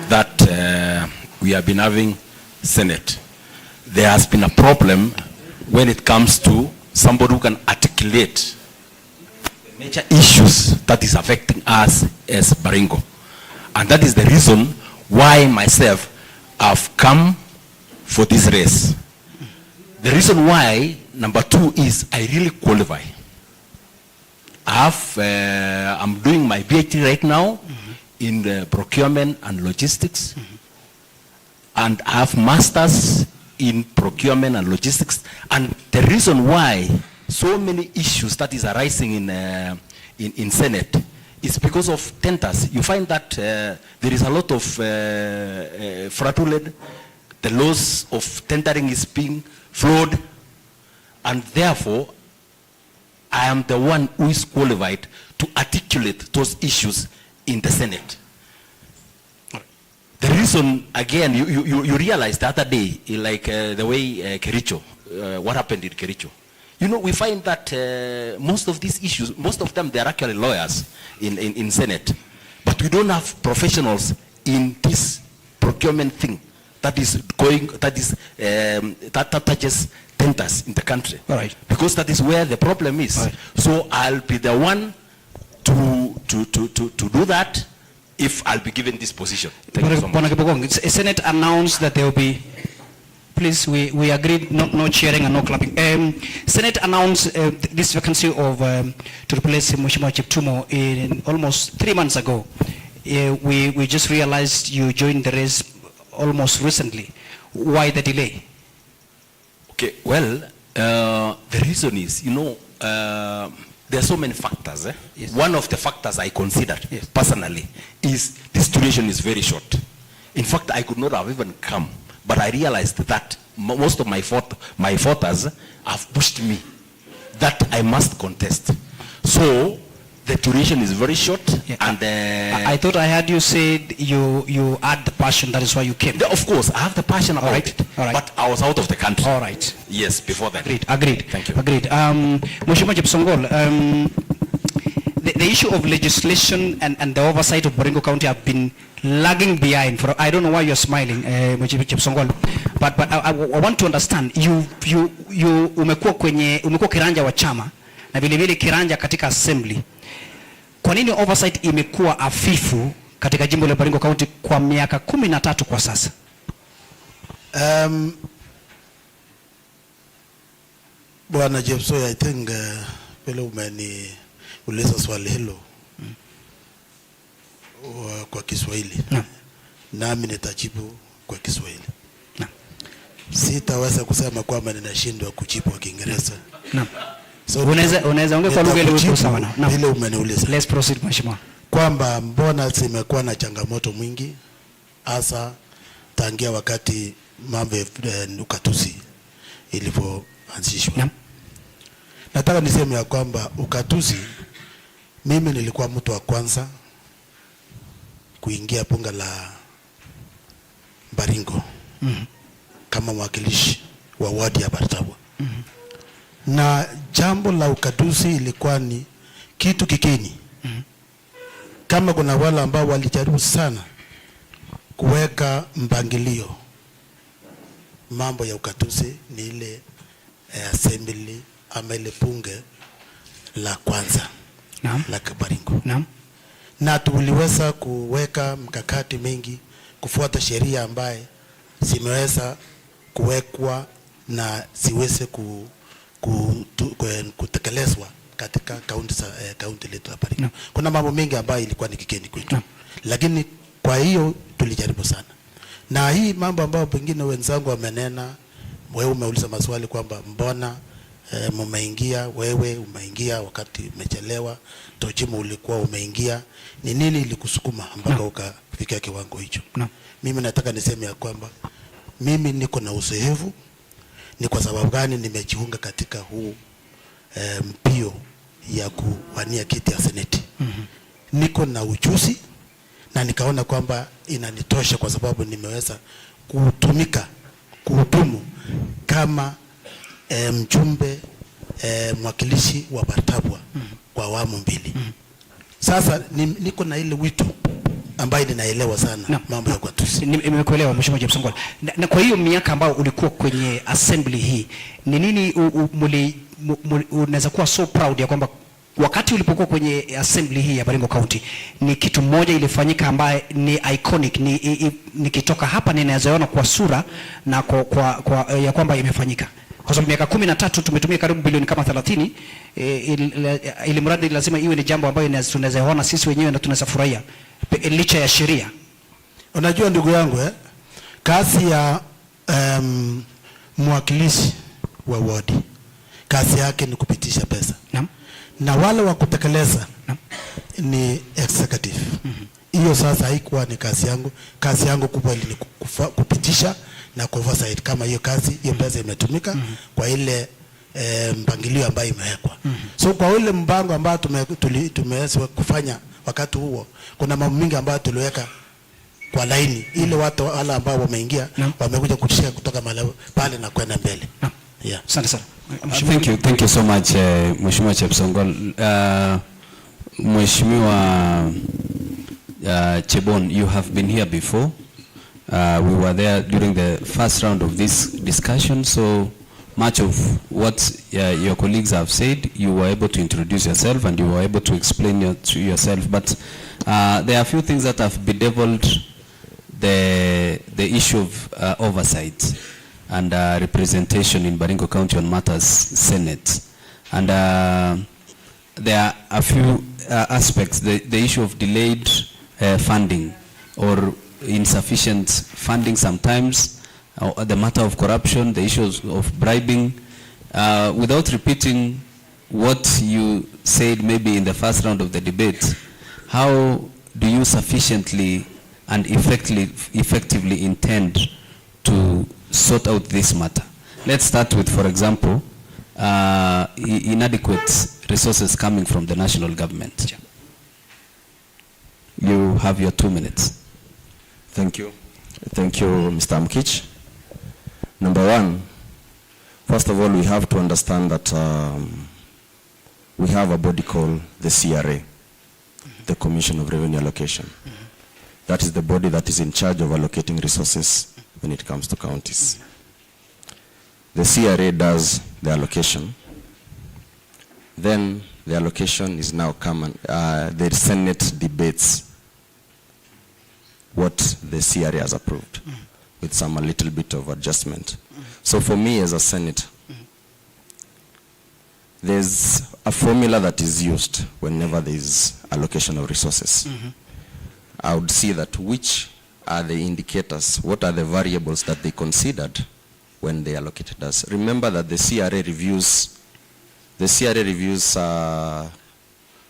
that we have been having Senate. There has been a problem when it comes to somebody who can articulate the major issues that is affecting us as Baringo. And that is the reason why myself have come for this race. The reason why, number two, is I really qualify. I'm doing my PhD right now in the procurement and logistics, and I have masters in procurement and logistics. And the reason why so many issues that is arising in Senate is because of tenders. You find that there is a lot of fraudulent. The laws of tendering is being flawed, and therefore I am the one who is qualified to articulate those issues in the Senate. The reason, again, you realize the other day, like the way Kericho, what happened in Kericho. You know, we find that most of these issues, most of them, they are actually lawyers in Senate. But we don't have professionals in this procurement thing that is going, that touches tenders in the country. All right. Because that is where the problem is. Right. So I'll be the one to do that if I'll be given this position. Thank you so much. Senate announced that there will be, please, we agreed no cheering and no clapping. Senate announced this vacancy of to replace Mheshimiwa Cheptumo in almost 3 months ago. We just realized you joined the race almost recently. Why the delay? Okay, well, the reason is, you know, there are so many factors. Yes. One of the factors I considered, yes, personally, is this duration is very short. In fact, I could not have even come, but I realized that most of my voters have pushed me that I must contest. So the duration is very short, yeah. And I thought I heard you said you had the passion, that is why you came. Of course, I have the passion about it, but I was out of the country. All right. Yes, before that. Agreed. Thank you. Agreed. Mheshimiwa Chepsongol, the issue of legislation and the oversight of Baringo County have been lagging behind for, I don't know why you're smiling, Mheshimiwa Chepsongol, but I want to understand, umekuwa kiranja wa chama na vile vile kiranja katika assembly. Kwa nini oversight imekuwa afifu katika jimbo la Baringo County kwa miaka 13 kwa sasa? Bwana Jepso, I think pale umeniuliza swali hilo kwa Kiswahili. Nami nitajibu kwa Kiswahili. Sitaweza kusema kwamba ninashindwa kujibu kwa Kiingereza. So unaweza ongea kwa lugha ile uko sawa na. Ile umeniuliza. Let's proceed Mheshimiwa. Kwamba mbona zimekuwa na changamoto mwingi hasa tangia wakati mambo ya ukatuzi ilivyoanzishwa. Nataka niseme ya kwamba ukatuzi, mimi nilikuwa mtu wa kwanza kuingia bunge la Baringo kama mwakilishi wa wadi ya Bartabwa. Na jambo la ukatuzi ilikuwa ni kitu kikeni. Kama kuna wale ambao walijaribu sana kuweka mpangilio mambo ya ukatuzi, ni ile assembly ama ile bunge la kwanza la Baringo. Na tuliweza kuweka mkakati mengi kufuata sheria ambaye zimeweza kuwekwa na siweze kutekelezwa katika kaunti letu ya Baringo. Kuna mambo mengi ambayo ilikuwa ni kigeni kwetu. Lakini kwa hiyo tulijaribu sana. Na hii mambo ambayo pengine wenzangu wamenena, wewe umeuliza maswali kwamba mbona wewe umeingia wakati umechelewa, Tojimo ulikuwa umeingia, ni nini ilikusukuma mpaka ukafikia kiwango hicho? Mimi nataka niseme ya kwamba mimi niko na uzoefu. Ni kwa sababu gani nimejiunga katika huu mpio ya kuwania kiti ya seneti. Niko na ujuzi na nikaona kwamba inanitosha kwa sababu nimeweza kuhudumu kama mjumbe mwakilishi wa Bartabwa kwa awamu 2. Sasa niko na ile wito ambaye ninaelewa sana mambo ya ugatuzi. Nimekuelewa Mheshimiwa Chepsongol. Na kwa hiyo miaka ambayo ulikuwa kwenye assembly hii, ni nini unaweza kuwa so proud ya kwamba wakati ulipokuwa kwenye assembly hii ya Baringo County ni kitu moja ilifanyika ambaye ni iconic, nikitoka hapa ninawezaona kwa sura na kwa ya kwamba imefanyika? Kwa sababu miaka 13 tumetumia karibu bilioni kama 30, ili mradi lazima iwe ni jambo ambayo tunaweza ona sisi wenyewe na tunaweza furahia licha ya sheria. Unajua ndugu yangu, kazi ya mwakilishi wa wadi, kazi yake ni kupitisha pesa. Naam. Na wale wa kutekeleza ni executive. Hiyo sasa haikuwa ni kazi yangu. Kazi yangu kubwa ni kupitisha na oversight kama hiyo pesa imetumika kwa ile mpangilio ambayo imewekwa. So kwa ile mpango ambao tumeweza kufanya wakati huo, kuna mambo mingi ambayo tuliweka kwa laini ile watu wale ambao wameingia wamekuja kushika kutoka pale na kwenda mbele. Yeah. Asante sana. Thank you so much, Mheshimiwa Chepsongol. Mheshimiwa Chebon, you have been here before. We were there during the first round of this discussion, so much of what your colleagues have said, you were able to introduce yourself and you were able to explain yourself. But there are a few things that have bedeviled the issue of oversight and representation in Baringo County on matters Senate. And there are a few aspects, the issue of delayed funding or insufficient funding sometimes, the matter of corruption, the issues of bribing. Without repeating what you said maybe in the first round of the debate, how do you sufficiently and effectively intend to sort out this matter? Let's start with, for example, inadequate resources coming from the national government. You have your 2 minutes. Thank you. Thank you, Mr. Mkich. Number one, first of all, we have to understand that we have a body called the CRA, the Commission of Revenue Allocation. That is the body that is in charge of allocating resources when it comes to counties. The CRA does the allocation. Then the allocation is now common. The Senate debates what the CRA has approved with a little bit of adjustment. So for me as a Senate, there's a formula that is used whenever there is allocation of resources. I would see that which are the indicators, what are the variables that they considered when they allocated us. Remember that the CRA reviews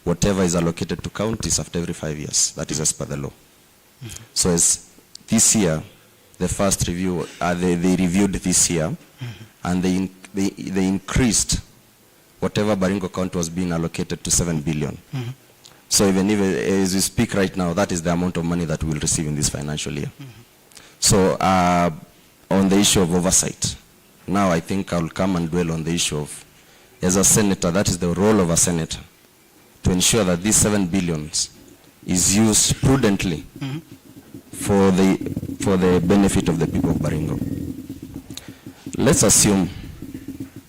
whatever is allocated to counties after every 5 years. That is as per the law. So as this year, the first review, they reviewed this year, and they increased whatever Baringo County was being allocated to 7 billion. So even if, as we speak right now, that is the amount of money that we will receive in this financial year. So on the issue of oversight, now I think I will come and dwell on the issue of, as a senator, that is the role of a senator, to ensure that these 7 billions is used prudently for the benefit of the people of Baringo. Let's assume,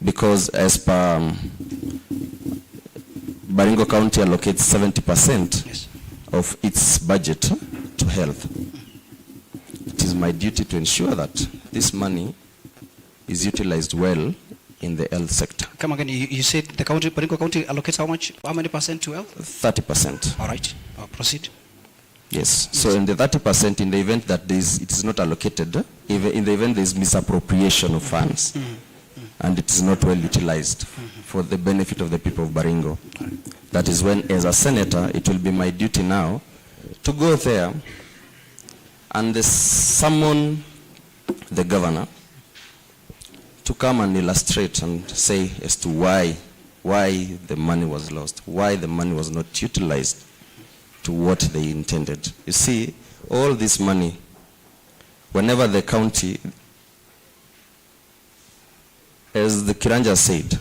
because as per Baringo County allocates 70% of its budget to health, it is my duty to ensure that this money is utilized well in the health sector. Come again, you said the county, Baringo County allocates how many percent to health? 30%. All right, proceed. Yes, so in the 30%, in the event that it is not allocated, in the event there is misappropriation of funds, and it is not well utilized for the benefit of the people of Baringo, that is when, as a senator, it will be my duty now to go there and summon the governor to come and illustrate and say as to why the money was lost, why the money was not utilized to what they intended. You see, all this money, whenever the county, as the Kiranja said,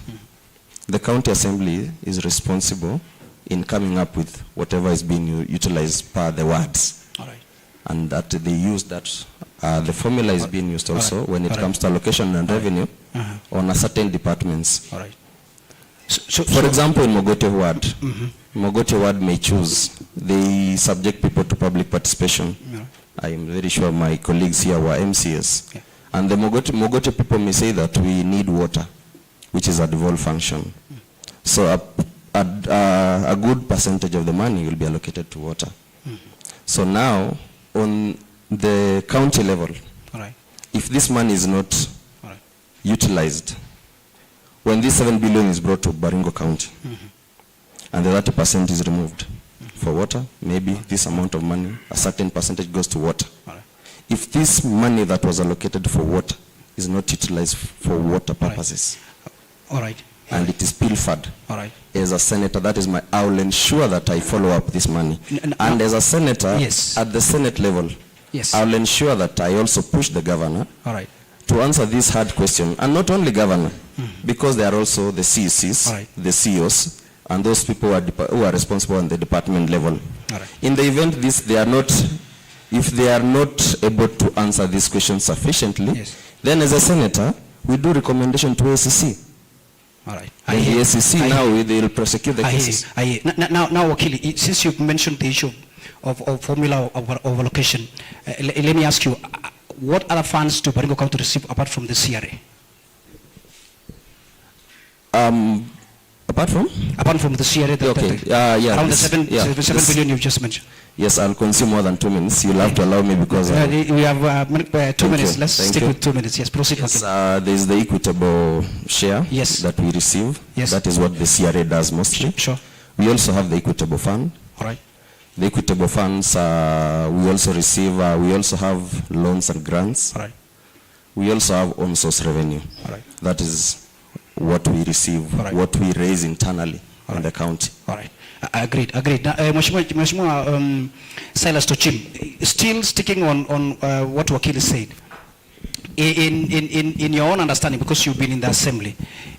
the county assembly is responsible in coming up with whatever is being utilized per the words. All right. and that they use that, the formula is being used also when it comes to allocation and revenue on a certain departments. All right. For example, in Mogote Ward, Mogote Ward may choose, they subject people to public participation. Yeah. I am very sure my colleagues here were MCS. Yeah. And the Mogote people may say that we need water, which is a devolved function. So a good percentage of the money will be allocated to water. So now, on the county level, All right. if this money is not All right. utilized, when this 7 billion is brought to Baringo County, and the 30% is removed for water, maybe this amount of money, a certain percentage goes to water. All right. If this money that was allocated for water is not utilized for water purposes, All right. and it is pilfered, All right. as a senator, that is I will ensure that I follow up this money. And as a senator, Yes. at the Senate level, Yes. I will ensure that I also push the governor All right. to answer this hard question, and not only governor, because there are also the CECs, All right. the CEOs, and those people who are responsible on the department level. All right. In the event if they are not able to answer this question sufficiently, Yes. then as a senator, we do recommendation to ACC. All right. And the ACC now, they will prosecute the cases. I hear. Now, Wakili, since you've mentioned the issue of formula of allocation, let me ask you, what other funds do Baringo County receive apart from the CRA? Apart from? Apart from the CRA, Yeah, around the this- 7 yeah, this- billion you've just mentioned. Yes, I'll consume more than 2 minutes. You'll have to allow me because We have 2 minutes. you. Let's Thank stick you. with 2 minutes. Yes, proceed. yes, Wakili. there's the equitable share Yes. that we receive. Yes. That is what the CRA does mostly. Sure. We also have the equitable fund. All right. The equitable funds, we also receive, we also have loans and grants. All right. We also have own source revenue. All right. That is what we receive, All right. what we raise internally in the county. All right. Agreed. Now, Mheshimiwa Silas Tochim, still sticking on what Wakili said. In your own understanding, because you've been in the assembly,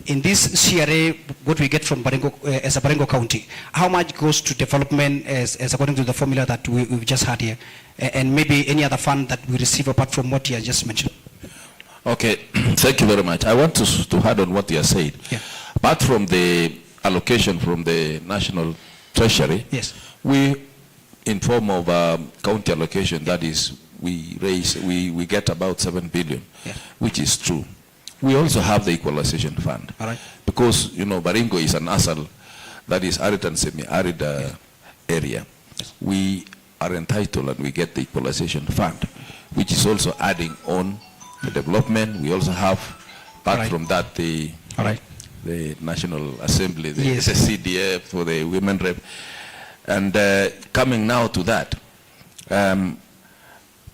in this CRA, what we get from Baringo, as a Baringo County, how much goes to development as according to the formula that we've just had here, and maybe any other fund that we receive apart from what you just mentioned? Okay, thank you very much. I want to add on what you have said. Yeah. Apart from the allocation from the National Treasury, Yes. we, in form of county allocation, that is, we get about 7 billion, Yeah. which is true. We also have the equalization fund. All right. Because, Baringo is an ASAL, that is arid and semi-arid area. We are entitled and we get the equalization fund, which is also adding on the development. We also have, apart Right. from that, the All right. National Assembly, the Yes. CDF for the women rep. And coming now to that,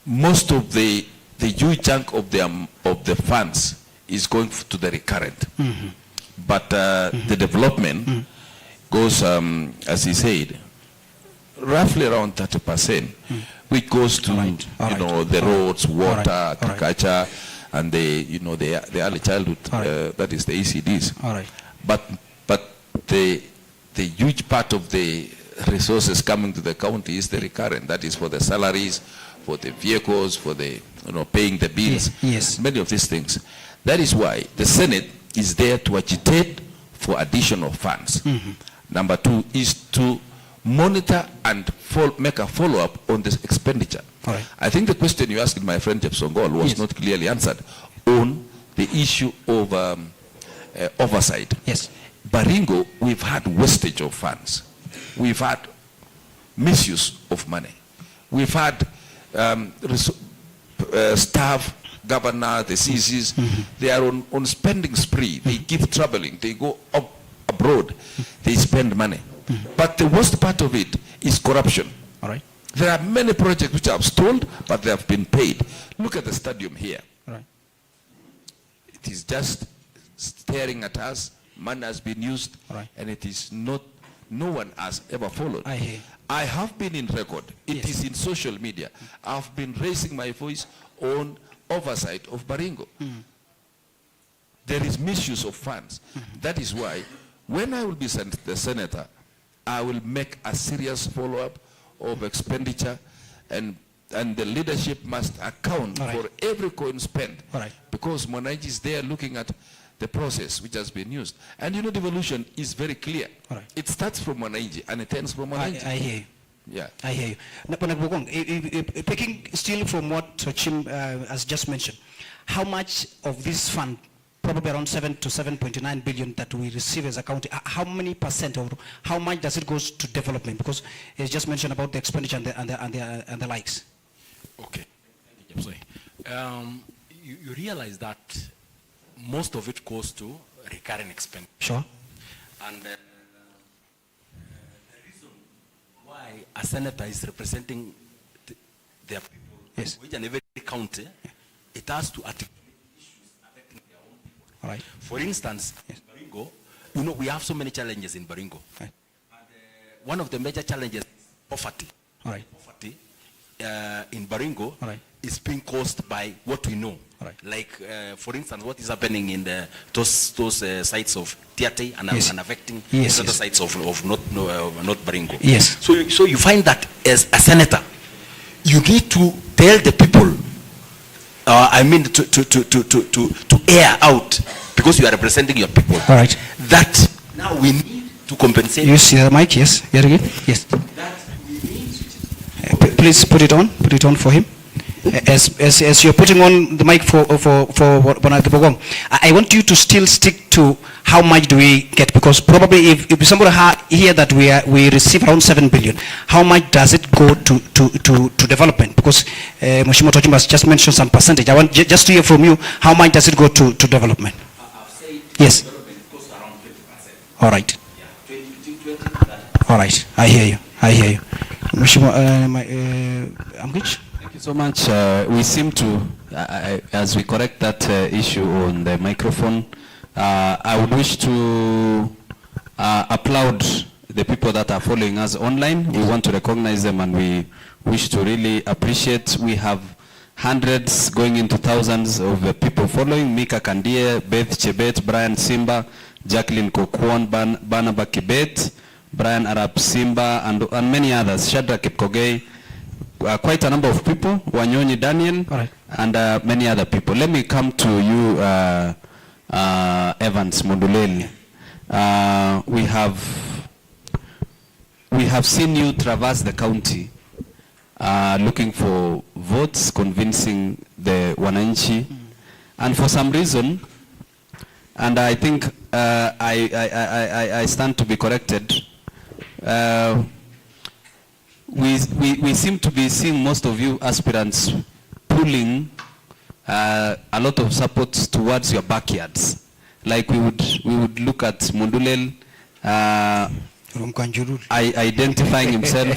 most of the huge chunk of the funds is going to the recurrent. But the development goes, as he said, roughly around 30%, which goes to the roads, water, agriculture, and the early childhood, that is the ECDs. All right. But the huge part of the resources coming to the county is the recurrent. That is for the salaries, for the vehicles, for the paying the bills. Yes. Many of these things. That is why the Senate is there to agitate for additional funds. Number 2 is to monitor and make a follow-up on this expenditure. All right. I think the question you asked my friend Jeff Songol was Yes. not clearly answered on the issue of oversight. Yes. Baringo, we've had wastage of funds. We've had misuse of money. We've had staff, governor, the CCs, they are on spending spree. They keep traveling. They go up abroad. They spend money. But the worst part of it is corruption. All right. There are many projects which have stalled, but they have been paid. Look at the stadium here. All right. It is just staring at us. Money has been used, Right. and it is not, no one has ever followed. I hear. I have been in record. It Yes. is in social media. I've been raising my voice on oversight of Baringo. There is misuse of funds. That is why, when I will be the senator, I will make a serious follow-up of expenditure, and and the leadership must account All right. for every coin spent. All right. Because Mwananchi is there looking at the process which has been used. And you know, devolution is very clear. All right. It starts from Mwananchi and it ends from Mwananchi. I hear you. Yeah. I hear you. Bwana Kibogong, picking still from what Chim has just mentioned, how much of this fund, probably around 7 to 7.9 billion that we receive as a county, how many percent or how much does it go to development? Because it's just mentioned about the expenditure and the likes. Okay. Thank you, Jepsoi. You realize that most of it goes to recurring expense. Sure. And the reason why a senator is representing their people, Yes. which in every county, it has to articulate issues affecting their own people. All right. For instance, in Baringo, you know, we have so many challenges in Baringo. Right. And one of the major challenges is poverty. All right. Poverty in Baringo All right. is being caused by what we know. All right. Like, for instance, what is happening in those sites of Tiate and, Yes. and affecting Yes, other yes. sites of not Baringo. Yes. So you find that as a senator, you need to tell the people, I mean, to air out, because you are representing your people. All right. That now we need to compensate. You see the mic? Yes. Here again? Yes. That we need. Please put it on for him. As you're putting on the mic for Bwana Kibogong, I want you to still stick to how much do we get, because probably if somebody hear that we receive around 7 billion, how much does it go to development? Because Mheshimiwa Tochimba has just mentioned some percentage. I want just to hear from you, how much does it go to development? I've said Yes. development goes around 20%. All right. Yeah, 20%. All right. I hear you. Mheshimiwa Amgich? Thank you so much. We seem to, as we correct that issue on the microphone, I would wish to applaud the people that are following us online. We want to recognize them and we wish to really appreciate. We have hundreds going into thousands of people following. Mika Kandie, Beth Chebet, Brian Simba, Jacqueline Kokwon, Barnaba Kibet, Brian Arab Simba, and many others. Shadrack Kipkogei, quite a number of people, Wanyonyi Daniel, right. and many other people. Let me come to you, Evans Munduleli. We have seen you traverse the county looking for votes, convincing the Wananchi, and for some reason, and I think I stand to be corrected, we seem to be seeing most of you aspirants pulling a lot of support towards your backyards. Like we would look at Mundulel From Kanjurul. identifying himself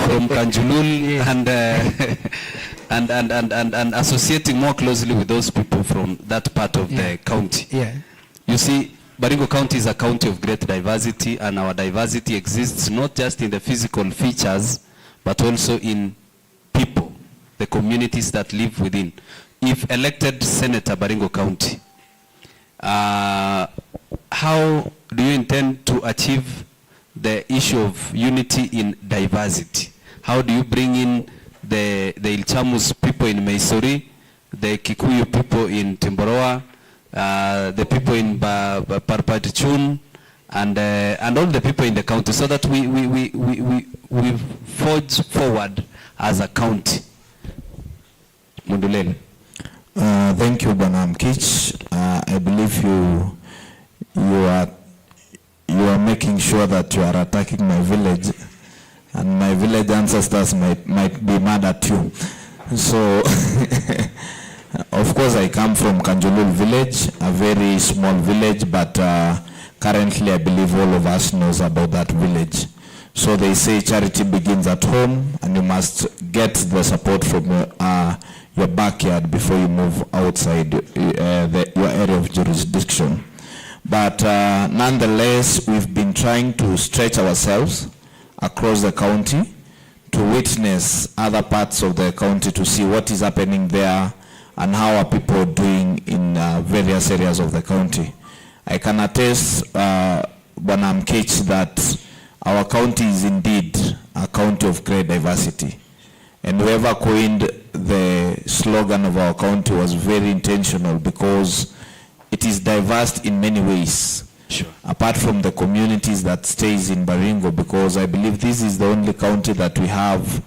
from Kanjulul, and associating more closely with those people from that part of the county. Yeah. You see, Baringo County is a county of great diversity, and our diversity exists not just in the physical features, but also in people, the communities that live within. If elected Senator Baringo County, how do you intend to achieve the issue of unity in diversity? How do you bring in the Ilchamus people in Maisori, the Kikuyu people in Timboroa, the people in Parpatichun, and all the people in the county, so that we forge forward as a county? Mundulele. Thank you, Bwana Mkich. I believe you are making sure that you are attacking my village, and my village ancestors might be mad at you. So, of course, I come from Kanjulul village, a very small village, but currently I believe all of us knows about that village. So they say charity begins at home, and you must get the support from your backyard before you move outside your area of jurisdiction. But nonetheless, we've been trying to stretch ourselves across the county to witness other parts of the county, to see what is happening there and how are people doing in various areas of the county. I can attest, Bwana Mkich, that our county is indeed a county of great diversity. And whoever coined the slogan of our county was very intentional because it is diverse in many ways. Sure. Apart from the communities that stays in Baringo, because I believe this is the only county that we have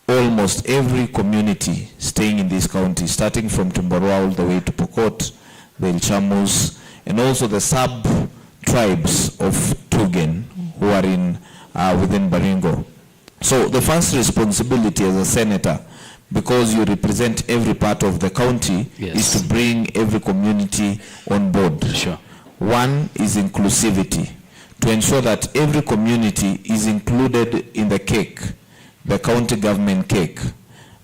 almost every community staying in this county, starting from Tumbarua all the way to Pokot, the Ilchamus, and also the sub-tribes of Tugen who are in within Baringo. So the first responsibility as a senator, because you represent every part of the county, Yes. is to bring every community on board. Sure. One is inclusivity, to ensure that every community is included in the cake, the county government cake.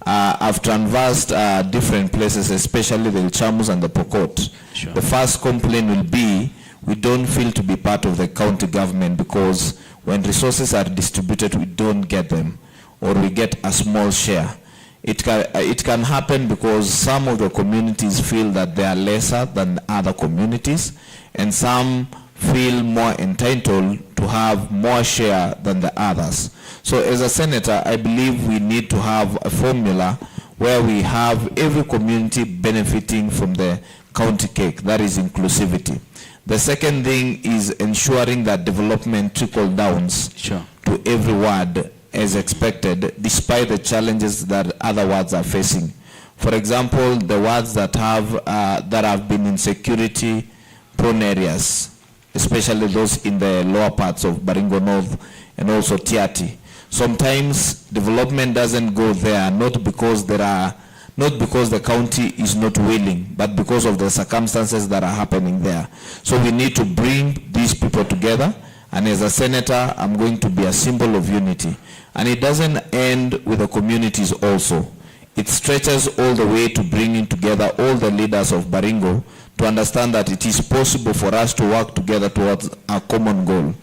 I've canvassed different places, especially the Ilchamus and the Pokot. Sure. The first complaint will be, we don't feel to be part of the county government because when resources are distributed, we don't get them, or we get a small share. It can happen because some of the communities feel that they are lesser than other communities, and some feel more entitled to have more share than the others. So as a senator, I believe we need to have a formula where we have every community benefiting from the county cake. That is inclusivity. The second thing is ensuring that development trickle downs Sure. to every ward as expected, despite the challenges that other wards are facing. For example, the wards that have been in security prone areas, especially those in the lower parts of Baringo North and also Tiati. Sometimes development doesn't go there, not because the county is not willing, but because of the circumstances that are happening there. So we need to bring these people together, and as a senator, I'm going to be a symbol of unity. And it doesn't end with the communities also. It stretches all the way to bringing together all the leaders of Baringo to understand that it is possible for us to work together towards a common goal.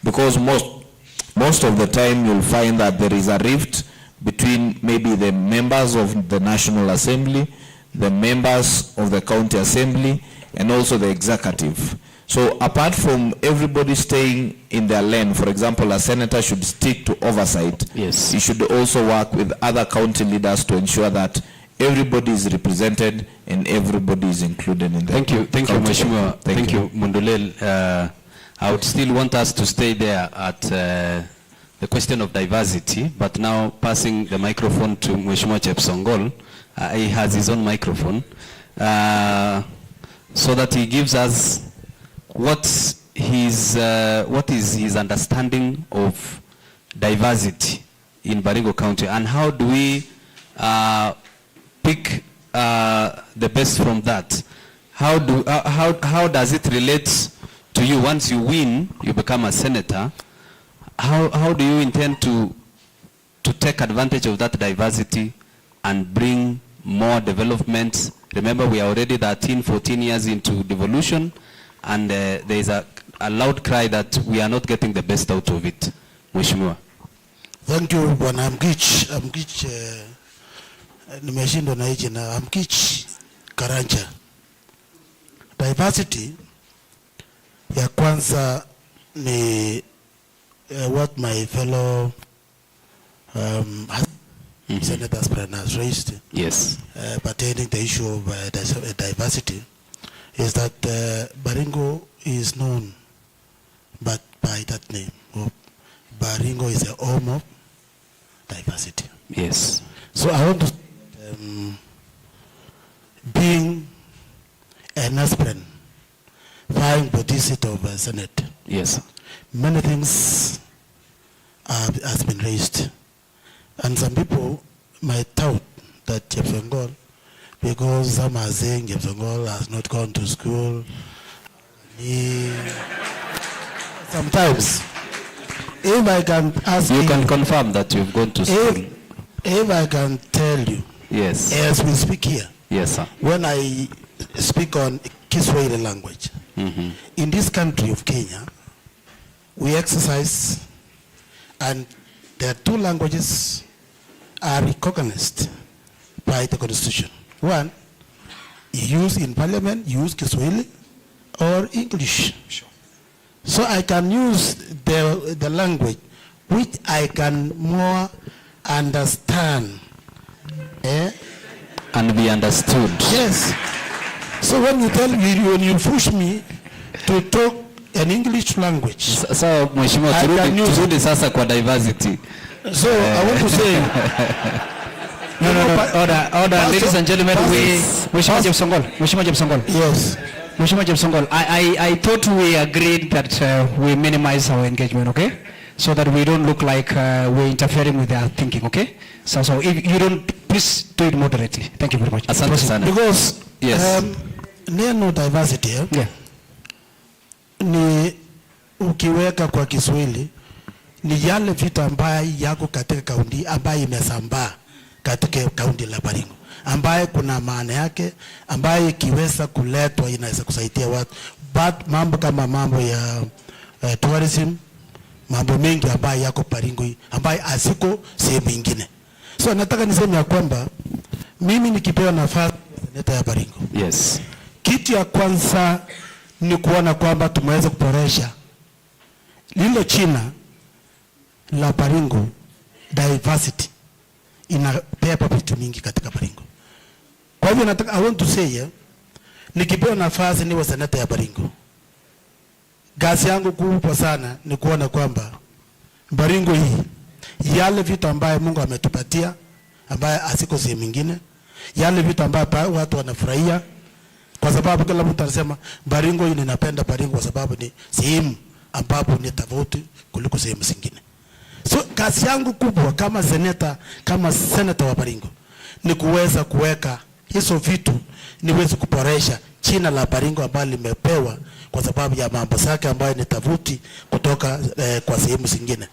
Because most of the time you'll find that there is a rift between maybe the members of the National Assembly, the members of the County Assembly, and also the executive. So apart from everybody staying in their lane, for example, a senator should stick to oversight. Yes. He should also work with other county leaders to ensure that everybody is represented and everybody is included in the Thank you, county. Mheshimiwa. Thank you, Mundulel. I would still want us to stay there at the question of diversity, but now passing the microphone to Mheshimiwa Chepsongol. He has his own microphone, so that he gives us what is his understanding of diversity in Baringo County, and how do we pick the best from that? How does it relate to you once you win, you become a senator? How do you intend to take advantage of that diversity and bring more development? Remember, we are already 14 years into devolution, and there is a loud cry that we are not getting the best out of it. Mheshimiwa. Thank you, Bwana Amgich. Nimeshindwa na hichi na Amgich Karanja. Diversity ya kwanza ni what my fellow senators has raised. Yes. Pertaining the issue of diversity is that Baringo is known but by that name. Baringo is a home of diversity. Yes. So I want to being an aspirant vying for this seat of Senate. Yes. Many things has been raised, and some people might doubt that Chepsongol, because some are saying Chepsongol has not gone to school. Sometimes, if I can ask you can confirm that you've gone to school. If I can tell you, yes, as we speak here, yes, sir. when I speak on Kiswahili language, in this country of Kenya, we exercise, and there are two languages are recognized by the Constitution. One, you use in Parliament, you use Kiswahili or English. Sure. So I can use the language which I can more understand. And be understood. Yes. So when you push me to talk an English language. So mheshimiwa, turudi sasa kwa diversity. So I want to say order, ladies and gentlemen, Mheshimiwa James Songol. Yes. Mheshimiwa James Songol, I thought we agreed that we minimize our engagement, okay? So that we don't look like we're interfering with their thinking, okay? So if you don't, please do it moderately. Thank you very much. Asante sana. Because yes. Neno diversity yeah. Ni ukiweka kwa Kiswahili ni yale vitu ambayo yako katika kaunti ambayo imesambaa katika kaunti la Baringo, ambaye kuna maana yake, ambaye ikiweza kuletwa inaweza kusaidia watu. But mambo kama mambo ya tourism, mambo mengi ambayo yako Baringo ambaye asiko sehemu nyingine. So nataka niseme ya kwamba mimi nikipewa nafasi seneta ya Baringo. Yes. Kitu ya kwanza ni kuona kwamba tumeweza kuboresha lilo China la Baringo diversity inapepa vitu mingi katika Baringo. Kwa hivyo nataka I want to say nikipewa nafasi niwe seneta ya Baringo, kazi yangu kubwa sana ni kuona kwamba Baringo hii yale vitu ambaye Mungu ametupatia ambaye asiko sehemu nyingine, yale vitu ambaye watu wanafurahia, kwa sababu kila mtu anasema Baringo hii ninapenda Baringo kwa sababu ni sehemu ambapo ni tofauti kuliko sehemu zingine. So kazi yangu kubwa kama seneta wa Baringo ni kuweza kuweka hizo vitu, niweze kuboresha China la Baringo ambalo limepewa kwa sababu ya mambo zake ambayo ni tofauti kutoka kwa sehemu zingine.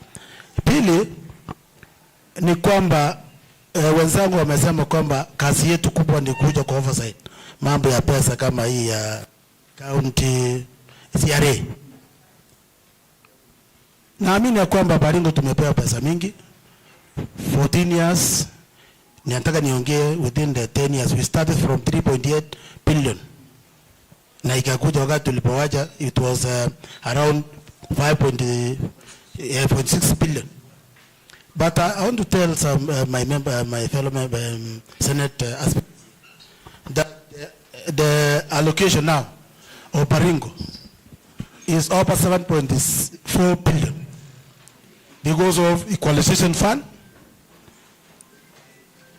Pili ni kwamba wenzangu wamesema kwamba kazi yetu kubwa ni kuja kwa oversight mambo ya pesa kama hii ya county CRA. Naamini ya kwamba Baringo tumepewa pesa mingi 14 years. Nataka niongee within the 10 years we started from 3.8 billion. Na ikakuja wakati tulipowaja it was around 5.6 billion. But I want to tell some my fellow member, Senate that the allocation now of Baringo is over 7.4 billion because of equalization fund,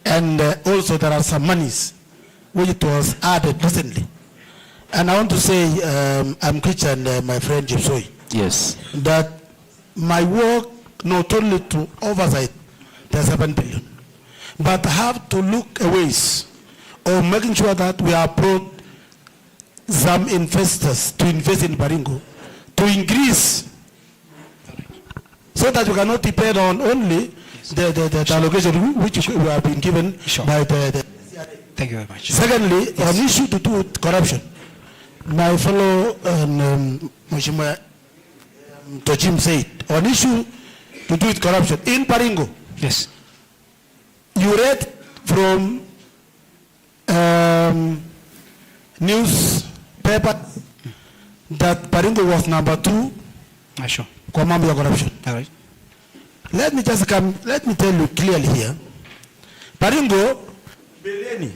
and also there are some monies which was added recently. And I want to say, I'm Christian, my friend Jipsoi. Yes. That my work not only to oversight the 7 billion, but have to look at ways of making sure that we have brought some investors to invest in Baringo to increase, so that we cannot depend on only the allocation which we have been given by the Thank you very much. Secondly, an issue to do with corruption. My fellow Mheshimiwa Tojim said, an issue to do with corruption in Baringo. Yes. You read from newspaper that Baringo was number 2 Sure. kwa mambo ya corruption. All right. Let me tell you clearly here. Baringo, Beleni,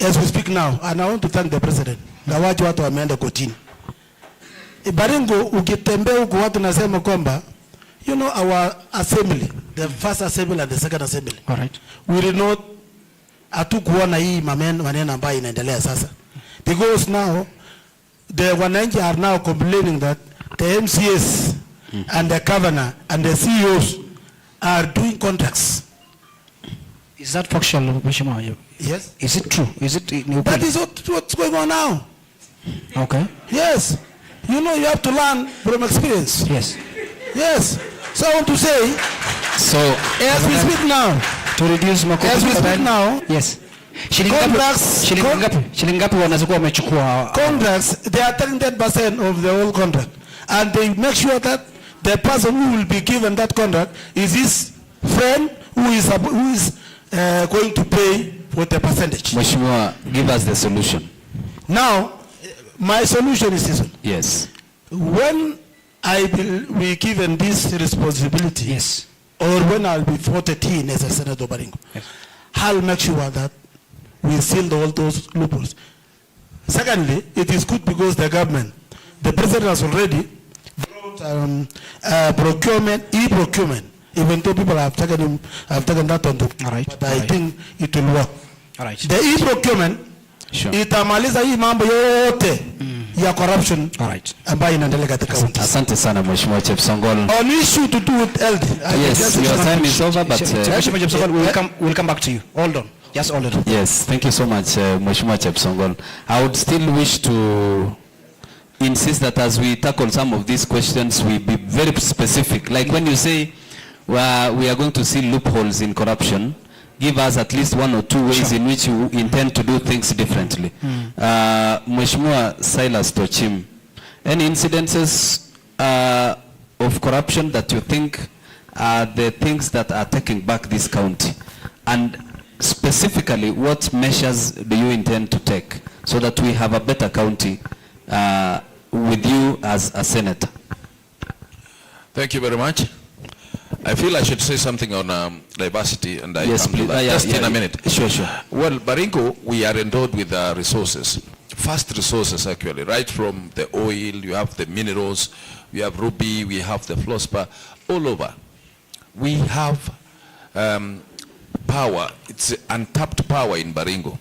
as we speak now, and I want to thank the president. Na watu wameenda kotini. Baringo ukitembea huko watu nasema kwamba, you know, our assembly, the first assembly and the second assembly. All right. We did not hatukuona hii maneno ambayo inaendelea sasa. Because now the wananchi are now complaining that the MCS and the governor and the CEOs are doing contracts. Is that factual, Mheshimiwa? Yes. Is it true? Is it? That is what's going on now. Okay. Yes. You know, you have to learn from experience. Yes. Yes. So I want to say, So as we speak now, To reduce makosa. as we speak now, Yes. Contracts- Shilingi ngapi wanazokuwa wamechukua? contracts, they are 10% of the whole contract. And they make sure that the person who will be given that contract is his friend who is going to pay for the percentage. Mheshimiwa, give us the solution. Now, my solution is this one. Yes. When I will be given this responsibility, Yes. or when I'll be voted in as a Senator Baringo, Yes. I'll make sure that we seal all those loopholes. Secondly, it is good because the government, the president has already brought procurement, e-procurement, even though people have taken that on the, All right, but all I right. think it will work. All right. The e-procurement, Sure. itamaliza hii mambo yote ya corruption All right. ambayo inaendelea katika county. Asante sana Mheshimiwa Chepsongol. On issue to do with LD. Yes, your time is over, but Mheshimiwa Chepsongol, we'll come back to you. Hold on. Just hold on. yes, thank you so much, Mheshimiwa Chepsongol. I would still wish to insist that as we tackle some of these questions, we be very specific. Like when you say we are going to see loopholes in corruption, give us at least one or two ways in which you intend to do things differently. Mheshimiwa Silas Tochim, any incidences of corruption that you think are the things that are taking back this county? And specifically, what measures do you intend to take so that we have a better county with you as a senator? Thank you very much. I feel I should say something on diversity, and I Yes, come to please. that just in a minute. Sure, sure. Well, Baringo, we are endowed with resources, vast resources actually, right from the oil, you have the minerals, we have ruby, we have the fluorspar, all over. We have power, it's untapped power in Baringo.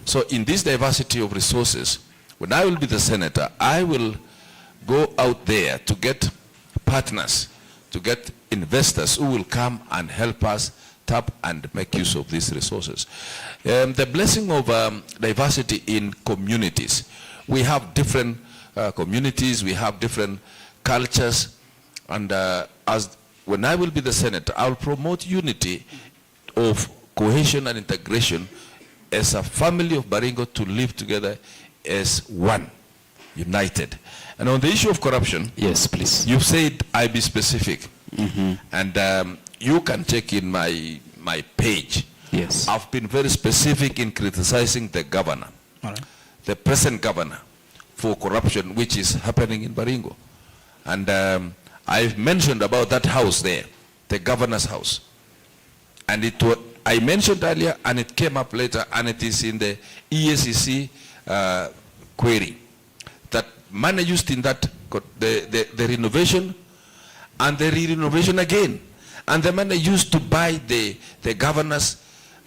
So in this diversity of resources, when I will be the senator, I will go out there to get partners, to get investors who will come and help us tap and make use of these resources. The blessing of diversity in communities. We have different communities, we have different cultures, and when I will be the senator, I will promote unity of cohesion and integration as a family of Baringo to live together as one, united. And on the issue of corruption, yes, please. you've said I be specific. And you can check in my page. Yes. I've been very specific in criticizing the governor, All right. the present governor, for corruption which is happening in Baringo. And I've mentioned about that house there, the governor's house. And I mentioned earlier, and it came up later, and it is in the EACC query, that money used in that, the renovation, and the renovation again, and the money used to buy the governor's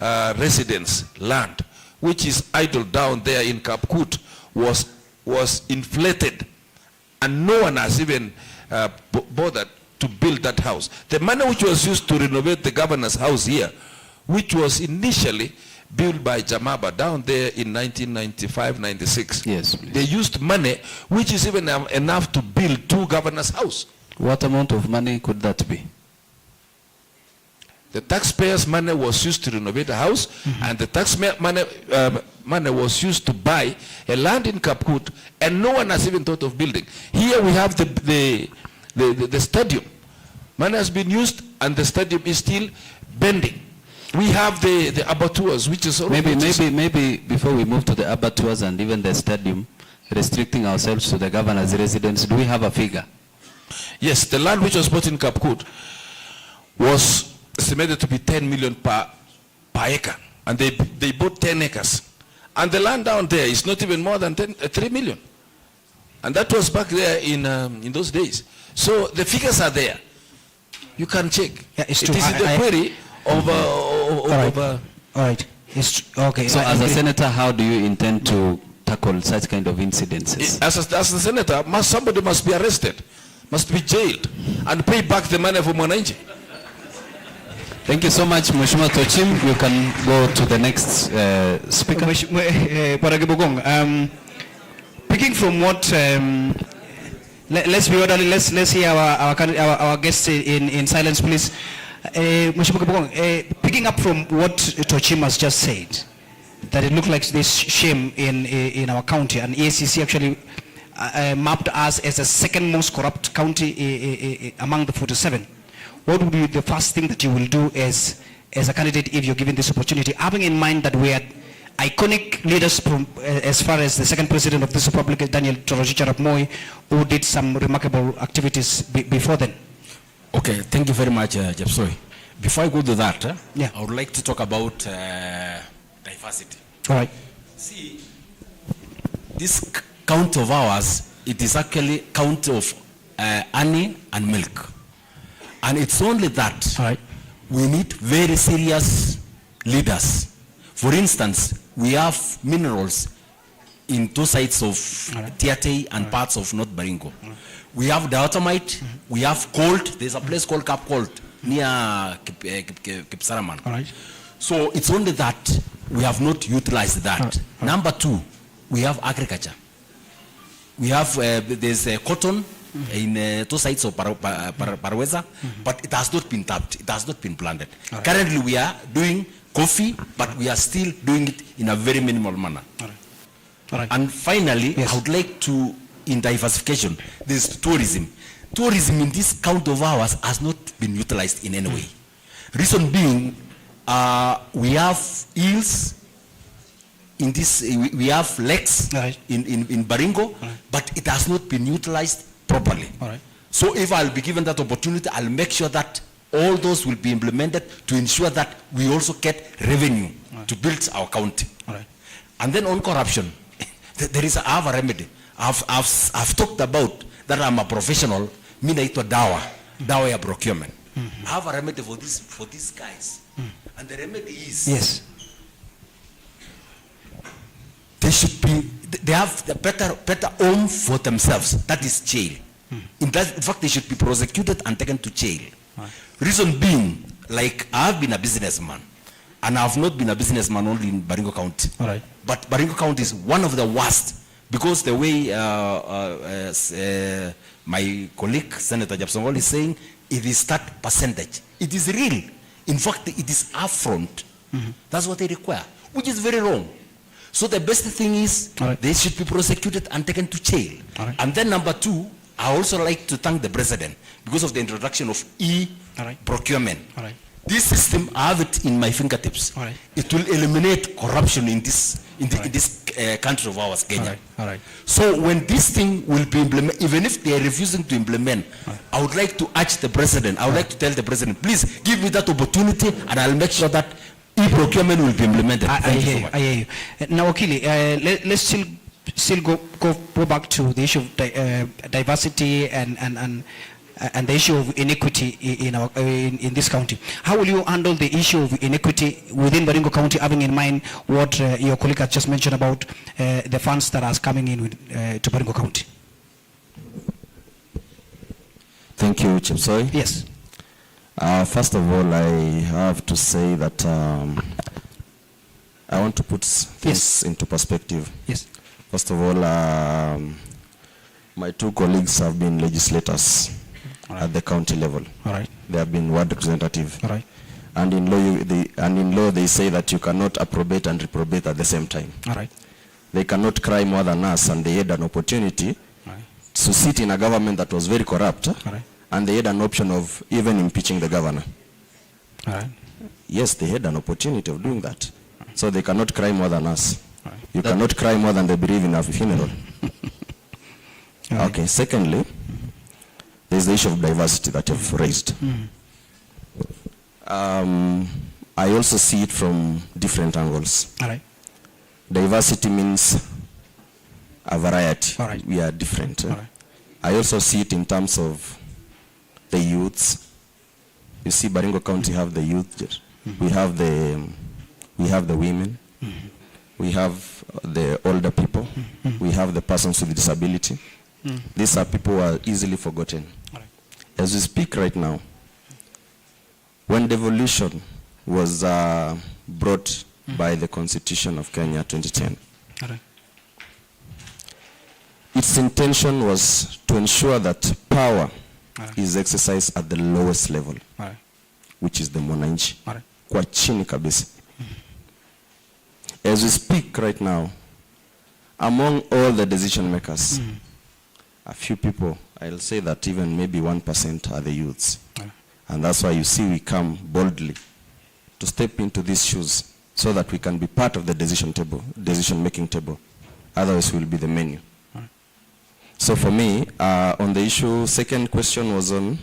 residence land, which is idle down there in Kapkut, was inflated, and no one has even bothered to build that house. The money which was used to renovate the governor's house here, which was initially built by Jamaba down there in 1995-96. Yes, please. They used money which is even enough to build 2 governor's house. What amount of money could that be? The taxpayers' money was used to renovate a house, and the taxpayer money was used to buy a land in Kapkut, and no one has even thought of building. Here we have the stadium. Money has been used, and the stadium is still bending. We have the abattoirs, which is Maybe before we move to the abattoirs and even the stadium, restricting ourselves to the governor's residence, do we have a figure? Yes, the land which was bought in Kapkut was estimated to be 10 million per acre, and they bought 10 acres. And the land down there is not even more than 3 million. And that was back there in those days. So the figures are there. You can check. Yeah, it's it true. is in the query of All right. It's okay. So as a senator, how do you intend to tackle such kind of incidences? As a senator, somebody must be arrested, must be jailed, and pay back the money from Mwananchi. Thank you so much, Mheshimiwa Tochim. You can go to the next speaker. Picking from what, let's be orderly. Let's hear our guests in silence, please. Picking up from what Tochim has just said, that it looked like this shame in our county, and EACC actually mapped us as the second most corrupt county among the 47. What would be the first thing that you will do as a candidate if you're given this opportunity, having in mind that we had iconic leaders from, as far as the second president of this republic, Daniel Torojicha Arap Moi, who did some remarkable activities before then? Okay, thank you very much, Jepsoi. Before I go to that, Yeah. I would like to talk about diversity. All right. See, this count of ours, it is actually count of honey and milk. And it's only that All right. we need very serious leaders. For instance, we have minerals in two sides of Tiate and parts of North Baringo. We have diatomite, we have gold. There's a place called Cap Gold near Kipsaraman. All right. So it's only that we have not utilized that. Number two, we have agriculture. We have, there's cotton in two sides of Paraweza, but it has not been tapped, it has not been planted. Right. Currently we are doing coffee, but we are still doing it in a very minimal manner. All right. All right. And finally, Yes. I would like to, in diversification, there's tourism. Tourism in this count of ours has not been utilized in any way. Reason being, we have eels in this, we have lakes Right. in Baringo, but it has not been utilized properly. All right. So if I'll be given that opportunity, I'll make sure that all those will be implemented to ensure that we also get revenue to build our county. All right. And then on corruption, there is I have a remedy. I've talked about that I'm a professional, mi naitwa dawa ya procurement. I have a remedy for these guys. And the remedy is, Yes. they should be, they have the better home for themselves. That is jail. In fact, they should be prosecuted and taken to jail. Reason being, like I have been a businessman, and I have not been a businessman only in Baringo County. All right. But Baringo County is one of the worst because the way my colleague Senator Japsongol is saying, it is that percentage. It is real. In fact, it is upfront. That's what they require, which is very wrong. So the best thing is they should be prosecuted and taken to jail. And then number two, I also like to thank the president because of the introduction of e-procurement. This system, I have it in my fingertips. It will eliminate corruption in this country of ours, Kenya. So when this thing will be implemented, even if they are refusing to implement, I would like to urge the president, I would like to tell the president, please give me that opportunity and I'll make sure that e-procurement will be implemented. Thank you so much. I hear you. Now, Okili, let's still go back to the issue of diversity and the issue of inequity in this county. How will you handle the issue of inequity within Baringo County, having in mind what your colleague has just mentioned about the funds that are coming in to Baringo County? Thank you, Chipsoy. Yes. First of all, I have to say that I want to put things into perspective. Yes. First of all, my two colleagues have been legislators at the county level. All right. They have been ward representative. All right. And in law, they say that you cannot approbate and reprobate at the same time. All right. They cannot cry more than us, and they had an opportunity to sit in a government that was very corrupt. All right. And they had an option of even impeaching the governor. All right. Yes, they had an opportunity of doing that. So they cannot cry more than us. All right. You cannot cry more than they believe in a funeral. Okay, secondly, there's the issue of diversity that you've raised. I also see it from different angles. All right. Diversity means a variety. All right. We are different. All right. I also see it in terms of the youths. You see, Baringo County have the youth. We have the women. We have the older people. We have the persons with disability. These are people who are easily forgotten. All right. As we speak right now, when devolution was brought by the Constitution of Kenya 2010, All right. its intention was to ensure that power Right. is exercised at the lowest level, All right. which is the mwananchi, All right. kwa chini kabisa. As we speak right now, among all the decision makers, a few people, I'll say that even maybe 1% are the youths. Right. And that's why you see we come boldly to step into these shoes so that we can be part of the decision-making table. Otherwise, we'll be the menu. Right. So for me, on the issue, second question was on?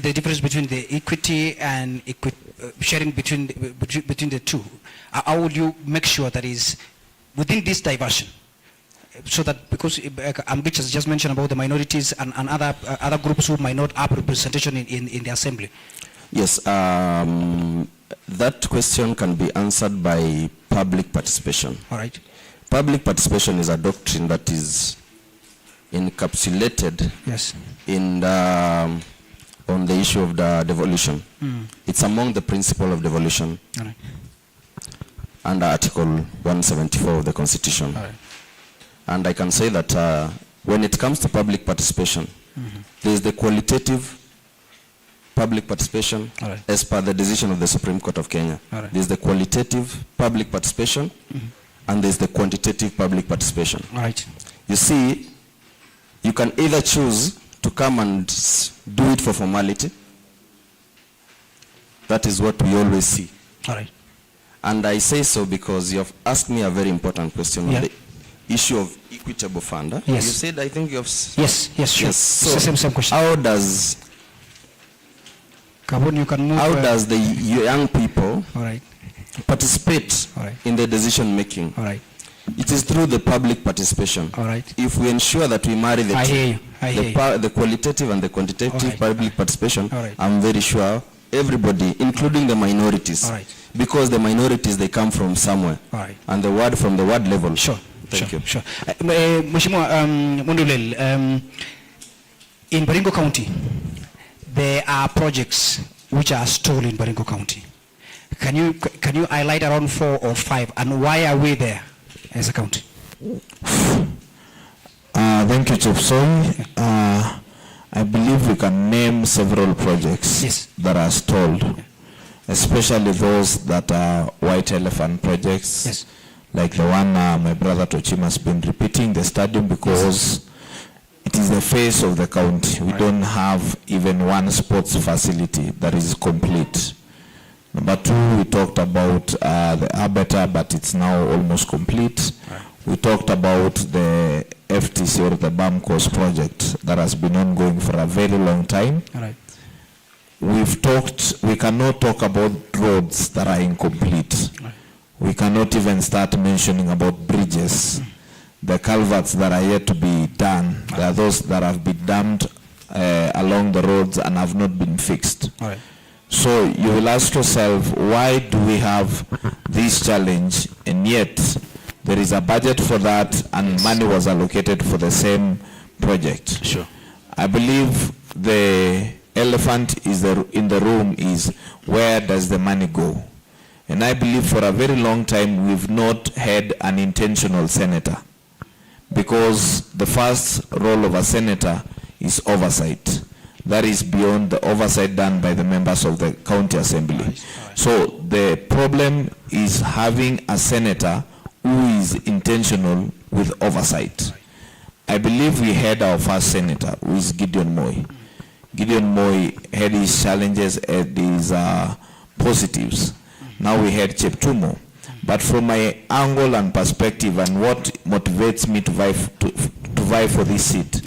the difference between the equity and sharing between the two. How would you make sure that is within this diversion? So that, because Ambich has just mentioned about the minorities and other groups who might not have representation in the assembly. Yes, that question can be answered by public participation. All right. Public participation is a doctrine that is encapsulated Yes. in on the issue of the devolution. It's among the principle of devolution. All right. Under Article 174 of the Constitution. All right. And I can say that when it comes to public participation, there is the qualitative public participation All right. as per the decision of the Supreme Court of Kenya. All right. There is the qualitative public participation and there is the quantitative public participation. All right. You see, you can either choose to come and do it for formality. That is what we always see. All right. And I say so because you have asked me a very important question Yeah. on the issue of equitable fund. Huh? Yes. You said, I think you have... Yes, sure. Yes. So Same question. how does Kabun, you can move. how does the young people All right. participate All right. in the decision making? All right. It is through the public participation. All right. If we ensure that we marry the I two, hear you. I hear you. the qualitative and the quantitative All right. public participation, All right. I'm very sure everybody, including the minorities, All right. because the minorities, they come from somewhere. All right. And the word from the word level. Sure. Thank you. Sure. Mheshimiwa Mundulel, in Baringo County, there are projects which are stalled in Baringo County. Can you highlight around 4 or 5, and why are we there as a county? Thank you, Chief Soy. I believe we can name several projects Yes. that are stalled, especially those that are white elephant projects. Yes. Like the one my brother Tochim has been repeating, the stadium, because it is the face of the county. We don't have even one sports facility that is complete. Number 2, we talked about the Arbiter, but it's now almost complete. We talked about the FTC, or the BAMCOS project, that has been ongoing for a very long time. All right. We cannot talk about roads that are incomplete. We cannot even start mentioning about bridges, the culverts that are yet to be done. There are those that have been dammed along the roads and have not been fixed. All right. So you will ask yourself, why do we have this challenge, and yet there is a budget for that and money was allocated for the same project? Sure. I believe the elephant in the room is, where does the money go? And I believe for a very long time we've not had an intentional senator, because the first role of a senator is oversight. That is beyond the oversight done by the members of the county assembly. Right. So the problem is having a senator who is intentional with oversight. I believe we had our first senator, who is Gideon Moi. Gideon Moi had his challenges and his positives. Now we had Cheptumo. But from my angle and perspective, and what motivates me to vie for this seat,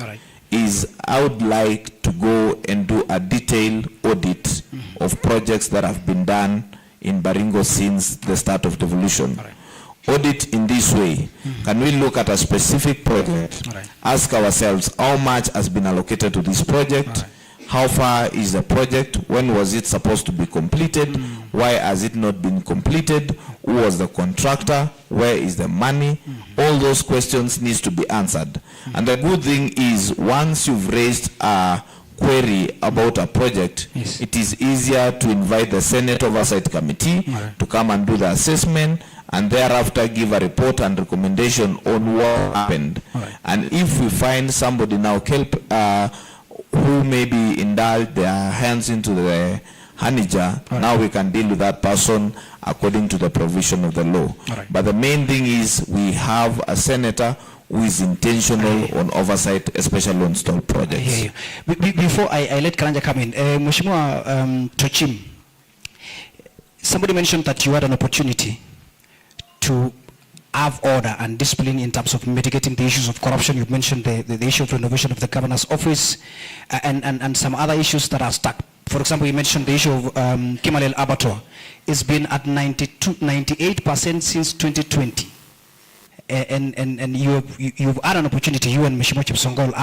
is I would like to go and do a detailed audit of projects that have been done in Baringo since the start of devolution. Audit in this way. Can we look at a specific project, ask ourselves how much has been allocated to this project, how far is the project, when was it supposed to be completed, why has it not been completed, who was the contractor, where is the money? All those questions needs to be answered. And the good thing is, once you've raised a query about a project, it is easier to invite the Senate Oversight Committee to come and do the assessment, and thereafter give a report and recommendation on what happened. And if we find somebody now who maybe indulge their hands into the Hanija, now we can deal with that person according to the provision of the law. But the main thing is, we have a senator who is intentional on oversight, especially on stalled projects. Before I let Karanja come in, Mheshimiwa Tochim, somebody mentioned that you had an opportunity to have order and discipline in terms of mitigating the issues of corruption. You mentioned the issue of renovation of the governor's office and some other issues that are stuck. For example, you mentioned the issue of Kimalel Abattoir. It's been at 98% since 2020. And you've had an opportunity, you and Mheshimiwa Chepsongol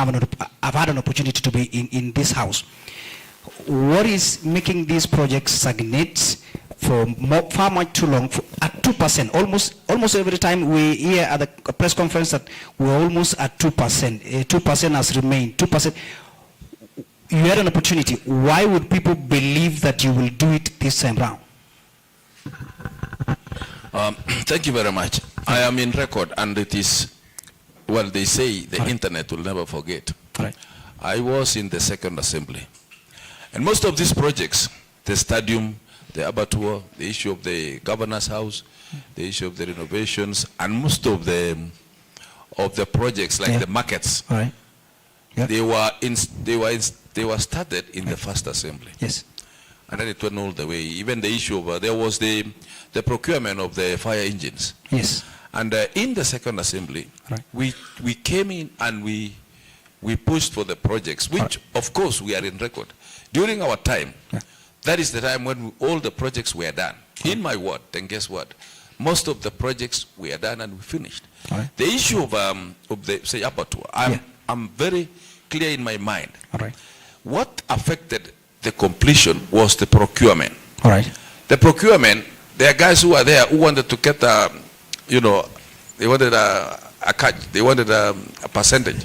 have had an opportunity to be in this house. What is making these projects stagnate for far much too long, at 2%? Almost every time we hear at the press conference that we're almost at 2%. 2% has remained. 2%. You had an opportunity. Why would people believe that you will do it this time round? Thank you very much. I am in record, and it is, well, they say the internet will never forget. Right. I was in the second assembly. And most of these projects, the stadium, the abattoir, the issue of the governor's house, the issue of the renovations, and most of the projects like the markets, Right. Yeah. they were started in the first assembly. Yes. And then it went all the way. Even the issue of, there was the procurement of the fire engines. Yes. And in the second assembly, Right. we came in and we pushed for the projects, which of course we are in record. During our time, that is the time when all the projects were done. In my ward, then guess what? Most of the projects were done and we finished. The issue of the, say, abattoir, I'm very clear in my mind. What affected the completion was the procurement. The procurement, there are guys who are there who wanted to get they wanted a cut, they wanted a percentage.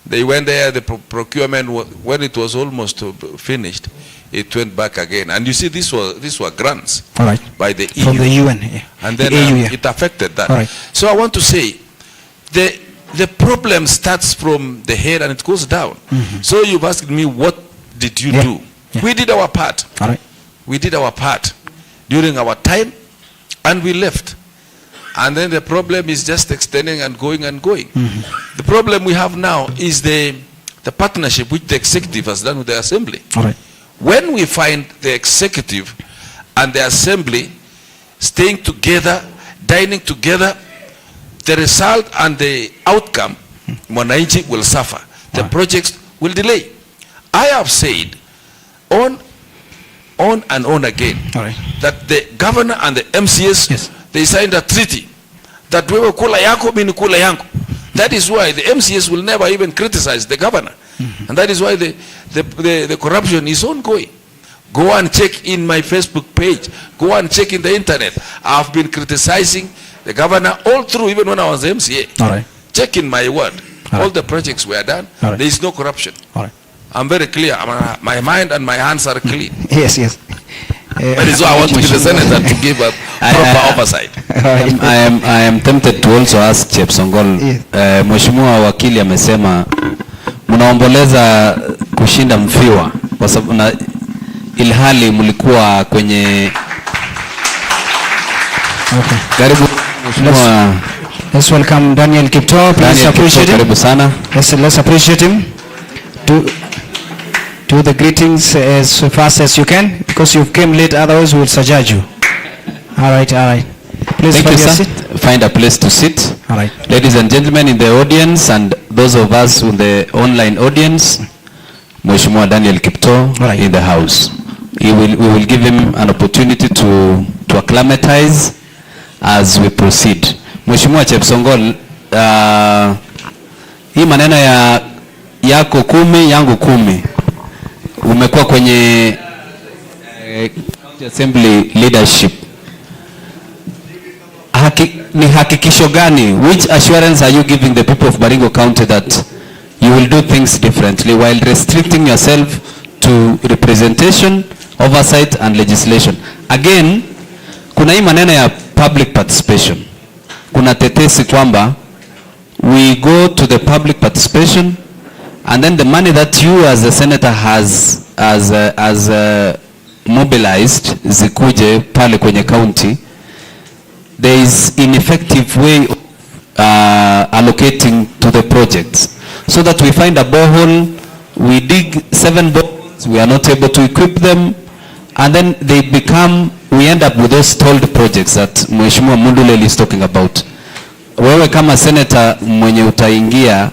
They went there, the procurement, when it was almost finished, it went back again. And you see, these were grants by the EU. From the UN. And then it affected that. So I want to say, the problem starts from the head and it goes down. So you've asked me, what did you do? We did our part. We did our part during our time, and we left. And then the problem is just extending and going and going. The problem we have now is the partnership which the executive has done with the assembly. When we find the executive and the assembly staying together, dining together, the result and the outcome, Mwananchi will suffer. The projects will delay. I have said on and on again that the governor and the MCS, they signed a treaty that we will kula yako mini kula yangu. That is why the MCS will never even criticize the governor. And that is why the corruption is ongoing. Go and check in my Facebook page. Go and check in the internet. I've been criticizing the governor all through, even when I was MCA. Check in my word. All the projects were done. There is no corruption. I'm very clear. My mind and my hands are clean. Yes. That is why I want to be the senator to give a proper oversight. I am tempted to also ask Chepsongol. Mheshimiwa wakili amesema mnaomboleza kushinda mfiwa kwa sababu ilhali mlikuwa kwenye karibu. Mheshimiwa, let's welcome Daniel Kipto. Please appreciate him. Karibu sana. Let's appreciate him. Do the greetings as fast as you can, because you came late, otherwise we will surcharge you. All right. Please Thank you, sir. Find a place to sit. All right. Ladies and gentlemen in the audience and those of us in the online audience, Mheshimiwa Daniel Kipto in the house. We will give him an opportunity to acclimatize as we proceed. Mheshimiwa Chepsongol, hii maneno yako 10 yangu 10. Umekuwa kwenye county assembly leadership. Ni hakikisho gani? Which assurance are you giving the people of Baringo County that you will do things differently while restricting yourself to representation, oversight and legislation? Again, kuna hii maneno ya public participation. Kuna tetesi kwamba we go to the public participation and then the money that you as a senator has mobilized zikuje pale kwenye county, there is ineffective way of allocating to the projects, so that we find a borehole, we dig 7 boreholes, we are not able to equip them, and then we end up with those stalled projects that Mheshimiwa Munduleli is talking about. Wewe kama senator mwenye utaingia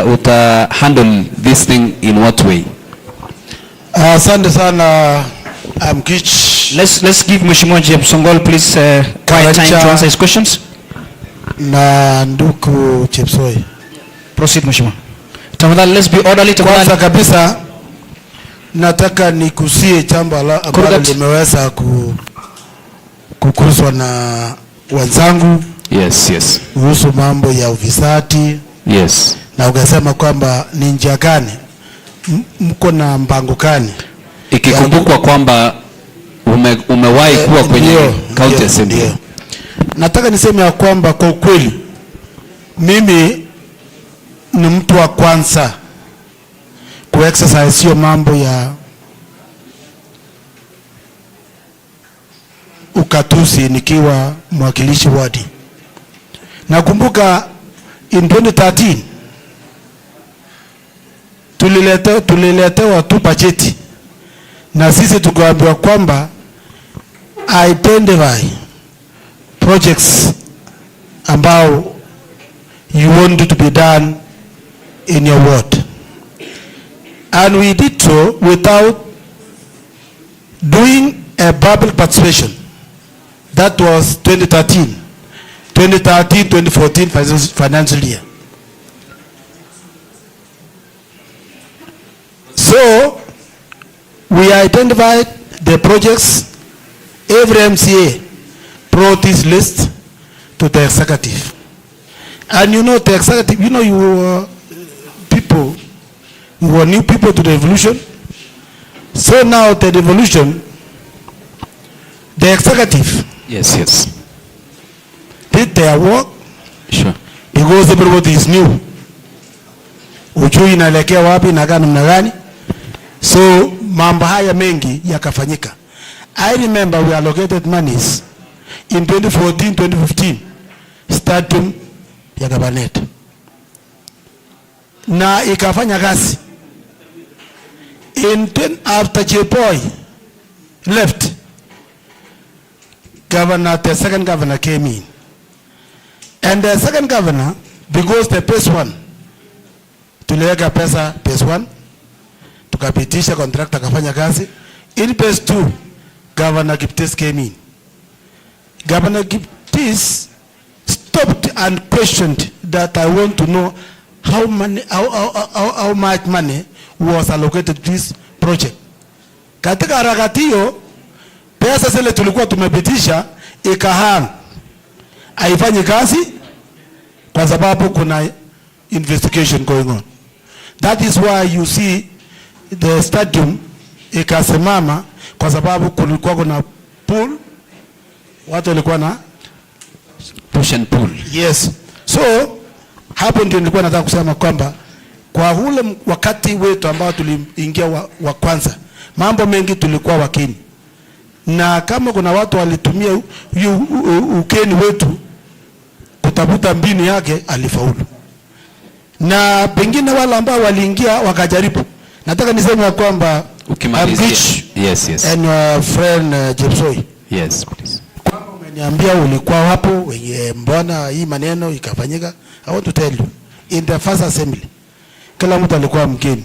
uta handle this thing in what way? Asante sana Mkich. Let's give Mheshimiwa Chepsongol please quiet time to answer his questions. Na nduku Chepsoi. Proceed Mheshimiwa. Tafadhali let's be orderly. Kwanza kabisa nataka nikusie jambo ambalo limeweza kukuswa na wenzangu. Yes. Kuhusu mambo ya ufisadi. Yes. Na ukasema kwamba ni njia gani mko na mpango gani? Ikikumbukwa kwamba umewahi kuwa kwenye county assembly. Nataka niseme ya kwamba kwa ukweli mimi ni mtu wa kwanza ku-exercise hiyo mambo ya ukatusi nikiwa mwakilishi wadi. Nakumbuka in 2013 tuliletewa tu bajeti na sisi tukaambiwa kwamba identify projects ambao you want to be done in your ward, and we did so without doing a public participation. That was 2013-2014 financial year. So we identified the projects. Every MCA brought this list to the executive, and you know the executive, you know, you were new people to the revolution. So now the revolution, the executive, yes, did their work. Sure. Because everybody is new. Ujui inaelekea wapi na namna gani. So mambo haya mengi yakafanyika. I remember we allocated monies in 2014-2015 stadium ya Gabanet, na ikafanya kazi. After Cheboy left, the second governor came in, and the second governor, because the phase one tuliweka pesa phase one, tukapitisha contractor kafanya kazi. In phase two, Governor Kiptis came in. Governor Kiptis stopped and questioned that I want to know how much money was allocated to this project. Katika harakati hiyo, pesa zile tulikuwa tumepitisha ikahang, haifanyi kazi kwa sababu kuna investigation going on. That is why you see the stadium ikasimama, kwa sababu kulikuwa kuna pool, watu walikuwa na push and pull. Yes. So hapo ndio nilikuwa nataka kusema kwamba kwa ule wakati wetu ambao tuliingia wa kwanza, mambo mengi tulikuwa wakini, na kama kuna watu walitumia ukeni wetu kutafuta mbinu yake, alifaulu. Na pengine wale ambao waliingia wakajaribu, nataka niseme kwamba yes. And your friend Jepsoi. Yes, please. Kwamba umeniambia ulikuwa hapo wenye mbona hii maneno ikafanyika. I want to tell you, in the first assembly, kila mtu alikuwa mgeni,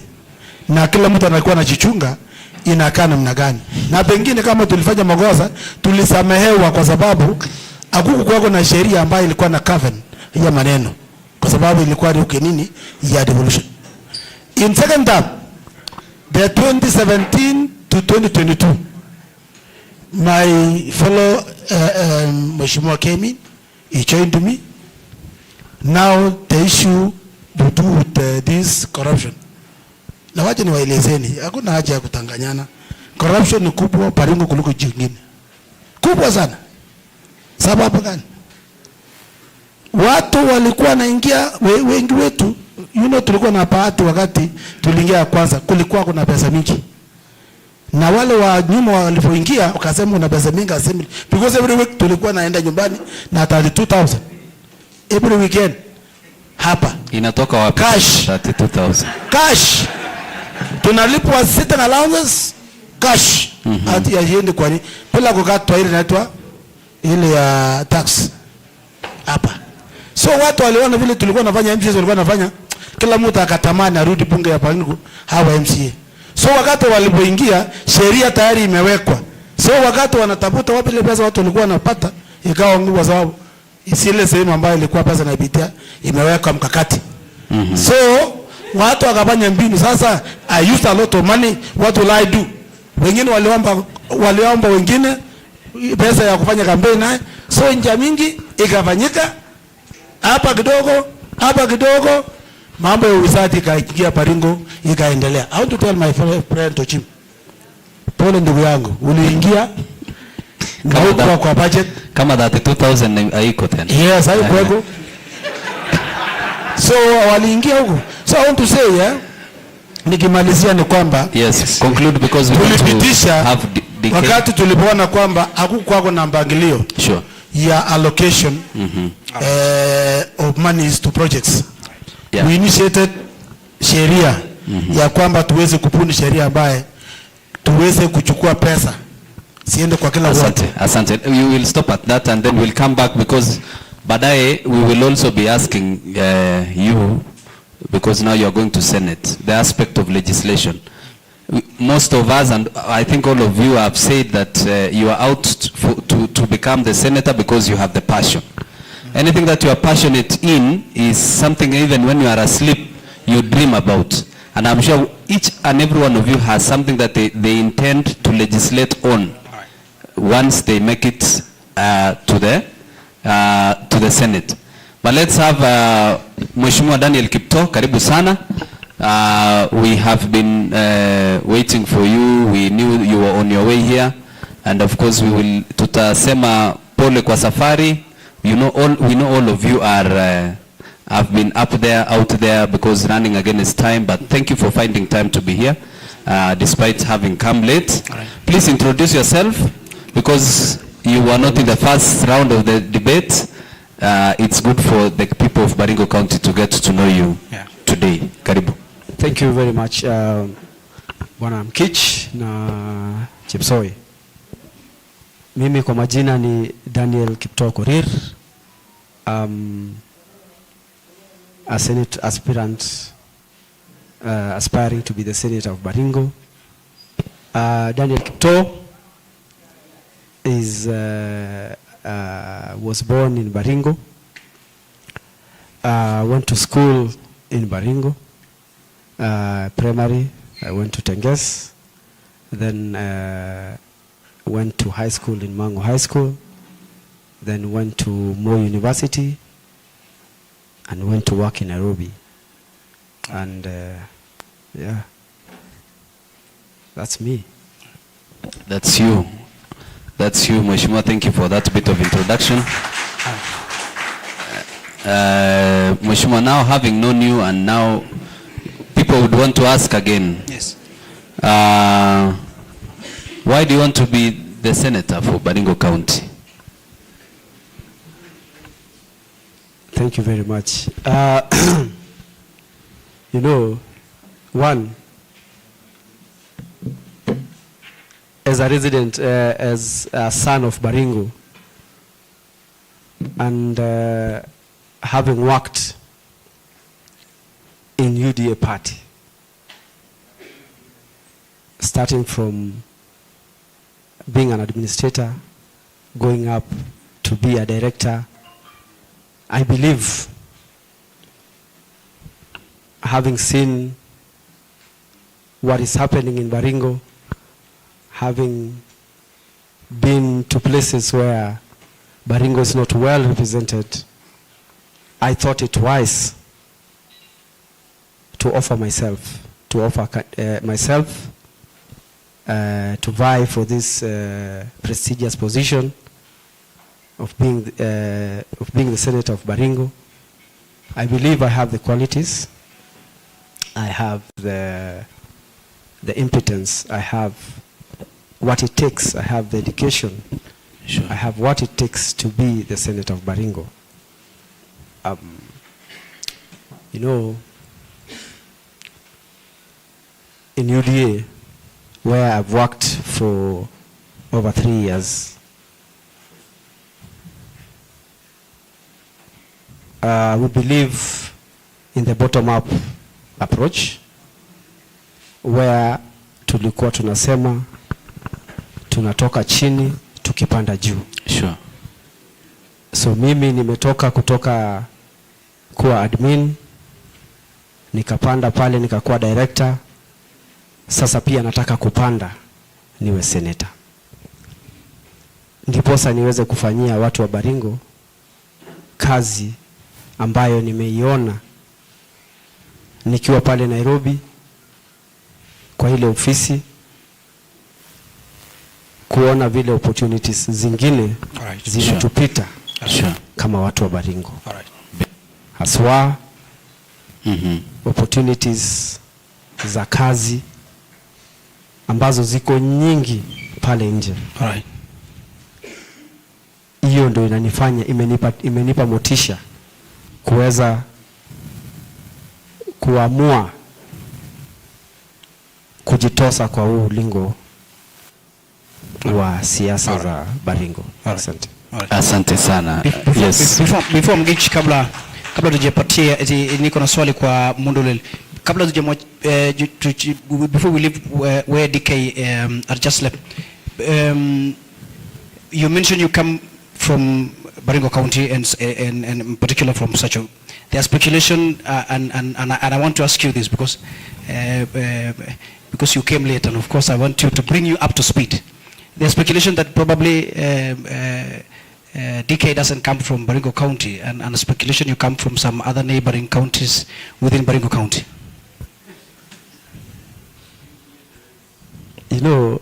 na kila mtu alikuwa anajichunga inakaa namna gani. Na pengine kama tulifanya makosa, tulisamehewa kwa sababu hakukuwa na sheria ambayo ilikuwa na cover ya maneno, kwa sababu ilikuwa ni ukenini ya devolution. In second term, the 2017 to 2022, my fellow Mheshimiwa came in, he joined me. Now the issue to do with this corruption. Na waje niwaelezeni, hakuna haja ya kutanganyana. Corruption ni kubwa Baringo kuliko jingine. Kubwa sana. Sababu gani? Watu walikuwa naingia, wengi wetu, tulikuwa na bahati wakati tuliingia kwanza, kulikuwa kuna pesa mingi. Na wale wa nyuma walipoingia wakasema kuna pesa mingi assembly, because every week tulikuwa naenda nyumbani na 32,000 every weekend. Hapa inatoka wapi? Cash. 32,000 cash. Tunalipwa sitting allowances cash. Hati ya yende kwa ni bila kukatwa ile inaitwa ile ya tax hapa. So watu waliona vile tulikuwa nafanya, MCA walikuwa nafanya, kila mtu akatamani arudi bunge ya Baringo hawa MCA. So wakati walipoingia, sheria tayari imewekwa. So wakati wanatafuta wapi ile pesa watu walikuwa wanapata, ikawa ngumu, kwa sababu isile sehemu ambayo ilikuwa pesa inaipitia imewekwa mkakati. So watu wakafanya mbinu. Sasa I used a lot of money, what will I do? Wengine waliomba wengine pesa ya kufanya kampeni naye. So njia mingi ikafanyika, hapa kidogo mambo ya ufisadi ikaingia Baringo, ikaendelea. I want to tell my friend Tochim, pole ndugu yangu, uliingia na kwa budget kama 32,000 haiko tena. Yes, haiko. So waliingia huko. So I want to say, nikimalizia ni kwamba yes, conclude because we tulipitisha wakati tulipoona kwamba hakukuwa na mpangilio sure ya allocation of monies to projects. Yeah. We initiated sheria ya kwamba tuweze kupuni sheria ambaye tuweze kuchukua pesa siende kwa kila watu. Asante. You will stop at that and then we'll come back because baadaye we will also be asking you, because now you are going to Senate, the aspect of legislation. Most of us, and I think all of you, have said that you are out to become the senator because you have the passion. Anything that you are passionate in is something even when you are asleep, you dream about. And I'm sure each and every one of you has something that they intend to legislate on once they make it to the Senate. But let's have Mheshimiwa Daniel Kipto, karibu sana. We have been waiting for you. We knew you were on your way here, and of course we will tutasema pole kwa safari. We know all of you are have been out there because running against time, but thank you for finding time to be here despite having come late. Right. Please introduce yourself because you were not in the first round of the debate. It's good for the people of Baringo County to get to know you today. Karibu. Thank you very much, Bwana Mkich na Chepsoi. Mimi kwa majina ni Daniel Kipto Korir. A Senate aspirant aspiring to be the Senator of Baringo. Daniel Kipto was born in Baringo. Went to school in Baringo. Primary, I went to Tenges, then went to high school in Mango High School, then went to Moi University, and went to work in Nairobi. And yeah, that's me. That's you. That's you, Mheshimiwa. Thank you for that bit of introduction. Mheshimiwa, now having known you and now people would want to ask again. Yes. Why do you want to be the senator for Baringo County? Thank you very much. You know, one, as a resident, as a son of Baringo, and having worked in UDA party, starting from being an administrator, going up to be a director, I believe, having seen what is happening in Baringo, having been to places where Baringo is not well represented, I thought it wise to offer myself, to vie for this prestigious position of being the Senator of Baringo. I believe I have the qualities, I have the impotence, I have what it takes, I have the education, Sure. I have what it takes to be the Senator of Baringo. You know, in UDA, where I've worked for over 3 years, we believe in the bottom-up approach, where tulikuwa tunasema tunatoka chini tukipanda juu. Sure. So mimi nimetoka kutoka kuwa admin, nikapanda pale nikakuwa director. Sasa pia nataka kupanda niwe senator. Ndiposa niweze kufanyia watu wa Baringo kazi ambayo nimeiona nikiwa pale Nairobi kwa ile ofisi, kuona vile opportunities zingine zinatupita kama watu wa Baringo. Haswa opportunities za kazi ambazo ziko nyingi pale nje. Hiyo ndio inanifanya, imenipa motisha kuweza kuamua kujitosa kwa huu ulingo wa siasa za Baringo. Asante. Asante sana. Yes. Before Mgichi, kabla tujapatia, niko na swali kwa Mundulel. Kabla before we leave where DK are just left, you mentioned you come from Baringo County and in particular from Sacho. There's speculation and I want to ask you this because you came late, and of course I want to bring you up to speed. There's speculation that probably DK doesn't come from Baringo County, and speculation you come from some other neighboring counties within Baringo County. You know,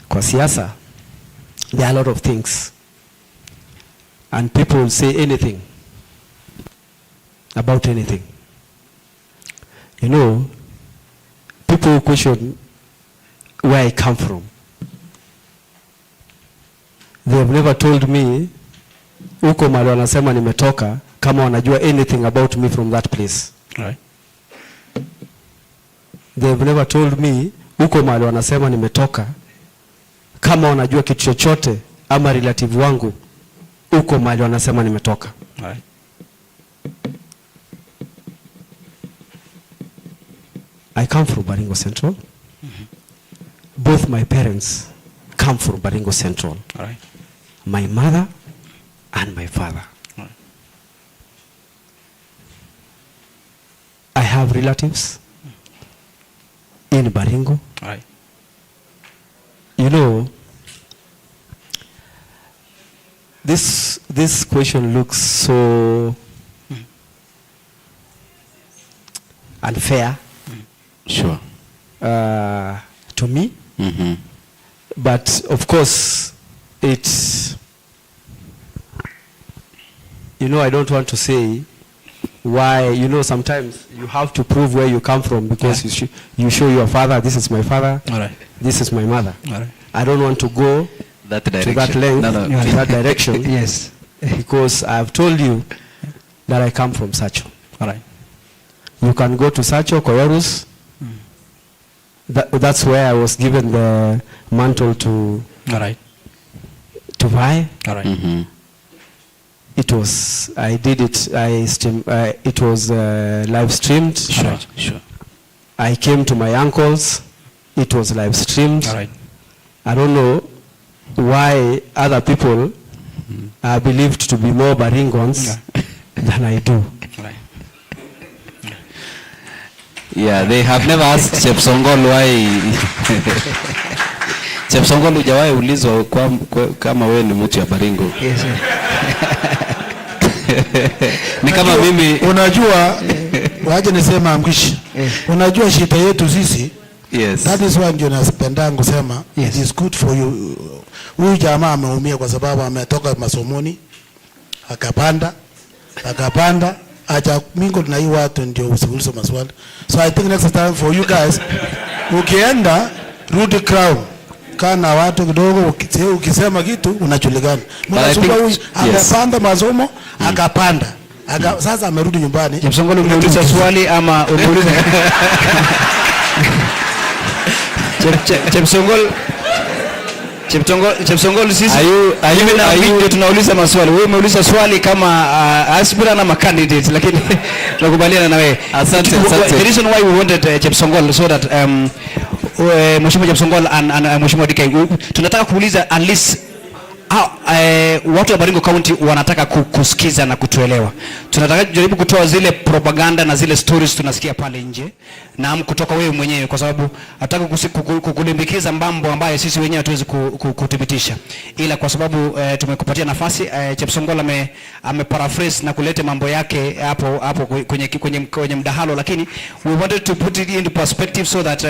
kwa siasa, there are a lot of things, and people will say anything about anything. You know, people question where I come from. They have never told me uko mahali wanasema nimetoka kama wanajua anything about me from that place. Right. They have never told me uko mahali wanasema nimetoka kama wanajua kitu chochote ama relative wangu uko mahali wanasema nimetoka. Right. I come from Baringo Central. Both my parents come from Baringo Central. Right. My mother and my father. Right. I have relatives in Baringo. Right. You know, this question looks so unfair. Sure. To me. But of course, it's, you know, I don't want to say why, you know, sometimes you have to prove where you come from because you show your father, this is my father, this is my mother. I don't want to go That to direction. that length, to that direction. Yes. Because I've told you that I come from Sacho. All right. You can go to Sacho, Koyorus. That's where I was given the mantle to All right. to buy. All right. It was, I did it, it was live streamed. Sure. Sure. I came to my uncle's, it was live streamed. All right. I don't know why other people are believed to be more Baringons than I do. Right. Yeah, they have never asked Chepsongol why. Chepsongol hujawahi ulizwa kama wewe ni mtu ya Baringo. Yes. Ni kama mimi unajua waje nisema Mgishi. Unajua shida yetu sisi. Yes. That is why ndio napenda kusema yes. It is good for you. Huyu jamaa ameumia kwa sababu ametoka masomoni akapanda acha mingo na hii watu ndio usiulize maswali. So I think next time for you guys ukienda rudi crown kana watu kidogo ukisema kitu unajulikana. Mnasema huyu amepanda masomo akapanda. Sasa amerudi nyumbani. Chepsongol umeuliza swali ama umeuliza Chepsongol sisi Are you tunauliza maswali. Wewe umeuliza swali kama aspirant ama candidate, lakini tunakubaliana na wewe. Asante. The reason why we wanted Chepsongol so that Mheshimiwa Chepsongol and Mheshimiwa DK, tunataka kuuliza at least watu wa Baringo County wanataka kusikiza na kutuelewa. Tunataka jaribu kutoa zile propaganda na zile stories tunasikia pale nje na kutoka wewe mwenyewe, kwa sababu hataka kukulimbikiza mambo ambayo sisi wenyewe hatuwezi kuthibitisha, ila kwa sababu tumekupatia nafasi. Chepsongol ameparaphrase na kuleta mambo yake hapo kwenye mdahalo, lakini we wanted to put it into perspective so that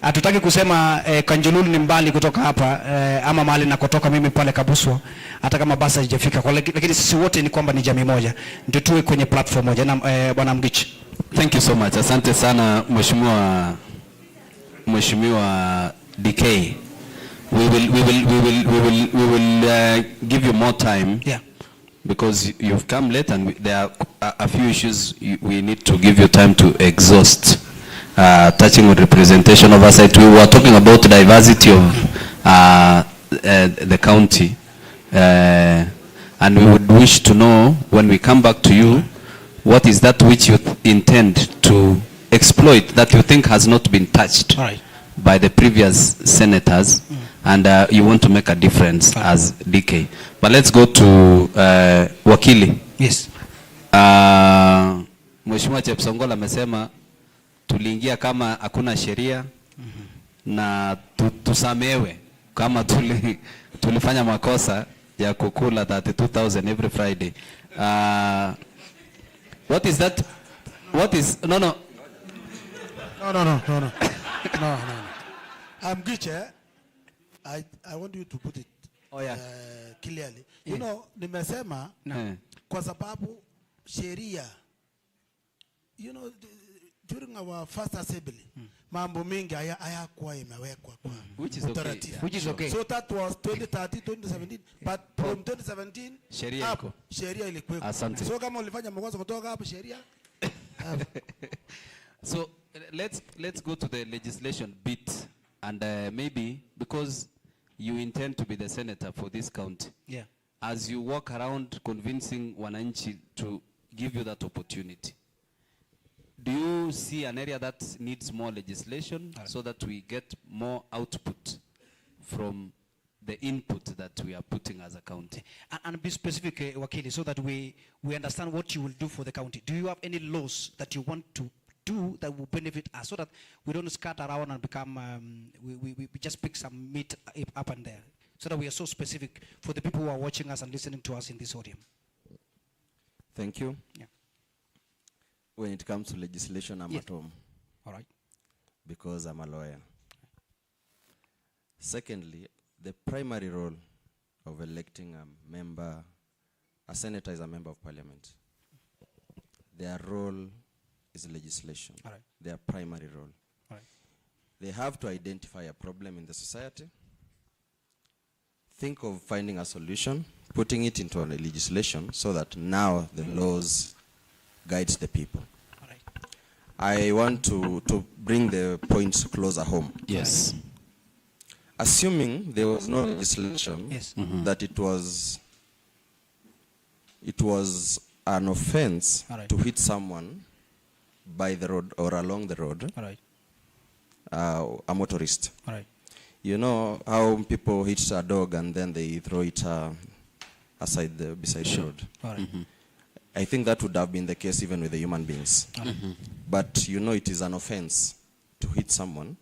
hatutaki kusema Kanjululu ni mbali kutoka hapa ama mahali na kutoka mimi pale Kabuswa, hata kama basi haijafika, lakini sisi wote ni kwamba ni jamii moja, ndio tuwe kwenye platform moja. Na Bwana Mgichi, thank you so much. Asante sana Mheshimiwa DK. We will give you more time. Yeah. Because you've come late and there are a few issues we need to give you time to exhaust. Touching on representation oversight, we were talking about diversity of the county, and we would wish to know, when we come back to you, what is that which you intend to exploit that you think has not been touched by the previous senators, and you want to make a difference as DK. But let's go to Wakili. Yes. Mheshimiwa Chepsongol amesema tuliingia kama hakuna sheria, na tusamewe kama tulifanya makosa ya kukula 32,000 every Friday. What is that? What is no. Mgiche, I want you to put it clearly. You know, nimesema kwa sababu sheria, you know, during our first assembly, mambo mengi hayakuwa imewekwa kwa utaratibu. Which is okay. So that was 2013, 2017, but from 2017 sheria ilikuwa. So kama ulifanya makosa kutoka hapo sheria. So let's go to the legislation bit, and maybe because you intend to be the senator for this county. Yeah. As you walk around convincing wananchi to give you that opportunity, do you see an area that needs more legislation so that we get more output from the input that we are putting as a county? And be specific, Wakili, so that we understand what you will do for the county. Do you have any laws that you want to do that will benefit us, so that we don't scatter around and become, we just pick some meat up and there, so that we are so specific for the people who are watching us and listening to us in this audience? Thank you. Yeah. When it comes to legislation, I'm at home. All right. Because I'm a lawyer. Secondly, the primary role of electing a member, a senator is a member of parliament. Their role is legislation. All right. Their primary role. All right. They have to identify a problem in the society, think of finding a solution, putting it into a legislation so that now the laws guides the people. All right. I want to bring the points closer home. Yes. Assuming there was no legislation, that it was an offense to hit someone by the road or along the road, a motorist. All right. You know how people hit a dog and then they throw it beside the road. All right. I think that would have been the case even with the human beings. But you know, it is an offense to hit someone.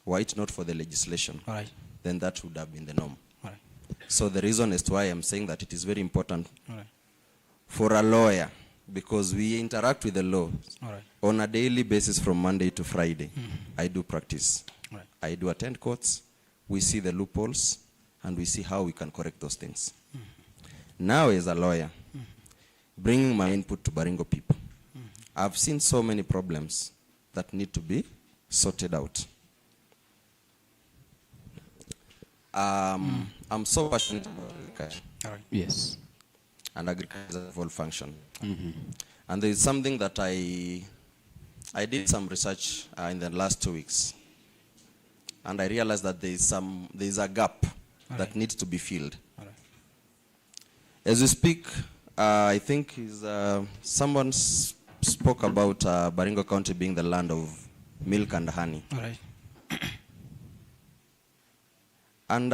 Were it not for the legislation, then that would have been the norm. So the reason as to why I'm saying that it is very important for a lawyer, because we interact with the law on a daily basis from Monday to Friday. I do practice. I do attend courts. We see the loopholes and we see how we can correct those things. Now as a lawyer, bringing my input to Baringo people, I've seen so many problems that need to be sorted out. I'm so passionate about agriculture. Yes. And agriculture as a whole function. And there is something that I did some research in the last 2 weeks. and I realized that there is a gap that needs to be filled. As we speak, I think someone spoke about Baringo County being the land of milk and honey. All right. And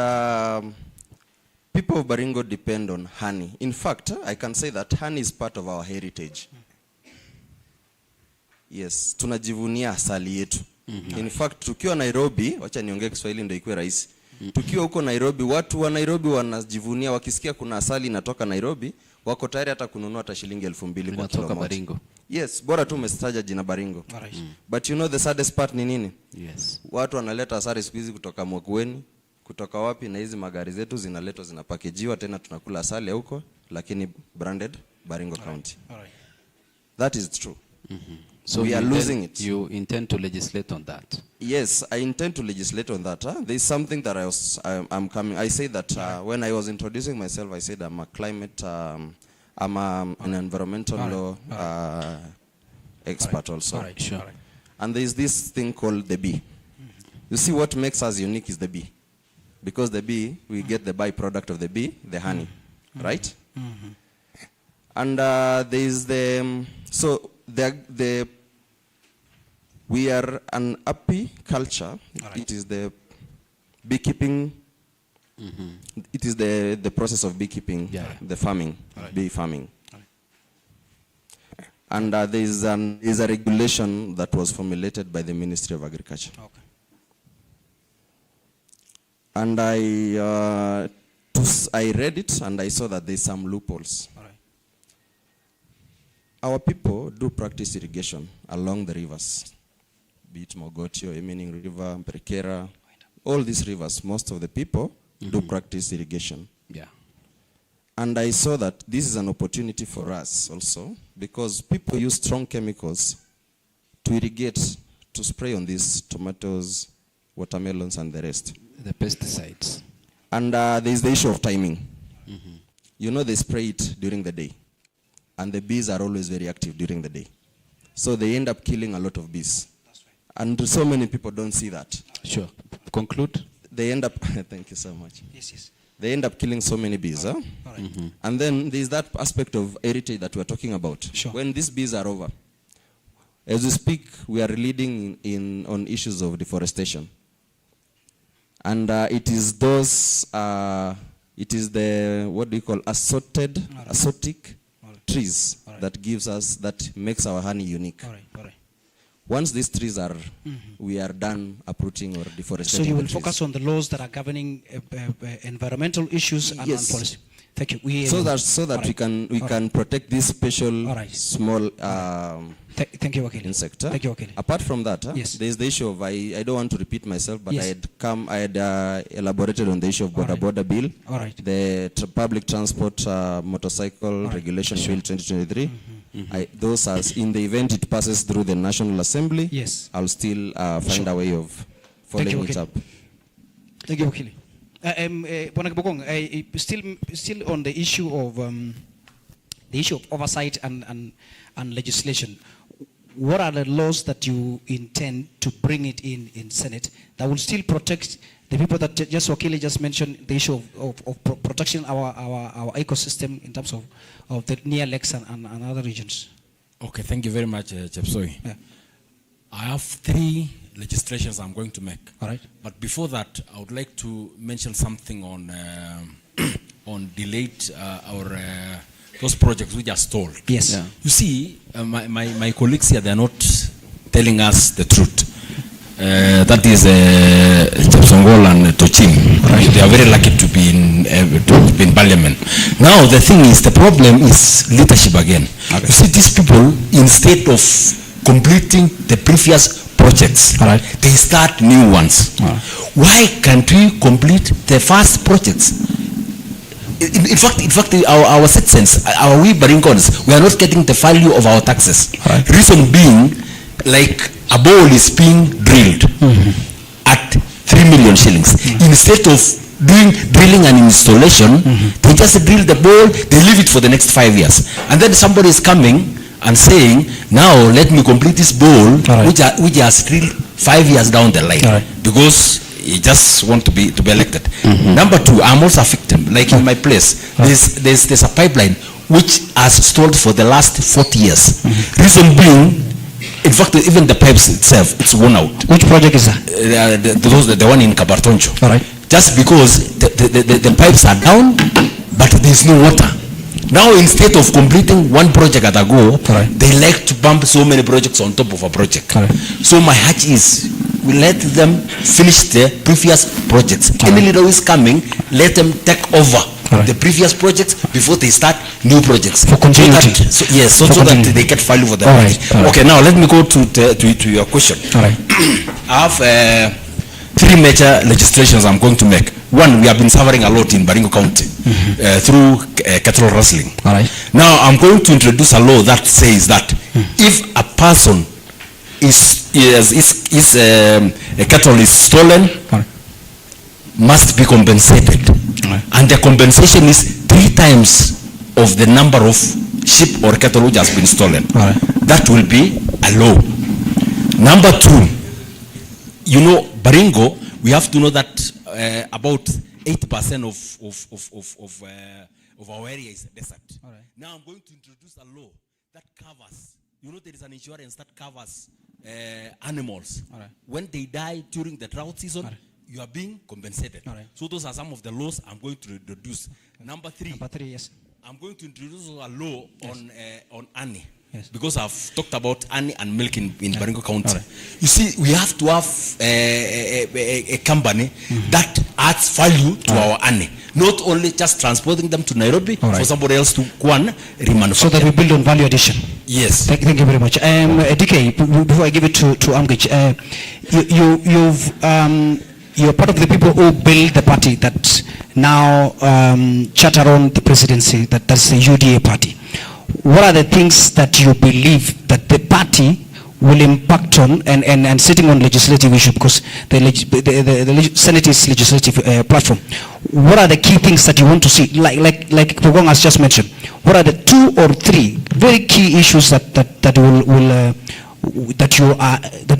people of Baringo depend on honey. In fact, I can say that honey is part of our heritage. Yes, tunajivunia asali yetu. In fact, tukiwa Nairobi, wacha niongee Kiswahili ndio ikuwe rahisi. Tukiwa huko Nairobi, watu wa Nairobi wanajivunia, wakisikia kuna asali inatoka Nairobi, wako tayari hata kununua hata shilingi 2,000 kwa kilo moja. Baringo. Yes, bora tu umestaja jina Baringo. But you know the saddest part ni nini? Yes. Watu wanaleta asali siku hizi kutoka Mwakueni, kutoka wapi, na hizi magari zetu zinaletwa zinapakejiwa, tena tunakula asali huko, lakini branded Baringo County. That is true. So we are losing it. You intend to legislate on that? Yes, I intend to legislate on that. There is something that I'm coming. I say that when I was introducing myself, I said I'm a climate, I'm an environmental law expert also. Sure. And there is this thing called the bee. You see, what makes us unique is the bee. Because the bee, we get the byproduct of the bee, the honey, right? And there is so we are an api culture. It is the beekeeping. It is the process of beekeeping, the farming, bee farming. And there is a regulation that was formulated by the Ministry of Agriculture. And I read it and I saw that there's some loopholes. Our people do practice irrigation along the rivers, be it Mogotio, Emining River, Mperekera, all these rivers. Most of the people do practice irrigation. Yeah. And I saw that this is an opportunity for us also, because people use strong chemicals to irrigate, to spray on these tomatoes, watermelons, and the rest. The pesticides. And there is the issue of timing. You know, they spray it during the day. And the bees are always very active during the day. So they end up killing a lot of bees. And so many people don't see that. Sure. Conclude. They end up, thank you so much. Yes. They end up killing so many bees. And then there's that aspect of heritage that we're talking about. Sure. When these bees are over, as we speak, we are leading on issues of deforestation. And it is those, it is the, what do you call, exotic trees that gives us, that makes our honey unique. Once these trees are, we are done uprooting or deforesting. So you will focus on the laws that are governing environmental issues and policy. Thank you. So that we can protect this special small thank you, Wakili. insect. Thank you, Wakili. Apart from that, Yes. there is the issue of, I don't want to repeat myself, but Yes. I had elaborated on the issue of border bill, the public transport motorcycle regulation bill 2023. Those are, in the event it passes through the National Assembly, Yes. I'll still find a way of following it up. Thank you, Wakili. Bwana Kibokong, still on the issue of oversight and legislation. What are the laws that you intend to bring it in Senate that will still protect the people that just Wakili just mentioned, the issue of protection our ecosystem in terms of the near lakes and other regions? Okay, thank you very much, Chepsoi. Yeah. I have 3 legislations I'm going to make. All right. But before that, I would like to mention something on on delayed or those projects which are stalled. Yes. Yeah. You see, my colleagues here, they are not telling us the truth. That is Chepsongol and Tochim. Right? They are very lucky to be in parliament. Now the thing is, the problem is leadership again. Okay. You see, these people, instead of completing the previous projects, they start new ones. Why can't we complete the first projects? In fact, our citizens, we Baringons, we are not getting the value of our taxes. Reason being, like a ball is being drilled at 3 million shillings. Instead of doing drilling and installation, they just drill the ball, they leave it for the next 5 years. And then somebody is coming and saying, now let me complete this ball, which has drilled 5 years down the line. Because he just want to be elected. Number two, I'm also a victim. Like in my place, there's a pipeline which has stalled for the last 40 years. Reason being, in fact, even the pipes itself, it's worn out. Which project is that? The one in Kabartonjo. All right. Just because the pipes are down, but there's no water. Now, instead of completing one project at a go, they like to bump so many projects on top of a project. So my hatch is, we let them finish the previous projects. Any leader who is coming, let them take over the previous projects before they start new projects. For continuity. So that they get value for them. Okay, now let me go to your question. I have 3 major legislations I'm going to make. One, we have been suffering a lot in Baringo County through cattle rustling. Now, I'm going to introduce a law that says that if a person a cattle is stolen, must be compensated, and the compensation is 3 times of the number of sheep or cattle which has been stolen. That will be a law. Number 2, you know, Baringo, we have to know that about 8% of our area is desert. Now I'm going to introduce a law that covers, you know, there is an insurance that covers animals. When they die during the drought season, you are being compensated. So those are some of the laws I'm going to introduce. Number 3, yes. I'm going to introduce a law on honey. Because I've talked about honey and milk in Baringo County. You see, we have to have a company that adds value to our honey. Not only just transporting them to Nairobi for somebody else to go and remanufacture. So that we build on value addition. Yes. Thank you very much. DK, before I give it to Amgich, you're part of the people who built the party that now chatter on the presidency, that's the UDA party. What are the things that you believe that the party will impact on and sitting on legislative issue, because the Senate is legislative platform. What are the key things that you want to see? Like Pogong has just mentioned. What are the 2 or 3 very key issues that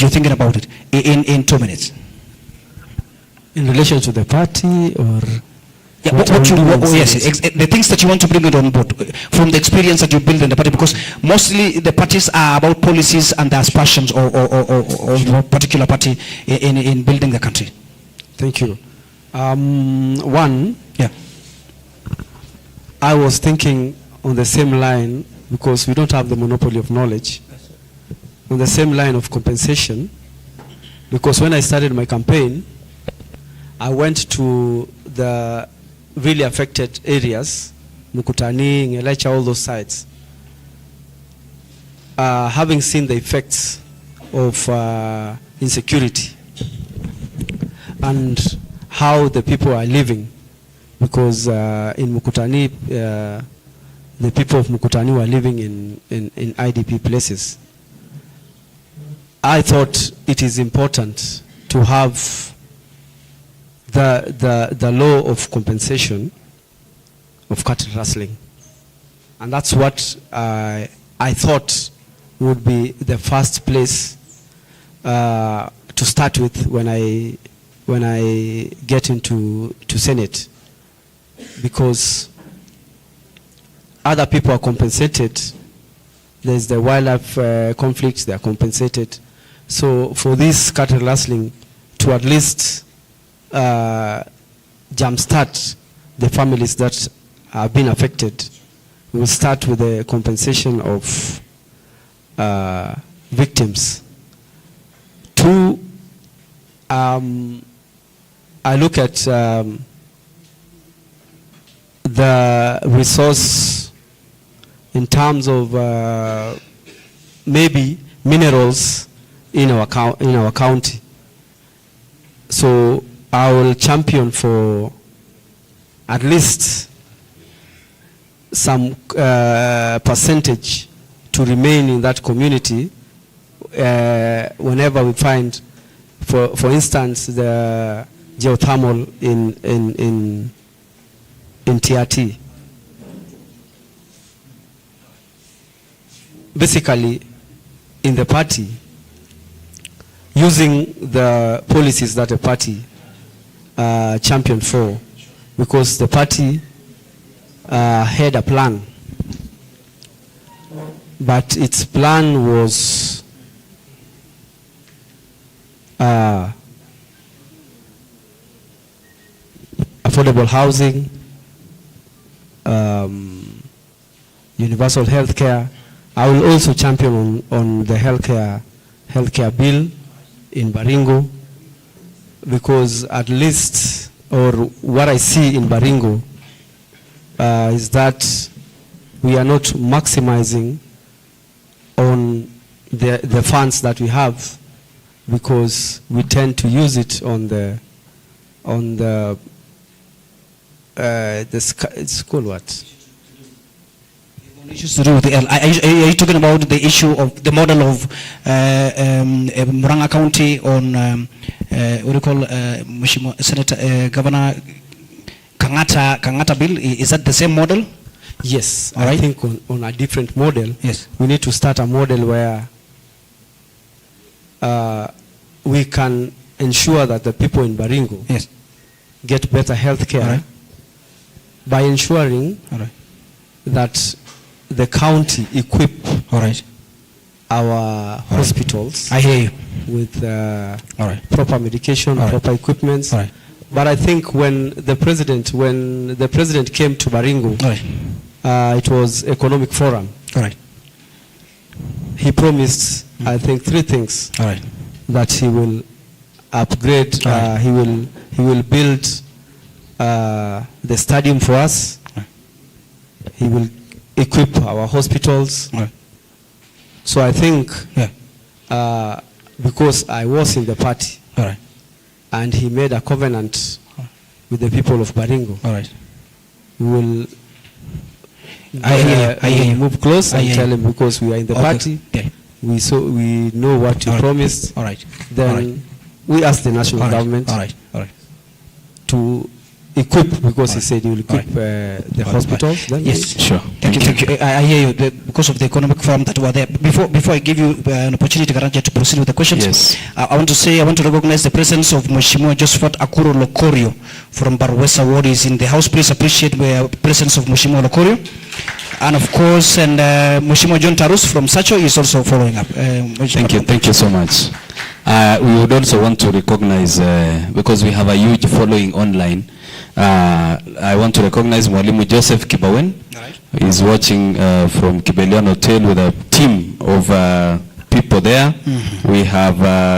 you're thinking about it in 2 minutes? In relation to the party, or the things that you want to bring it on board from the experience that you build in the party, because mostly the parties are about policies and the aspirations or a particular party in building the country. Thank you. One, I was thinking on the same line, because we don't have the monopoly of knowledge, on the same line of compensation, because when I started my campaign, I went to the really affected areas, Mukutani, Ngelecha, all those sites. Having seen the effects of insecurity and how the people are living, because in Mukutani, the people of Mukutani were living in IDP places. I thought it is important to have the law of compensation of cattle rustling, and that's what I thought would be the first place to start with when I get into Senate, because other people are compensated. There's the wildlife conflicts, they are compensated. So for this cattle rustling to at least jumpstart the families that have been affected, we'll start with the compensation of victims. 2, I look at the resource in terms of maybe minerals in our county. So I will champion for at least some percentage to remain in that community whenever we find, for instance, the geothermal in TRT. Basically, in the party, using the policies that the party champion for, because the party had a plan, but its plan was affordable housing, universal health care. I will also champion on the healthcare bill in Baringo, because at least, or what I see in Baringo is that we are not maximizing on the funds that we have, because we tend to use it on the it's called what? Issues to do with the are you talking about the issue of the model of Murang'a County on what do you call Senator Governor Kangata bill? Is that the same model? Yes, All I right. think on a different model. Yes. We need to start a model where we can ensure that the people in Baringo Yes. get better health care All right. by ensuring All right. that the county equip All right. our hospitals I hear you. with All right. proper medication, All right. proper equipments. All right. But I think when the president came to Baringo, All right. it was economic forum. All right. He promised, I think, 3 things: All right. that he will upgrade, All right. he will build the stadium for us. Right. He will equip our hospitals. All right. So I think Yeah. because I was in the party All right. and he made a covenant with the people of Baringo, All right. we will I hear we will you. move close I and hear tell you. him, because we are in the Okay. party, Okay. we know what you All right. promised. All right. Then All right. we ask the national All right. government All right. All right. to equip, because he All said he will equip the All right. hospitals. Then Yes. Sure. Thank you. Thank you. I hear you. Because of the economic forum that were there. Before I give you an opportunity, Garanja, to proceed with the questions, Yes. I want to recognize the presence of Mheshimiwa Josephat Akuro Lokorio from Barwesa Ward. Is in the house. Please appreciate the presence of Mheshimiwa Lokorio. And of course, and Mheshimiwa John Tarus from Sacho is also following up. Thank you so much. We would also want to recognize, because we have a huge following online, I want to recognize Mwalimu Joseph Kibawen. Right. He's watching from Kibelian Hotel with a team of people there. We have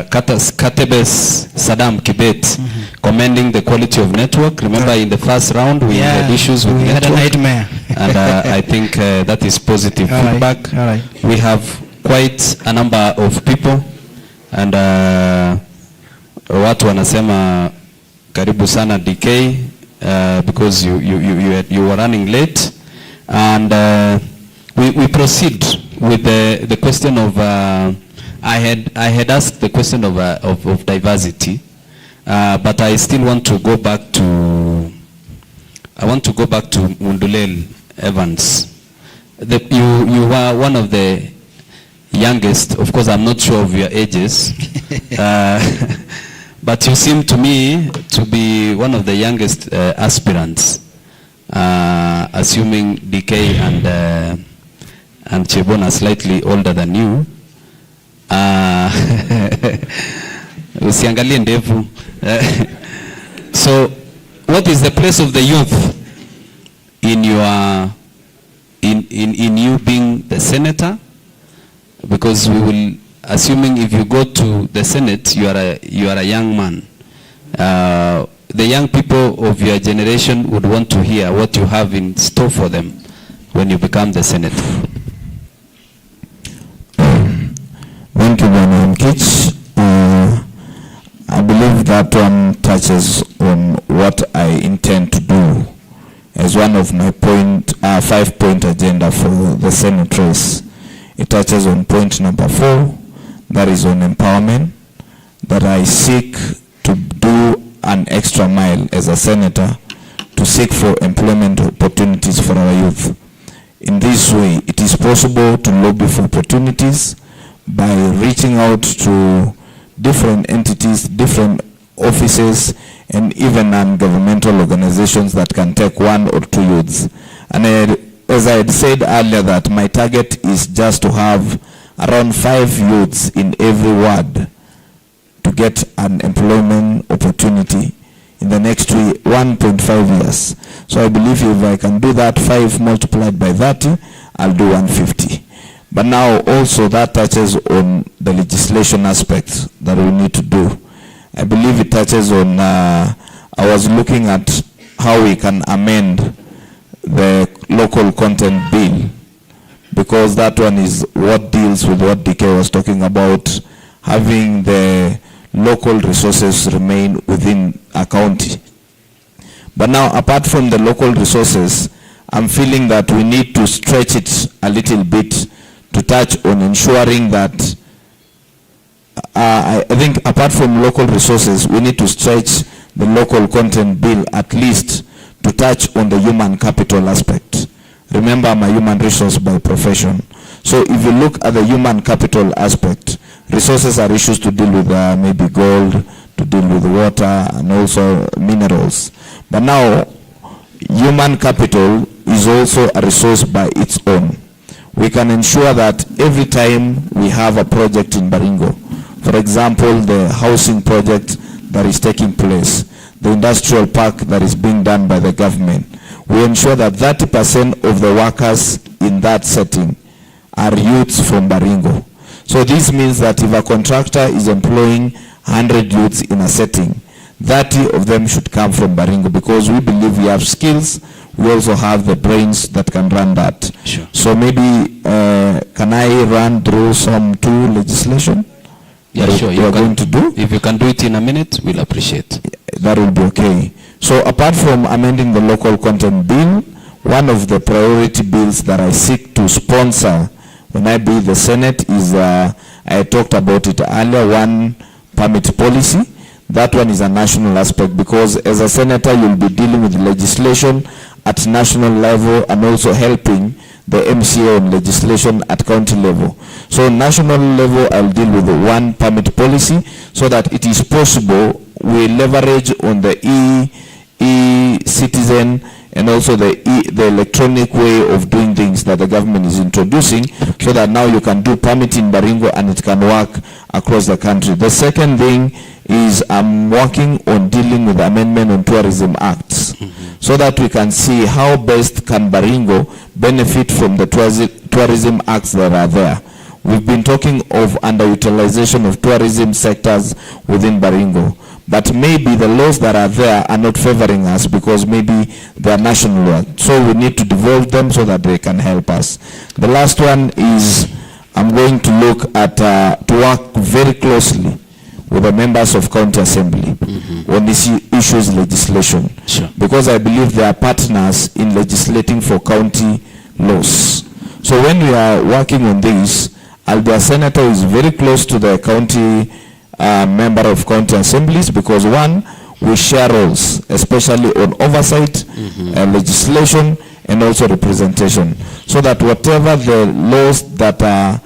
Katebes Saddam Kibet commending the quality of network. Remember, in the first round we had issues with we network. had a nightmare. And I think that is positive All right. feedback. All right. We have quite a number of people, and watu wanasema karibu sana DK, because you were running late, and we proceed with the question of I had asked the question of diversity, but I still want to go back to Mundulel Evans. You were one of the youngest. Of course, I'm not sure of your ages, but you seem to me to be one of the youngest aspirants, assuming DK and Chebon are slightly older than you. Usiangalie ndevu. So, what is the place of the youth in your in you being the senator? Because we will, assuming if you go to the Senate, you are a young man. The young people of your generation would want to hear what you have in store for them when you become the senator. Thank you, Bwana Mkich. I believe that one touches on what I intend to do as one of my 5-point agenda for the Senate race. It touches on point number 4, that is on empowerment, that I seek to do an extra mile as a senator to seek for employment opportunities for our youth. In this way, it is possible to lobby for opportunities by reaching out to different entities, different offices, and even non-governmental organizations that can take 1 or 2 youths. And as I had said earlier, that my target is just to have around 5 youths in every ward to get an employment opportunity in the next 1.5 years. So I believe if I can do that, 5 multiplied by 30, I'll do 150. But now also that touches on the legislation aspects that we need to do. I believe it touches on, I was looking at how we can amend the local content bill, because that one is what deals with what DK was talking about, having the local resources remain within a county. But now, apart from the local resources, I'm feeling that we need to stretch it a little bit to touch on ensuring that, I think apart from local resources, we need to stretch the local content bill at least to touch on the human capital aspect. Remember, I'm a human resource by profession. So if you look at the human capital aspect, resources are issues to deal with maybe gold, to deal with water, and also minerals. But now, human capital is also a resource by its own. We can ensure that every time we have a project in Baringo, for example, the housing project that is taking place, the industrial park that is being done by the government, we ensure that 30% of the workers in that setting are youths from Baringo. So this means that if a contractor is employing 100 youths in a setting, 30 of them should come from Baringo, because we believe we have skills, we also have the brains that can run that. Sure. So maybe, can I run through some 2 legislation? Yeah, sure. You are going to do? If you can do it in a minute, we'll appreciate. That will be okay. So apart from amending the local content bill, one of the priority bills that I seek to sponsor when I be the Senate is, I talked about it earlier, one permit policy. That one is a national aspect, because as a senator, you'll be dealing with legislation at national level and also helping the MCA on legislation at county level. So national level, I'll deal with the one permit policy so that it is possible we leverage on the e-citizen and also the electronic way of doing things that the government is introducing, so that now you can do permit in Baringo and it can work across the country. The second thing is I'm working on dealing with the amendment on tourism acts, so that we can see how best can Baringo benefit from the tourism acts that are there. We've been talking of underutilization of tourism sectors within Baringo, but maybe the laws that are there are not favoring us because maybe they are national law. So we need to devolve them so that they can help us. The last one is I'm going to look at, to work very closely with the members of county assembly on these issues legislation. Sure. Because I believe they are partners in legislating for county laws. So when we are working on this, I'll be a senator who is very close to the county member of county assemblies, because one, we share roles, especially on oversight, legislation, and also representation, so that whatever the laws that are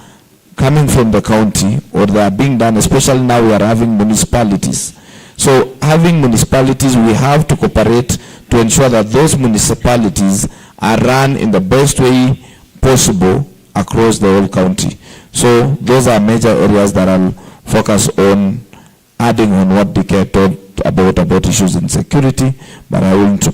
coming from the county or they are being done, especially now we are having municipalities. So having municipalities, we have to cooperate to ensure that those municipalities are run in the best way possible across the whole county. So those are major areas that I'll focus on, adding on what DK talked about issues in security, but I won't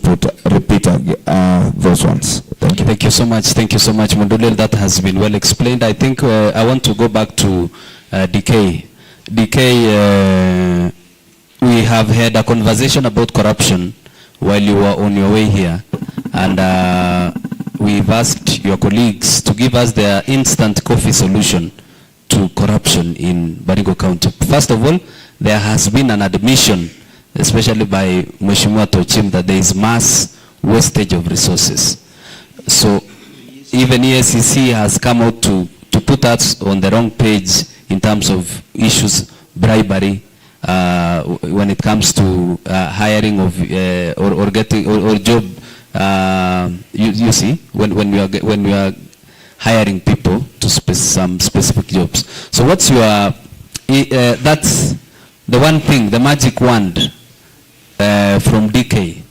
repeat those ones. Thank you. Thank you so much. Thank you so much, Mundulel. That has been well explained. I think I want to go back to DK. DK, we have had a conversation about corruption while you were on your way here, and we've asked your colleagues to give us their instant coffee solution to corruption in Baringo County. First of all, there has been an admission, especially by Mheshimiwa Tochim, that there is mass wastage of resources. So even ESCC has come out to put us on the wrong page in terms of issues, bribery, when it comes to hiring of or getting or job. You see, when we are hiring people to some specific jobs. So what's your, that's the one thing, the magic wand from DK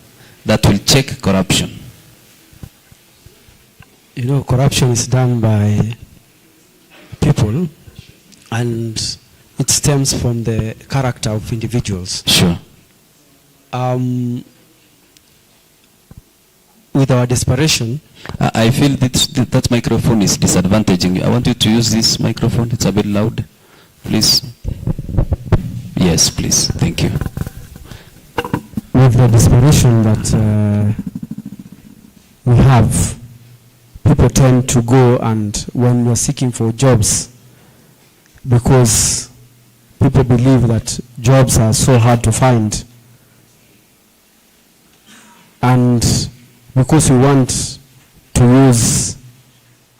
that will check corruption? You know, corruption is done by people, and it stems from the character of individuals. Sure. With our desperation, I feel that microphone is disadvantaging you. I want you to use this microphone. It's a bit loud. Please. Yes, please. Thank you. with the desperation that we have, people tend to go, and when you're seeking for jobs, because people believe that jobs are so hard to find, and because we want to use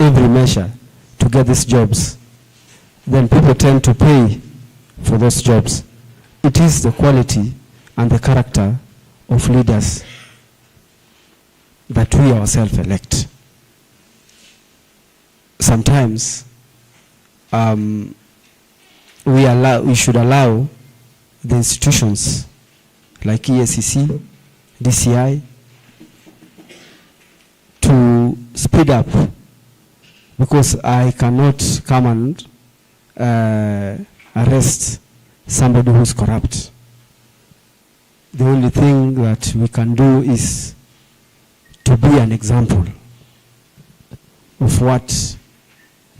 every measure to get these jobs, then people tend to pay for those jobs. It is the quality and the character of leaders that we ourselves elect. Sometimes we should allow the institutions like EACC, DCI to speed up, because I cannot come and arrest somebody who's corrupt. The only thing that we can do is to be an example of what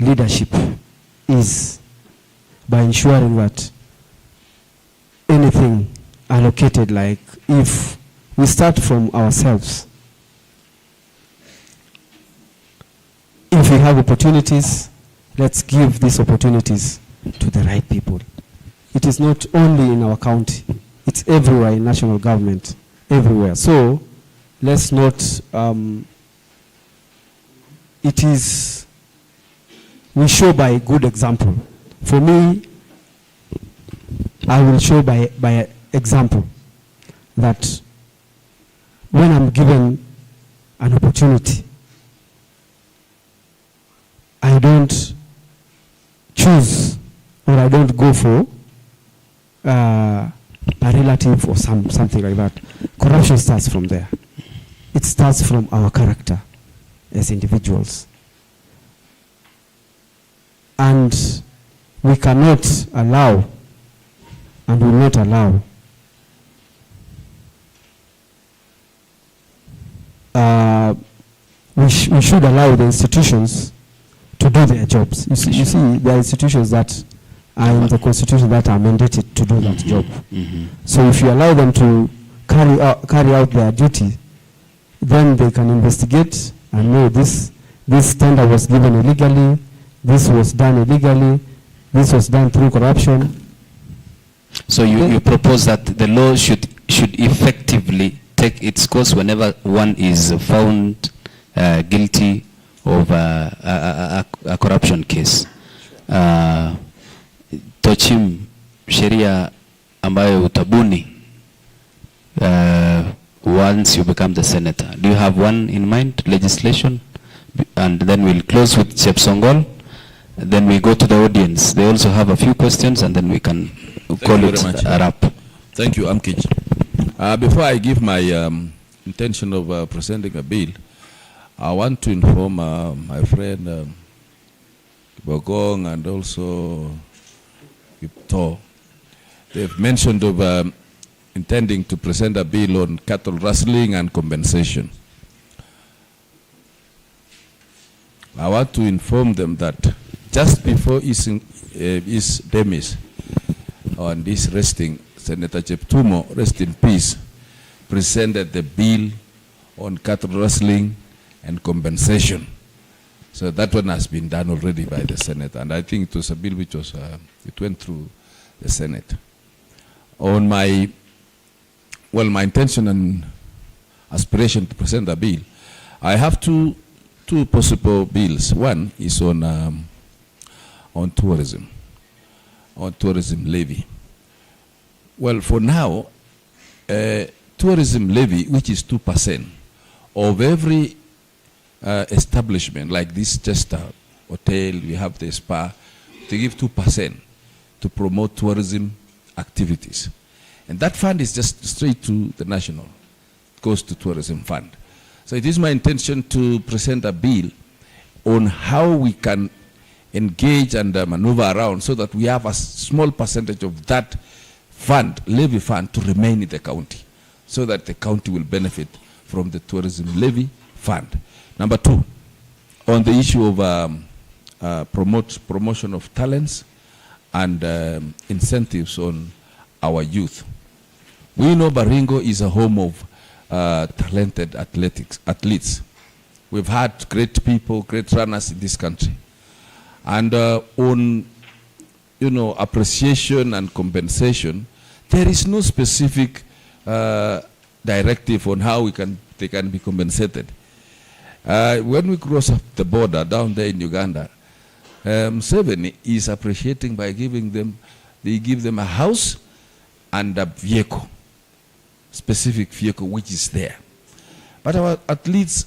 leadership is, by ensuring that anything allocated, like if we start from ourselves, if we have opportunities, let's give these opportunities to the right people. It is not only in our county, it's everywhere in national government, everywhere. So let's not, we show by good example. For me, I will show by example that when I'm given an opportunity, I don't choose, or I don't go for a relative or something like that. Corruption starts from there. It starts from our character as individuals. And we cannot allow, and will not allow, we should allow the institutions to do their jobs. You see, there are institutions that are in the constitution that are mandated to do that job. So if you allow them to carry out their duty, then they can investigate and know this tender was given illegally, this was done illegally, this was done through corruption. So you propose that the law should effectively take its course whenever one is found guilty of a corruption case. Tochim, sheria ambayo utabuni once you become the senator. Do you have one in mind, legislation? And then we'll close with Chepsongol. Then we go to the audience. They also have a few questions, and then we can call it a wrap. Thank you, Amkich. Before I give my intention of presenting a bill, I want to inform my friend Bogong and also Kipto. They've mentioned of intending to present a bill on cattle rustling and compensation. I want to inform them that just before his demise on this resting, Senator Cheptumo, rest in peace, presented the bill on cattle rustling and compensation. So that one has been done already by the Senate, and I think it was a bill which was, it went through the Senate. On my intention and aspiration to present a bill, I have two possible bills. One is on tourism levy. Well, for now, tourism levy, which is 2% of every establishment like this, just a hotel, we have the spa, they give 2% to promote tourism activities. And that fund is just straight to the national, goes to tourism fund. So it is my intention to present a bill on how we can engage and maneuver around so that we have a small percentage of that fund, levy fund, to remain in the county, so that the county will benefit from the tourism levy fund. Number two, on the issue of promotion of talents and incentives on our youth. We know Baringo is a home of talented athletes. We've had great people, great runners in this country. And on, appreciation and compensation, there is no specific directive on how they can be compensated. When we cross up the border down there in Uganda, Museveni is appreciating by they give them a house and a vehicle, specific vehicle which is there. But our athletes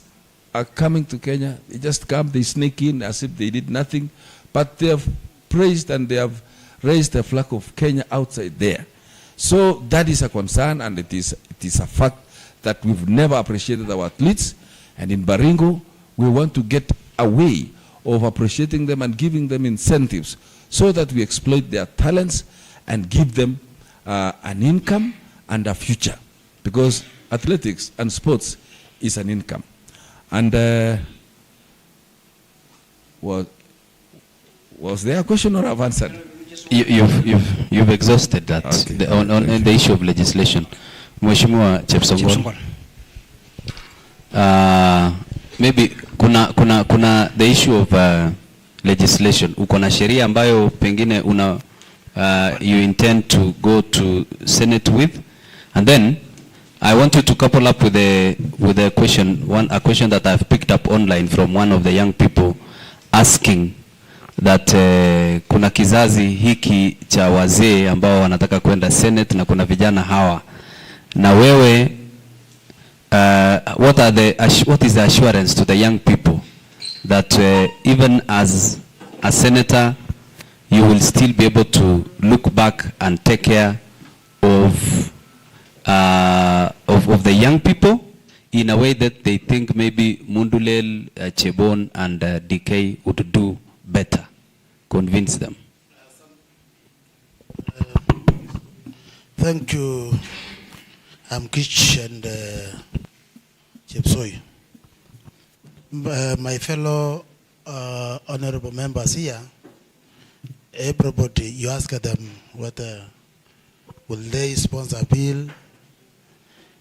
are coming to Kenya, they just come, they sneak in as if they did nothing, but they have praised and they have raised the flag of Kenya outside there. So that is a concern, and it is a fact that we've never appreciated our athletes, and in Baringo, we want to get away of appreciating them and giving them incentives so that we exploit their talents and give them an income and a future, because athletics and sports is an income. And was there a question or I've answered? You've exhausted that. Okay. On the issue of legislation. Mheshimiwa Chepsongol. Maybe kuna the issue of legislation. Uko na sheria ambayo pengine you intend to go to Senate with, and then I want you to couple up with a question, a question that I've picked up online from one of the young people asking that kuna kizazi hiki cha wazee ambao wanataka kwenda Senate na kuna vijana hawa, na wewe what is the assurance to the young people that even as a senator you will still be able to look back and take care of the young people in a way that they think maybe Mundulel, Chebon and DK would do better? Convince them. Thank you, Kich and Chepsoi. My fellow honorable members here, everybody, you ask them whether will they sponsor a bill,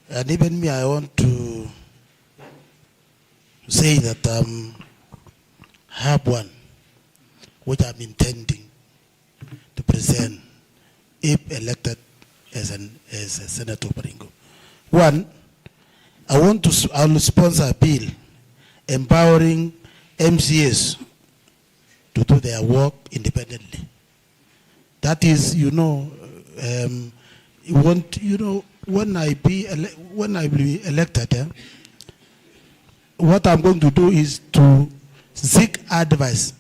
and even me, I want to say that I have one which I'm intending to present if elected as a Senator of Baringo. One, I will sponsor a bill empowering MCAs to do their work independently. That is, when I be elected, what I'm going to do is to seek advice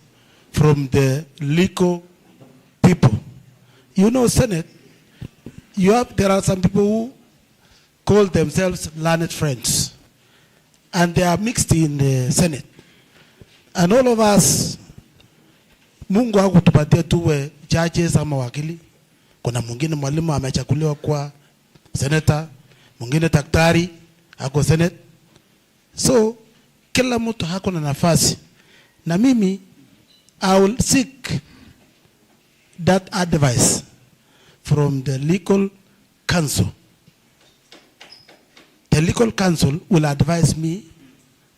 from the legal people. Senate, there are some people who call themselves learned friends, and they are mixed in the Senate. And all of us, Mungu hakutupatia tuwe judges ama wakili. Kuna mwingine mwalimu amechakuliwa kwa senator, mwingine daktari ako Senate. So kila mtu hako na nafasi, na mimi I will seek that advice from the legal counsel. The legal counsel will advise me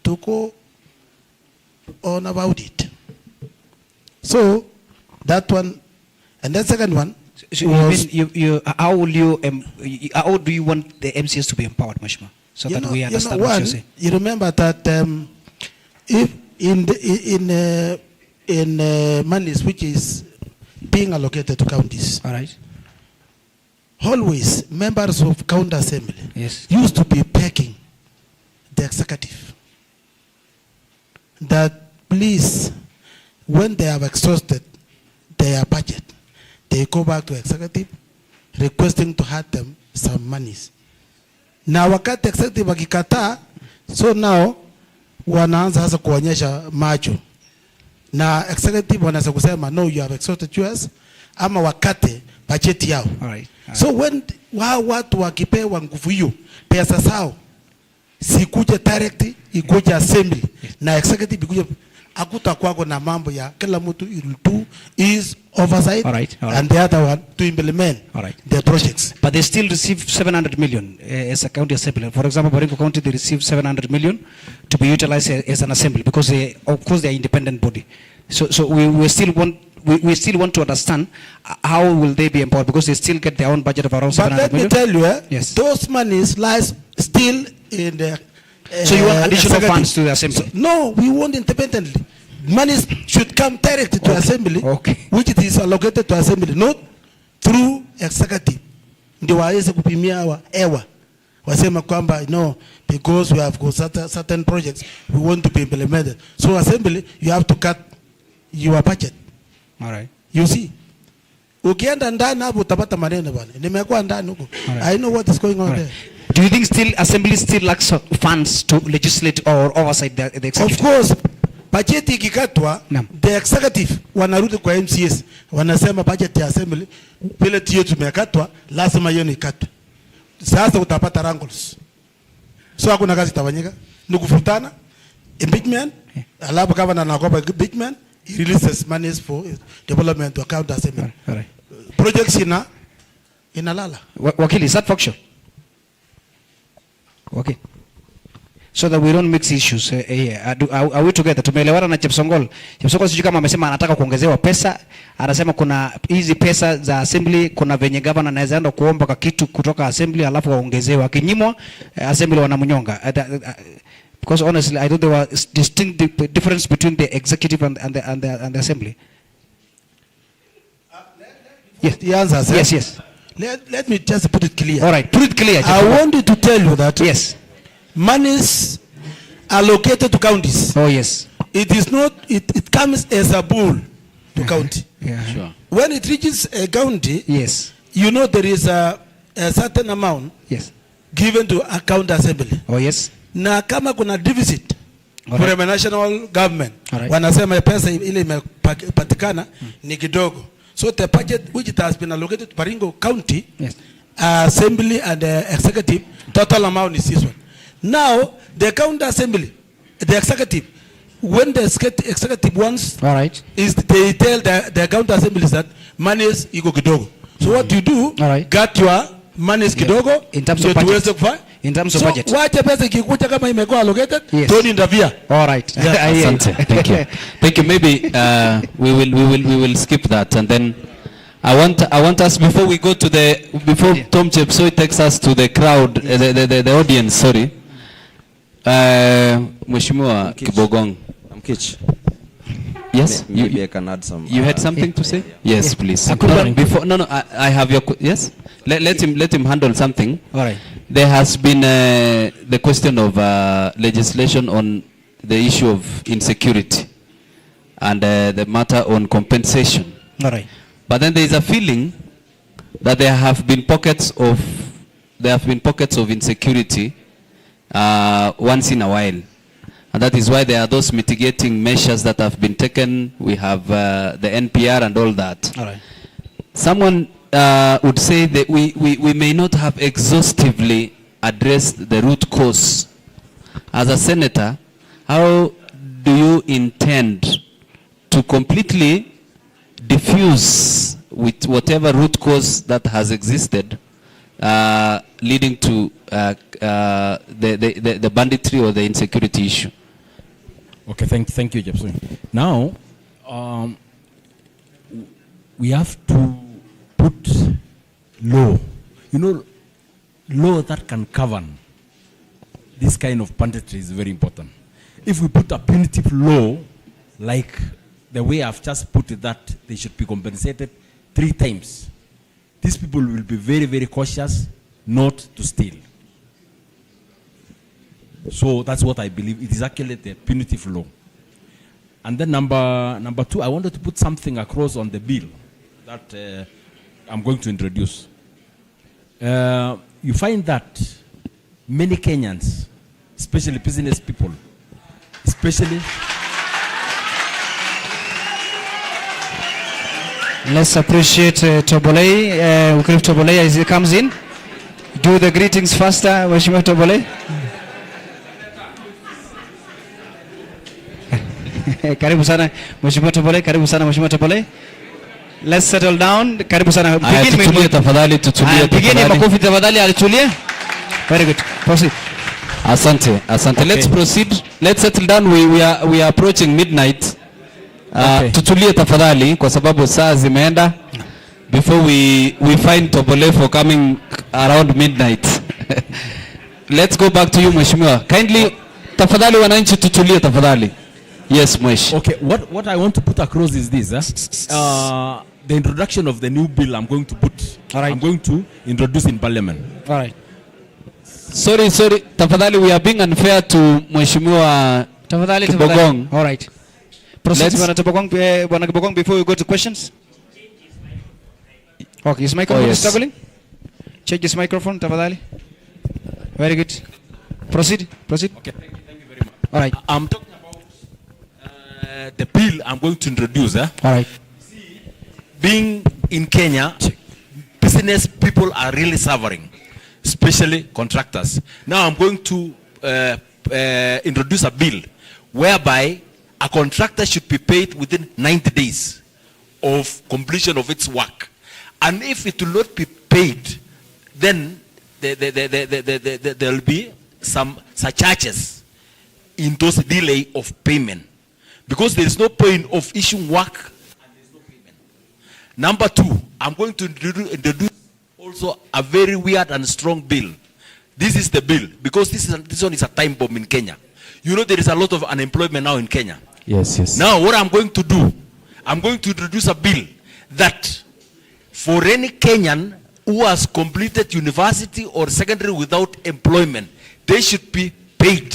to go on about it. So that one, and the second one. So how do you want the MCS to be empowered, Mheshimiwa? So that we understand what you're saying. You remember that if in monies which is being allocated to counties, all right, always members of county assembly used to be begging the executive that please, when they have exhausted their budget, they go back to executive requesting to have them some monies. Na wakati executive wakikataa, so now wanaanza sasa kuonyesha macho. Na executive wanaweza kusema no, you have exhausted yours, ama wakate budget yao. Alright. So when watu wakipewa nguvu hiyo, pesa zao sikuje direct, ikuje assembly na executive ikuje, hakutakuwa na mambo ya kila mtu will do is oversight. Alright. And the other one to implement the projects. But they still receive 700 million as a county assembly. For example, Baringo County, they receive 700 million to be utilized as an assembly because they, of course, they are independent body. So we still want to understand how will they be empowered, because they still get their own budget of around 700 million. But let me tell you, yes, those monies lies still in the. So you want additional funds to the assembly? So, no, we want independently. Monies should come directly to assembly, which it is allocated to assembly, not through executive. Ndio waweze kupimia ewa. Wasema kwamba no, because we have got certain projects we want to be implemented. So assembly, you have to cut your budget. All right. You see, ukienda ndani hapo utapata maneno bwana. Nimekuwa ndani huko. I know what is going on there. Do you think still assembly still lacks funds to legislate or oversight the executive? Of course, budget ikikatwa, the executive wanarudi kwa MCS, wanasema budget ya assembly vile hiyo tumekatwa, lazima hiyo ikatwe. Sasa utapata wrangles. So hakuna kazi itafanyika, ni kufutana, impeachment, alafu kama anakopa impeachment, he releases monies for development to account assembly. Projects inalala. Wakili, is that factual? Okay. So that we don't mix issues here. Are we together? Tumeelewana na Chepsongol. Chepsongol sijui kama amesema anataka kuongezewa pesa. Anasema kuna hizi pesa za assembly, kuna venye governor anaweza enda kuomba kwa kitu kutoka assembly alafu waongezewa. Kinyimwa assembly wanamnyonga. Because honestly, I thought there were distinct difference between the executive and the assembly. Yes, the answers. Yes. Let me just put it clear. All right, put it clear. I wanted to tell you that yes, monies allocated to counties. Oh yes. It is not. It comes as a bull to county. Yeah. Sure. When it reaches a county, yes, you know there is a certain amount. Yes. Given to a county assembly. Oh yes. Na kama kuna deficit for the national government, wanasema pesa ile imepatikana ni kidogo. So the budget which it has been allocated to Baringo County, yes, assembly and executive, total amount is this one. Now the county assembly, the executive, when the executive wants, is they tell the county assemblies that money is iko kidogo. So what you do, get your money is kidogo in terms of budget. In terms of budget. So wacha pesa ikikuja kama imekuwa allocated, don't interfere. All right. Asante. Thank you. Thank you. Maybe we will skip that, and then I want us, before we go to before Tom Chepsoi takes us to the crowd, the audience, sorry. Mheshimiwa Kibogong. Mkich. Yes, maybe I can add some. You had something to say? Yes, please. Before, I have your yes. Let him handle something. All right. There has been the question of legislation on the issue of insecurity and the matter on compensation. All right. But then there is a feeling that there have been pockets of insecurity once in a while. And that is why there are those mitigating measures that have been taken. We have the NPR and all that. All right. Someone would say that we may not have exhaustively addressed the root cause. As a senator, how do you intend to completely diffuse with whatever root cause that has existed leading to the banditry or the insecurity issue? Okay, thank you, Jepson. Now, we have to put law, law that can govern this kind of banditry is very important. If we put a punitive law, like the way I've just put it, that they should be compensated 3 times, these people will be very, very cautious not to steal. So that's what I believe. It is actually the punitive law. And then number 2, I wanted to put something across on the bill that I'm going to introduce. you find that many Kenyans, especially business people, especially... Let's appreciate Tobole, Wycliffe Tobole as he comes in. Do the greetings faster, Mheshimiwa Tobole. Karibu sana Mheshimiwa Tobole, karibu sana Mheshimiwa Tobole. Let's settle down. Karibu sana. Tutulie tafadhali, tutulie tafadhali. Begini makofi tafadhali, alitulie. Very good. Proceed. Asante, asante. Okay. Let's proceed. Let's settle down. We are approaching midnight. Okay. Tutulie tafadhali kwa sababu saa zimeenda. Before we find Tobole for coming around midnight. Let's go back to you, Mheshimiwa. Kindly, tafadhali wananchi tutulie tafadhali. Yes, Mwesh. Okay, what I want to put across is this. The introduction of the new bill I'm going to put. All right. I'm going to introduce in Parliament. All right. Sorry. Tafadhali, we are being unfair to Mheshimiwa Tafadhali, Kibogong. All right. Proceed, Let's- Bwana Kibogong, before we go to questions. Okay, his microphone is struggling. Check his microphone, tafadhali. Very good. Proceed. Okay, thank you very much. All right. I'm talking about the bill I'm going to introduce. All right. Being in Kenya, business people are really suffering, especially contractors. Now I'm going to introduce a bill whereby a contractor should be paid within 90 days of completion of its work. And if it will not be paid, then there will be some surcharges in those delay of payment. Because there is no point of issuing work and there is no payment. Number two, I'm going to introduce also a very weird and strong bill. This is the bill, because this one is a time bomb in Kenya. You know there is a lot of unemployment now in Kenya. Yes. Now what I'm going to do, I'm going to introduce a bill that for any Kenyan who has completed university or secondary without employment, they should be paid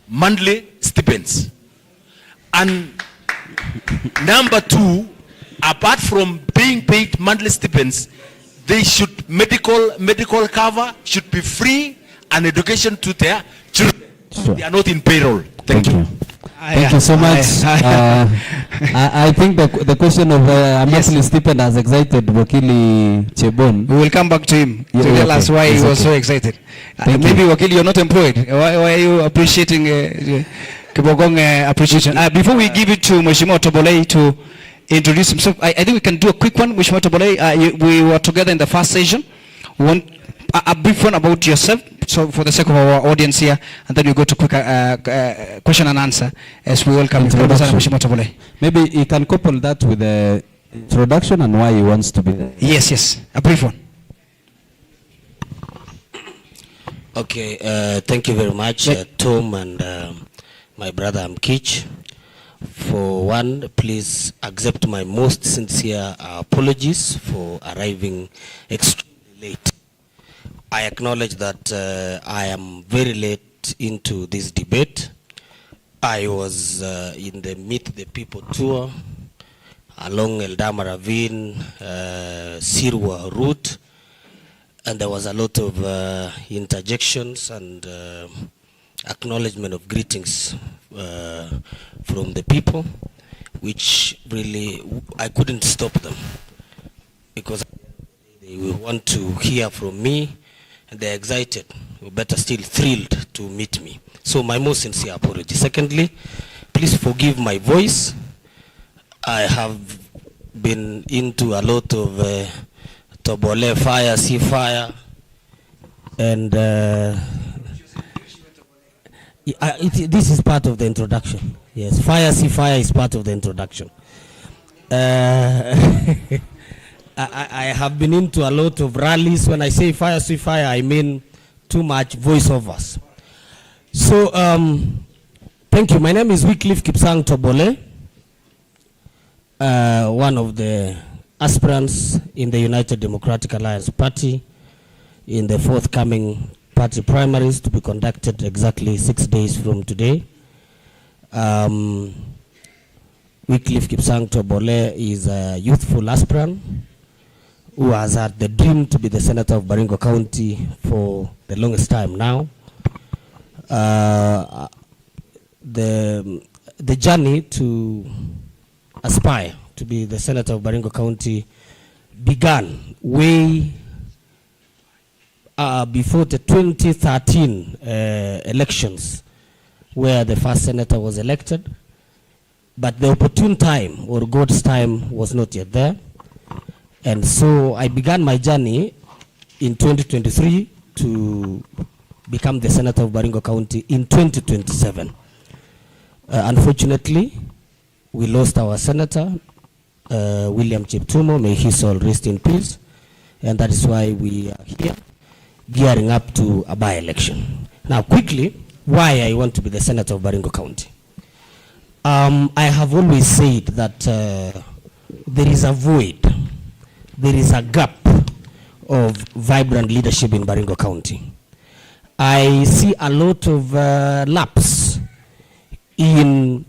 monthly stipends. And number two, apart from being paid monthly stipends, they should medical cover should be free, and education to their children. Sure. They are not in payroll. Thank you. Thank you so much. I think the question of a monthly stipend has excited Wakili Chebon. We will come back to him to Yeah, tell us okay. why It's he was okay. so excited. Thank Maybe you. Wakili, you're not employed. Why are you appreciating Kibogong appreciation? Before we give it to Mheshimiwa Tobole to introduce himself, I think we can do a quick one. Mheshimiwa Tobole, we were together in the first session. We want a brief one about yourself, so for the sake of our audience here, and then we go to quick question and answer as we welcome Mheshimiwa Tobole. Maybe he can couple that with the introduction and why he wants to be there. Yes, a brief one. Okay, thank you very much, Tom and my brother Amkich. For one, please accept my most sincere apologies for arriving extremely late. I acknowledge that I am very late into this debate. I was in the Meet the People tour along Eldama Ravine, Sirwa route, and there was a lot of interjections and acknowledgement of greetings from the people, which really I couldn't stop them because they will want to hear from me, and they're excited, or better still thrilled to meet me. So my most sincere apology. Secondly, please forgive my voice. I have been into a lot of Tobole fire, sea fire, and this is part of the introduction. Yes, fire, sea fire is part of the introduction. I have been into a lot of rallies. When I say fire, sea fire, I mean too much voiceovers. So, thank you. My name is Wycliffe Kipsang Tobole, one of the aspirants in the United Democratic Alliance Party in the forthcoming party primaries to be conducted exactly 6 days from today. Wycliffe Kipsang Tobole is a youthful aspirant who has had the dream to be the senator of Baringo County for the longest time now. The journey to aspire to be the senator of Baringo County began way before the 2013 elections, where the first senator was elected, but the opportune time or God's time was not yet there. And so I began my journey in 2023 to become the senator of Baringo County in 2027. Unfortunately, we lost our senator, William Cheptumo, may his soul rest in peace, and that is why we are here, gearing up to a by-election. Now quickly, why I want to be the senator of Baringo County. I have always said that there is a void, there is a gap of vibrant leadership in Baringo County. I see a lot of lapse in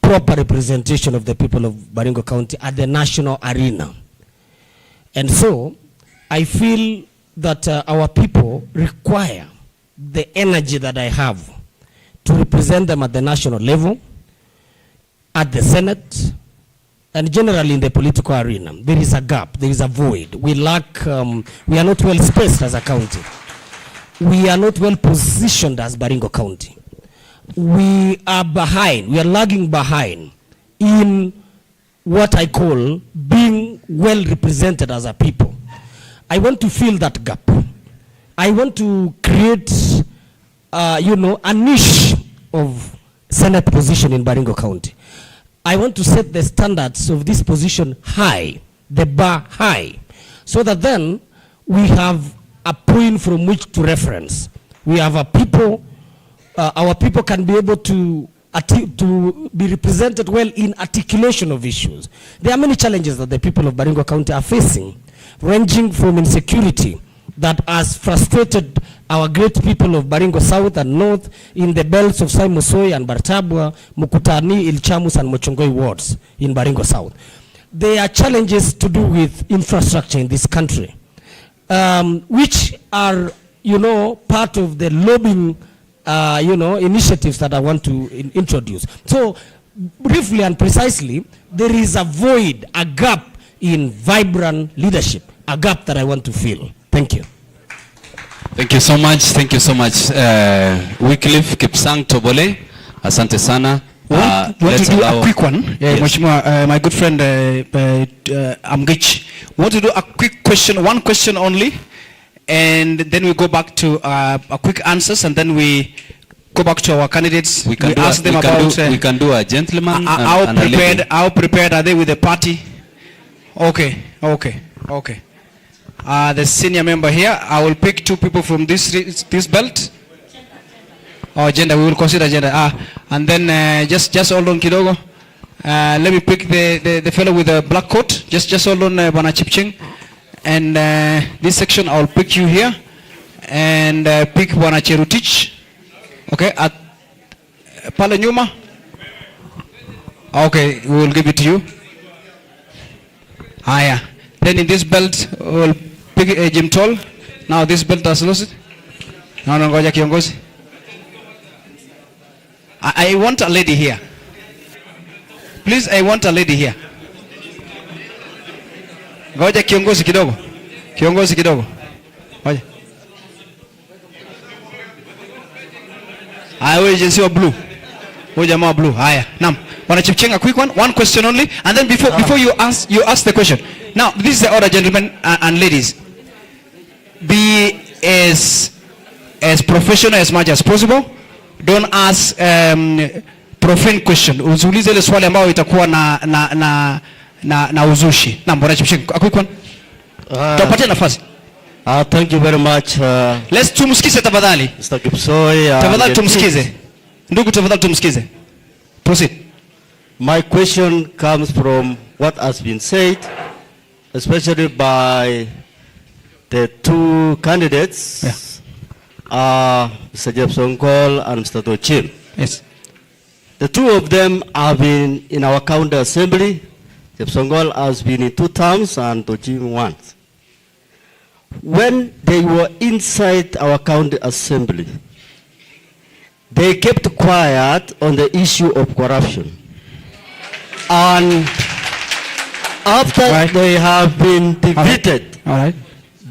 proper representation of the people of Baringo County at the national arena. And so I feel that our people require the energy that I have to represent them at the national level, at the Senate, and generally in the political arena. There is a gap, there is a void. We lack, we are not well spaced as a county. We are not well positioned as Baringo County. We are behind, we are lagging behind in what I call being well represented as a people. I want to fill that gap. I want to create, a niche of Senate position in Baringo County. I want to set the standards of this position high, the bar high, so that then we have a point from which to reference. We have a people, our people can be able to be represented well in articulation of issues. There are many challenges that the people of Baringo County are facing, ranging from insecurity that has frustrated our great people of Baringo South and North in the belts of Saimosoi and Bartabwa, Mukutani, Ilchamus and Mochongoi wards in Baringo South. There are challenges to do with infrastructure in this country, which are, part of the lobbying, initiatives that I want to introduce. So briefly and precisely, there is a void, a gap in vibrant leadership, a gap that I want to fill. Thank you. Thank you so much. Thank you so much. Wycliffe Kipsang Tobole, asante sana. Want to do a quick one? Yes. Mheshimiwa, my good friend Amgich. Want to do a quick question, one question only, and then we go back to a quick answers, and then we go back to our candidates. We ask them about. We can do a gentleman. How prepared are they with the party? Okay. The senior member here, I will pick two people from this belt. Oh, gender, we will consider gender. And then just hold on kidogo. Let me pick the fellow with the black coat. Just hold on, Bwana Chipching. And this section, I will pick you here. And pick Bwana Cherutich. Okay, at pale nyuma. Okay, we will give it to you. Yeah. Then in this belt, we'll pick Jim Toll. Now this belt has lost it. No, ngoja kiongozi. I want a lady here. Please, I want a lady here. Ngoja kiongozi kidogo. Kiongozi kidogo. Ngoja. Wewe jinsi wa blue. Wewe jamaa blue. Haya. Naam. Bwana Chipcheng, a quick one. One question only. And then before you ask the question. Now, this is the order, gentlemen and ladies. Be as professional as much as possible. Don't ask profane question. Usiulize ile swali ambayo itakuwa na uzushi. Naam, Bwana Chipcheng, a quick one. Tupatie nafasi. Thank you very much. Let's tumsikize tafadhali. Mr. Kipsoi. Tafadhali tumsikize. Ndugu, tafadhali tumsikize. Proceed. My question comes from what has been said, especially by the two candidates, Mr. Jepsongol and Mr. Tochim. Yes. The two of them have been in our county assembly. Jepsongol has been in 2 terms and Tochim once. when they were inside our county assembly, they kept quiet on the issue of corruption. And after they have been defeated,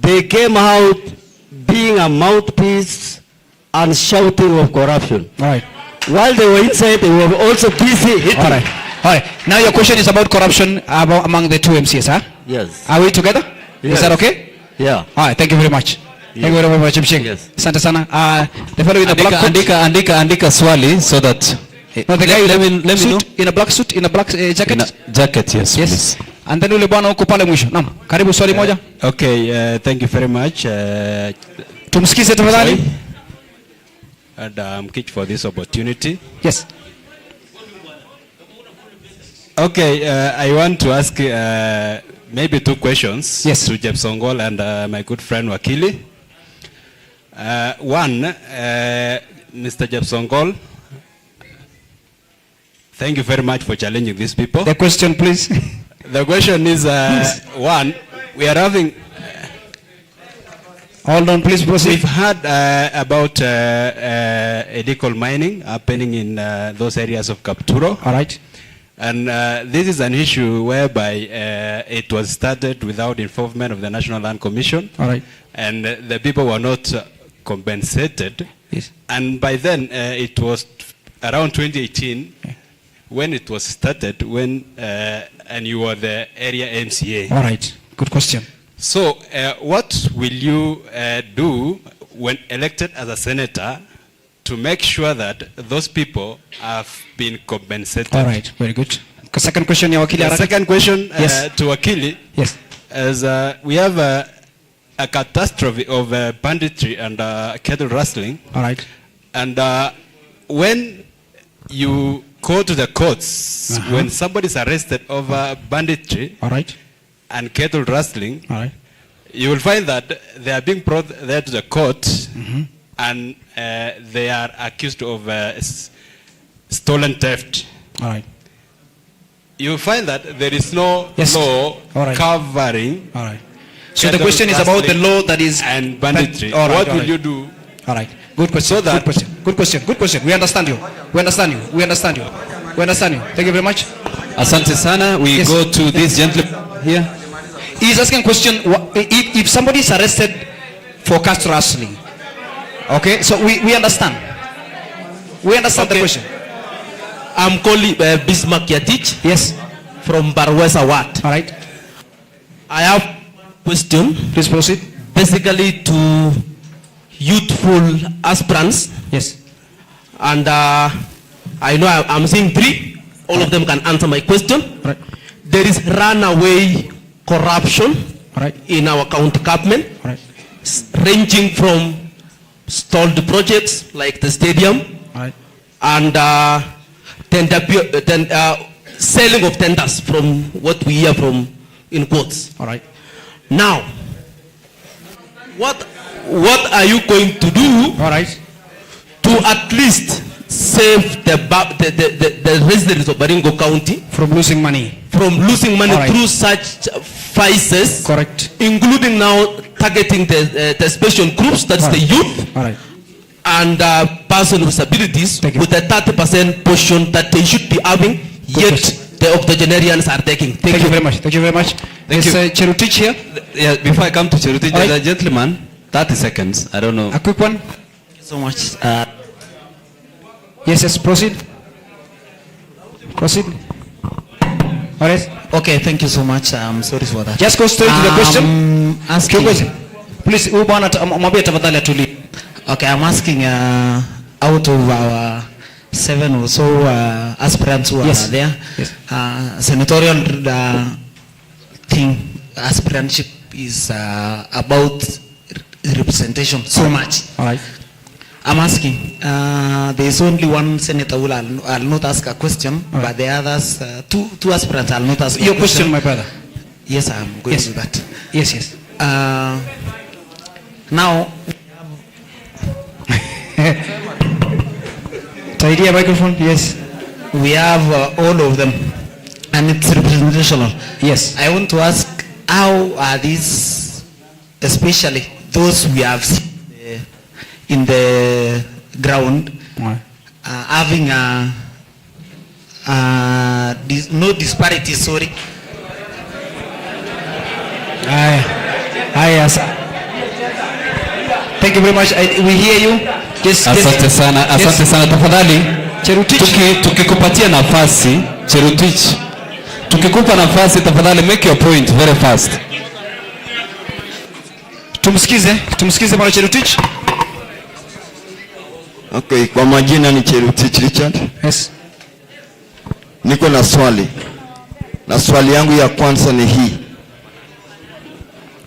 they came out being a mouthpiece and shouting of corruption. While they were inside, they were also busy hitting. All right. Now your question is about corruption among the two MCs, huh? Yes. Are we together? Yes. Is that okay? Yeah. All right. Thank you very much. Thank you very much, Mshing. Yes. Asante sana. The fellow in the black coat. Andika swali so that No, the guy let me know. in a black suit, in a black jacket. Jacket, yes, please. And then ule bwana huko pale mwisho. Naam. Karibu swali moja. Okay, thank you very much. Tumsikize tafadhali. And I'm Kitch for this opportunity. Yes. Okay, I want to ask maybe two questions to Jeb Songol and my good friend Wakili. One, Mr. Jeb Songol, thank you very much for challenging these people. The question, please. The question is, one, we are having... Hold on, please proceed. We've heard about illegal mining happening in those areas of Kapturo. All right. And this is an issue whereby it was started without involvement of the National Land Commission. All right. And the people were not compensated. Yes. And by then, it was around 2018 when it was started, and you were the area MCA. All right. Good question. So what will you do when elected as a senator to make sure that those people have been compensated? All right. Very good. Second question, ya wakili. The second question to Wakili yes. is we have a catastrophe of banditry and cattle rustling. All right. And when you go to the courts, when somebody is arrested over banditry, all right, and cattle rustling, all right, you will find that they are being brought there to the court, and they are accused of stolen theft. All right. You will find that there is no law covering. All right. So the question is about the law that is and banditry. All right, what all will right. you do? All right. Good question. So that good question. Good question. Good question. We understand you. We understand you. We understand you. We understand you. Thank you very much. Asante sana. We go to this gentleman here. He's asking a question. If somebody is arrested for caste rustling, okay, so we understand. We understand the question. I'm calling Bismarck Yatich. Yes. From Barwesa Ward. All right. I have a question. Please proceed. Basically to youthful aspirants. Yes. And I know I'm seeing three. All of them can answer my question. Right. There is runaway corruption in our county government, ranging from stalled projects like the stadium and selling of tenders from what we hear from in quotes. All right. Now, what are you going to do? All right. To at least save the residents of Baringo County from losing money. From losing money right. through such vices. Correct. Including now targeting the special groups, that's right. the youth. All right. And persons with disabilities with a 30% portion that they should be having, yet the octogenarians are taking. Thank you very much. Thank you very much. Thank you. Cherutich here. Yeah, before I come to Cherutich, there's a gentleman, 30 seconds. I don't know. A quick one. Thank you so much. Yes, proceed. Proceed. All right. Okay, thank you so much. I'm sorry for that. Just go straight to the question. Asking. Please, okay, I'm asking out of our 7 or so aspirants who are there, senatorial thing, aspirantship is about representation so much. All right. I'm asking, there is only one senator who I'll not ask a question, but the others, two aspirants, I'll not ask your question, my brother. Yes, I'm going to that. Yes, yes. Now, Tidy microphone, yes. We have all of them, and it's representational. Yes. I want to ask, how are these especially those we have seen in the ground, having no disparity, sorry. Thank you very much. We hear you. Asante sana, asante sana. Tafadhali tukikupatia nafasi, Cherutich, tukikupa nafasi tafadhali make your point very fast. Tumsikize bwana Cherutich. Okay, kwa majina ni Cherutich Richard. Yes. Niko na swali. Na swali yangu ya kwanza ni hii.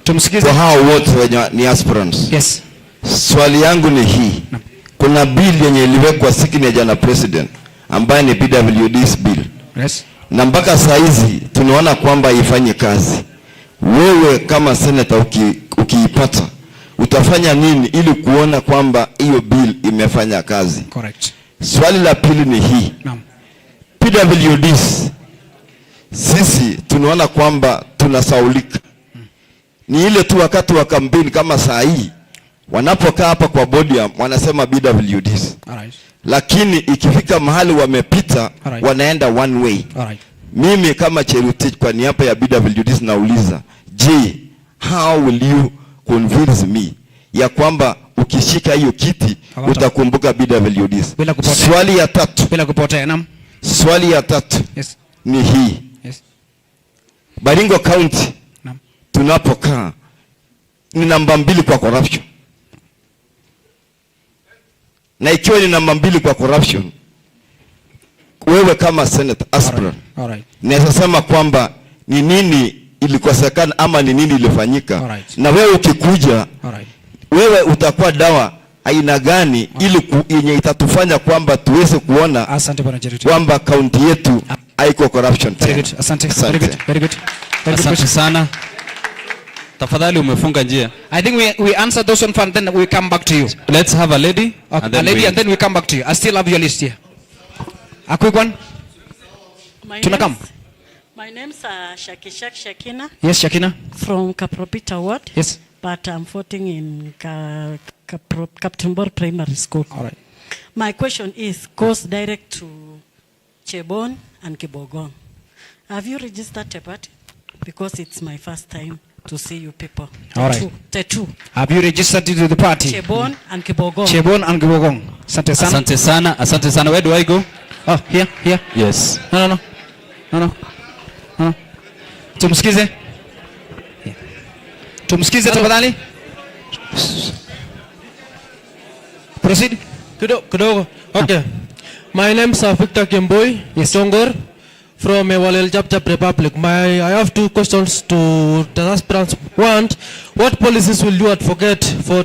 Tumsikize. Kwa hao wote wenye ni aspirants. Yes. Swali yangu ni hii. No. Kuna bill yenye iliwekwa signature na president ambaye ni PWD's bill. Yes. Na mpaka saa hizi tunaona kwamba haifanye kazi. Wewe kama senator ukiipata utafanya nini ili kuona kwamba hiyo bill imefanya kazi? Correct. Swali la pili ni hii. Naam. PWDs sisi tunaona kwamba tunasaulika. Ni ile tu wakati wa kampeni kama saa hii wanapokaa hapa kwa podium wanasema PWDs. Alright. Lakini ikifika mahali wamepita wanaenda one way. Alright. Mimi kama Cherutich kwa niaba ya PWDs nauliza, je, how will you convince me ya kwamba ukishika hiyo kiti utakumbuka PWDs? Swali ya tatu. Bila kupotea, naam. Swali ya tatu. Yes. Ni hii. Yes. Baringo County. Naam. Tunapokaa ni namba 2 kwa corruption. Na ikiwa ni namba 2 kwa corruption, wewe kama senator aspirant, naweza sema kwamba ni nini ilikosekana ama ni nini ilifanyika. Na wewe ukikuja, wewe utakuwa dawa aina gani ili yenye itatufanya kwamba tuweze kuona kwamba kaunti yetu haiko corruption. Very good. Asante. Very good. Very good. Asante sana. Tafadhali umefunga njia. I think we answer those one and then we come back to you. Let's have a lady. Okay, and then and then we come back to you. I still have your list here. A quick one. My name's Shakina. Yes, Shakina. From Kapropita Ward. Yes. But I'm voting in Captain Bor Primary School. All right. My question goes direct to Chebon and Kibogong. Have you registered a party? Because it's my first time to see you people. All right. Tattoo. Have you registered to the party? Chebon and Kibogong. Chebon and Kibogong. Asante sana. Asante sana. Asante sana. Where do I go? Oh, here. Yes. No. Tumsikize. Tumsikize tafadhali. Proceed. Kidogo. Okay. My name is Victor Kemboi. Yes. Tongor from Walel Japjap Republic. I have two questions to the aspirants. One, what policies will you advocate for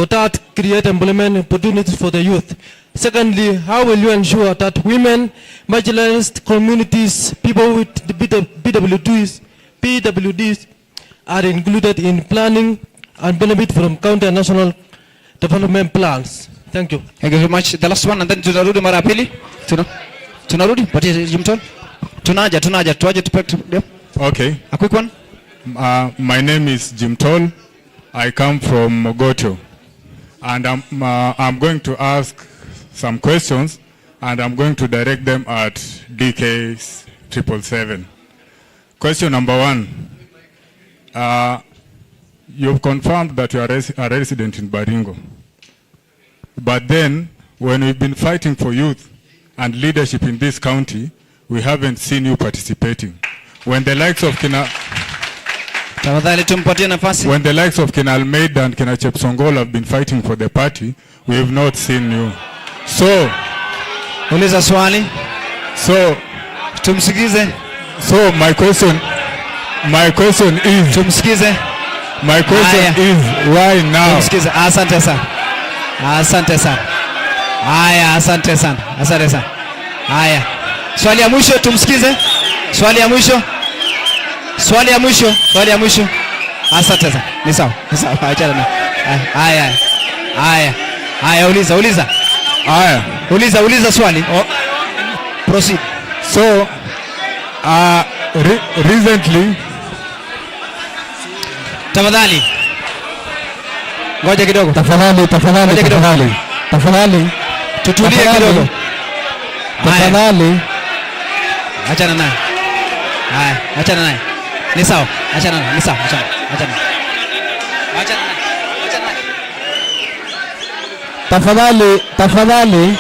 that create employment opportunities for the youth? Secondly, how will you ensure that women, marginalized communities, people with the PWDs are included in planning and benefit from county and national development plans? Thank you. Thank you very much. The last one and then tunarudi mara pili. Tunarudi. Patie Jimton. Tunaja tuaje tupate. Okay. A quick one. My name is Jim Toll. I come from Mogoto. And I'm going to ask some questions and I'm going to direct them at DK 777. Question number 1. You've confirmed that you are a resident in Baringo. But then, when we've been fighting for youth and leadership in this county, we haven't seen you participating. When the likes of Kina Almeida and Kina Chepsongol have been fighting for the party, we have not seen you. So, uliza swali. So, tumsikize. So my question is, tumsikize. My question is, why now? Tumsikize. Asante sana. Asante sana. Haya. Swali ya mwisho tumsikize. Swali ya mwisho. Asante sana. Ni sawa. Achana na. Haya, uliza. Haya. Uliza swali. Proceed. So, recently Tafadhali. Ngoja kidogo. Tafadhali. Tutulie kidogo. Tafadhali. Achana naye. Haya, achana naye. Ni sawa. Achana naye. Ni sawa. Achana naye. Tafadhali.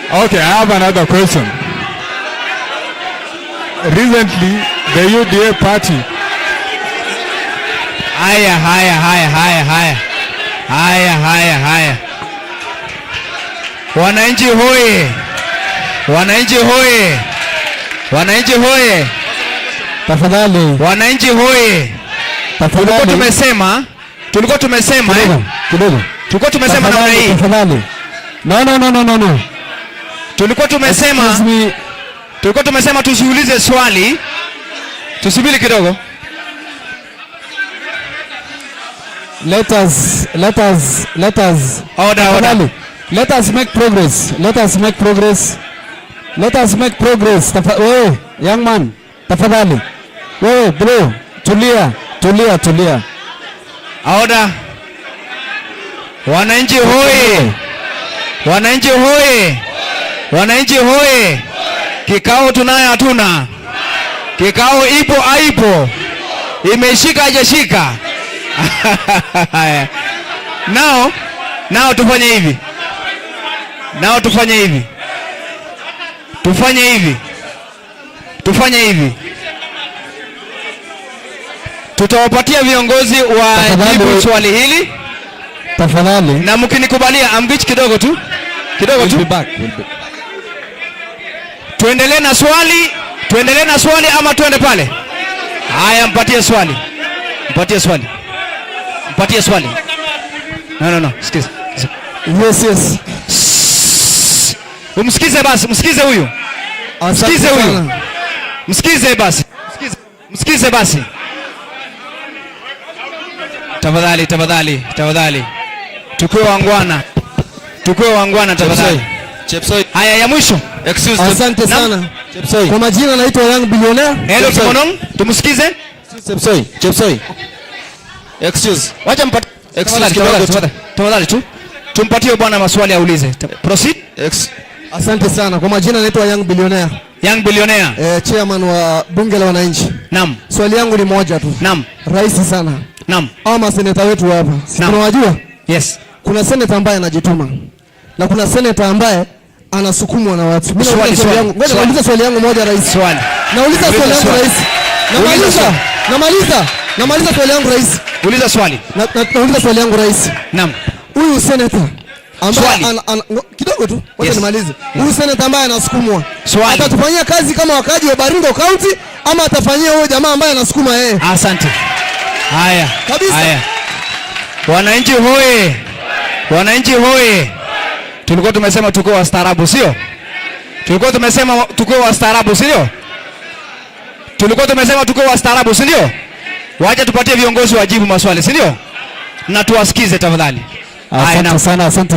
Okay, I have another question. Recently, the UDA party. Haya. Wananchi hoye. Tafadhali. Wananchi hoye. Tulikuwa tumesema kidogo. namna hii. Tafadhali. No. Tulikuwa tumesema tusiulize swali. Tusubiri kidogo. Let us order. Let us make progress. Wewe young man, tafadhali. Wewe bro, tulia. Order. Wananchi hoye. Kikao tunayo hatuna. Kikao ipo haipo. Imeshika hajashika. Nao tufanye hivi. Tutawapatia viongozi wa jibu swali hili. Tafadhali. Na mkinikubalia ambichi kidogo tu. We'll be back. Tuendelee na swali ama tuende pale? Haya, mpatie swali. No. Sikiza. Yes. Umsikize basi, msikize huyu. Msikize basi. Tafadhali. Tukue wangwana tafadhali. Chepsoi. Haya, ya mwisho. Excuse me. Asante sana. Chepsoi. Kwa majina naitwa Young Billionaire. Hello Kimonong, tumsikize. Chepsoi. Excuse. Wacha mpate. Tafadhali tu. Tumpatie bwana maswali aulize. Proceed. Asante sana. Kwa majina naitwa Young Billionaire. Chairman wa bunge la wananchi. Naam. Swali yangu ni moja tu. Naam. Rahisi sana. Naam. Hao maseneta wetu hapa. Unawajua? Yes. Kuna seneta ambaye anajituma. Na kuna seneta ambaye anasukumwa na watu. Mimi nauliza swali yangu moja rais. Nauliza swali yangu rais. Namaliza swali yangu rais. Uliza swali. Nauliza swali yangu rais. Naam. Huyu seneta ambaye kidogo tu, wacha nimalize. Huyu seneta ambaye anasukumwa. Atatufanyia kazi kama wakaji wa Baringo County ama atafanyia huyo jamaa ambaye anasukuma yeye? Asante. Haya. Kabisa. Wananchi hoye. Tulikuwa tumesema tuko wastaarabu, sio? Wacha tupatie viongozi wajibu maswali, si ndio? Na tuwasikize tafadhali. Asante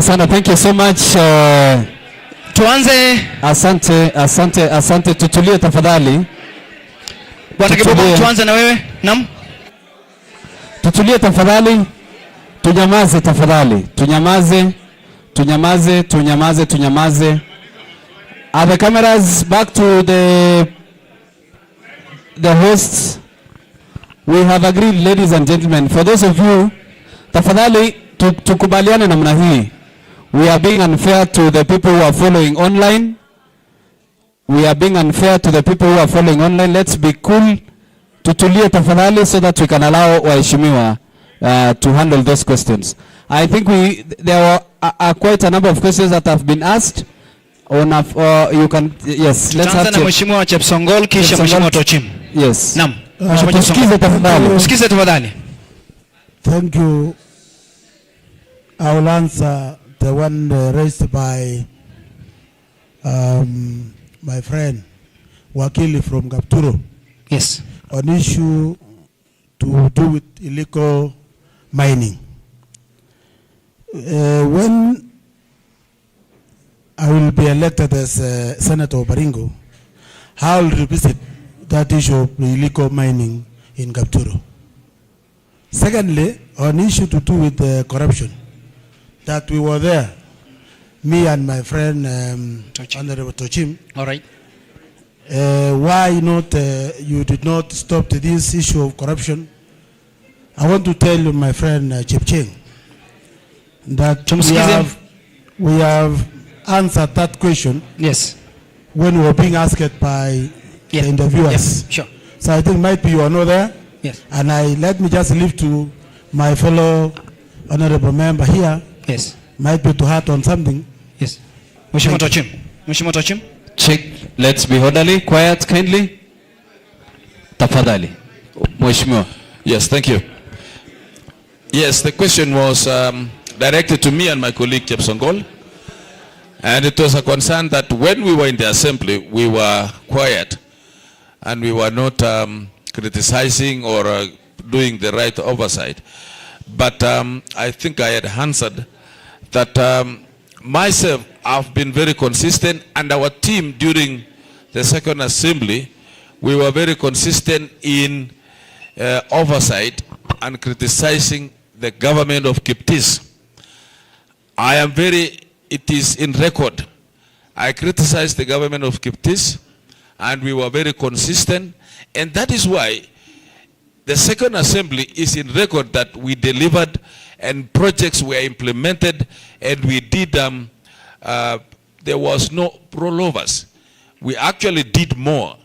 sana. Thank you so much. Tuanze. Asante. Tutulie tafadhali. Bwana Kibogo, tuanze na wewe. Naam. Tutulie tafadhali. Tunyamaze tafadhali. Tunyamaze. Are the cameras back to the hosts? We have agreed, ladies and gentlemen. For those of you, tafadhali tukubaliane namna hii. We are being unfair to the people who are following online. Let's be cool. Tutulie tafadhali so that we can allow waheshimiwa to handle those questions. I think there are quite a number of questions that have been asked. You can, yes. Let's have Mheshimiwa Chepsongol kisha Mheshimiwa Tochim. Yes. Naam. Tusikize tafadhali. Thank you. I will answer the one raised by my friend Wakili from Kapturo. Yes. On issue to do with illegal mining. When I will be elected as Senator of Baringo, I will revisit that issue of illegal mining in Kapturo. Secondly, on issue to do with corruption, that we were there, me and my friend Honorable Tochim. All right. Why not you did not stop to this issue of corruption? I want to tell you, my friend Chepcheng, that we have answered that question. Yes. When we were being asked by the interviewers. Yes, sure. So I think might be you are not there. Yes. And let me just leave to my fellow honorable member here. Yes. Might be to heart on something. Yes. Mheshimiwa Tochim. Mheshimiwa Tochim. Check. Let's be orderly. Quiet, kindly. Tafadhali. Mheshimiwa. Yes, thank you. Yes, the question was directed to me and my colleague Chepsongol. And it was a concern that when we were in the assembly, we were quiet and we were not criticizing or doing the right oversight. But I think I had answered that myself, I've been very consistent, and our team during the second assembly, we were very consistent in oversight and criticizing the government of Kiptis. It is in record. I criticized the government of Kiptis, and we were very consistent, and that is why the second assembly is in record that we delivered and projects were implemented, and we did, there was no rollovers. We actually did more,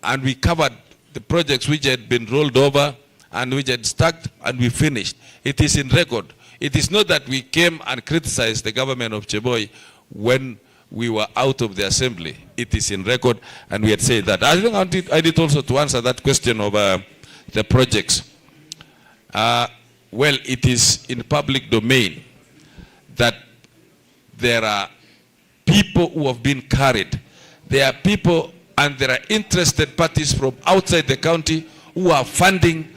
and we covered the projects which had been rolled over and which had stuck, and we finished. It is in record. It is not that we came and criticized the government of Cheboy when we were out of the assembly. It is in record, and we had said that. I think I did also to answer that question of the projects. Well, it is in public domain that there are people who have been carried. There are people and there are interested parties from outside the county who are funding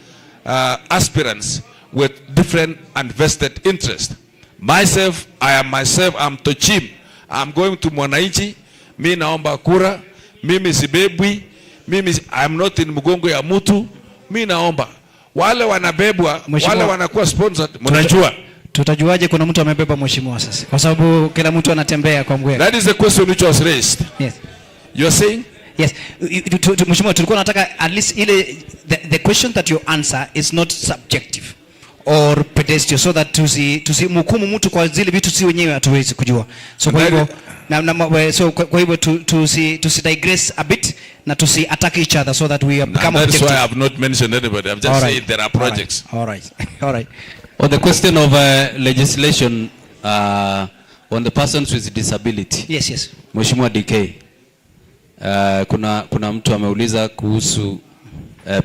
aspirants with different and vested interest. Myself, I'm Tochim. I'm going to Mwananchi. Mi naomba kura. Mimi sibebwi. I'm not in mgongo ya mutu. Mi naomba. Wale wanabebwa, wale wanakuwa sponsored, mnajua. Tutajuaje kuna mtu amebeba mheshimiwa sasa? Kwa sababu kila mtu anatembea kwa mbweka. That is the question which was raised. Yes. You're saying? Yes. Mheshimiwa, tulikuwa nataka at least the question that you answer is not subjective or pedestrian, so that tusimhukumu mtu kwa zile vitu si wenyewe hatuwezi kujua. So kwa hivyo kwa hivyo digress a bit na attack each other so that we become objective. That's why I have not mentioned anybody. I've just said there are projects. All right. All right. On the question of legislation on the persons with disability. Yes, yes. Mheshimiwa DK. Kuna mtu ameuliza kuhusu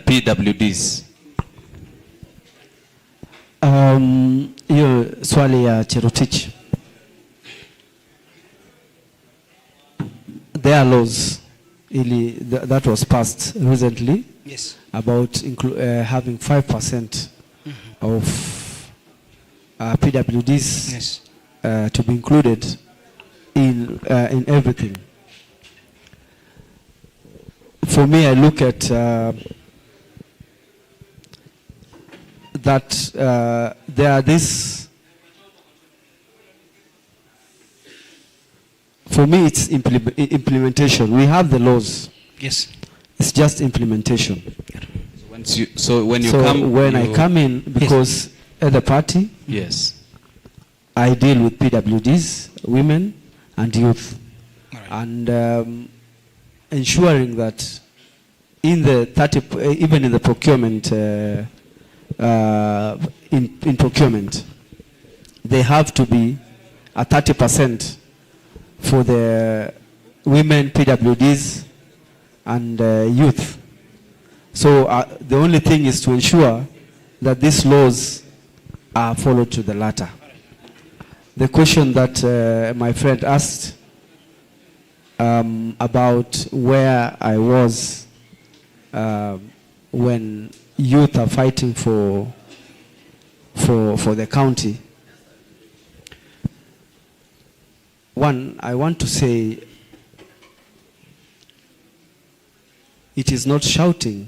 PWDs. Hiyo swali ya Cherotich. There are laws that was passed recently. Yes. About having 5% of PWDs yes. To be included in everything. For me, I look at that there are this. For me, it's implementation. We have the laws. Yes. It's just implementation. When I come in, because at the party, yes, I deal with PWDs, women and youth, and ensuring that in the even in the procurement, in procurement, they have to be a 30% for the women PWDs and youth. So the only thing is to ensure that these laws are followed to the latter. The question that my friend asked about where I was when youth are fighting for the county. one, I want to say it is not shouting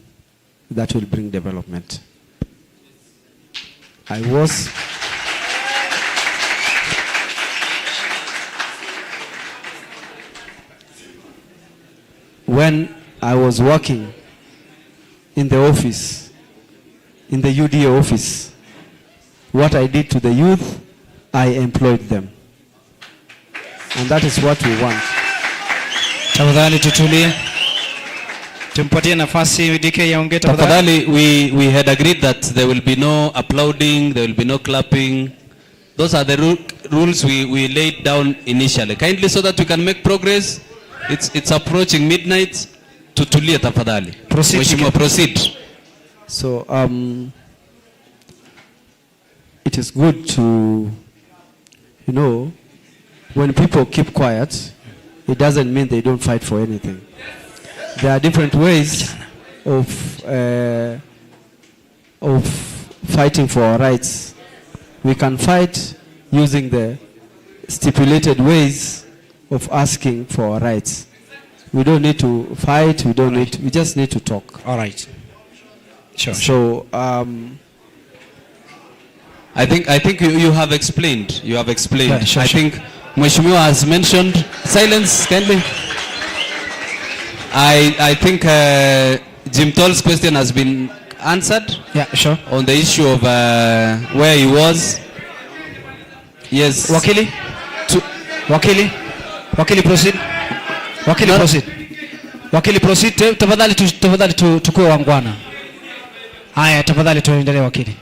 that will bring development. When I was working in the office, in the UDA office, what I did to the youth, I employed them. And that is what we want. Tafadhali tutulie. Tumpatie nafasi DK yaongee tafadhali. We had agreed that there will be no applauding, there will be no clapping. Those are the rules we laid down initially. Kindly, so that we can make progress. It's approaching midnight. Tutulie tafadhali. Proceed. So it is good to, when people keep quiet, it doesn't mean they don't fight for anything. There are different ways of fighting for our rights. We can fight using the stipulated ways of asking for our rights. We don't need to fight. We just need to talk. All right. Sure. So I think you have explained. You have explained. Yeah, sure. I think Mheshimiwa has mentioned. Silence, kindly. I think Jim Toll's question has been answered. Yeah, sure. On the issue of where he was. Yes. Wakili, proceed. Wakili, proceed. Tafadhali tukue wangwana. Haya, tafadhali tuendelee wakili.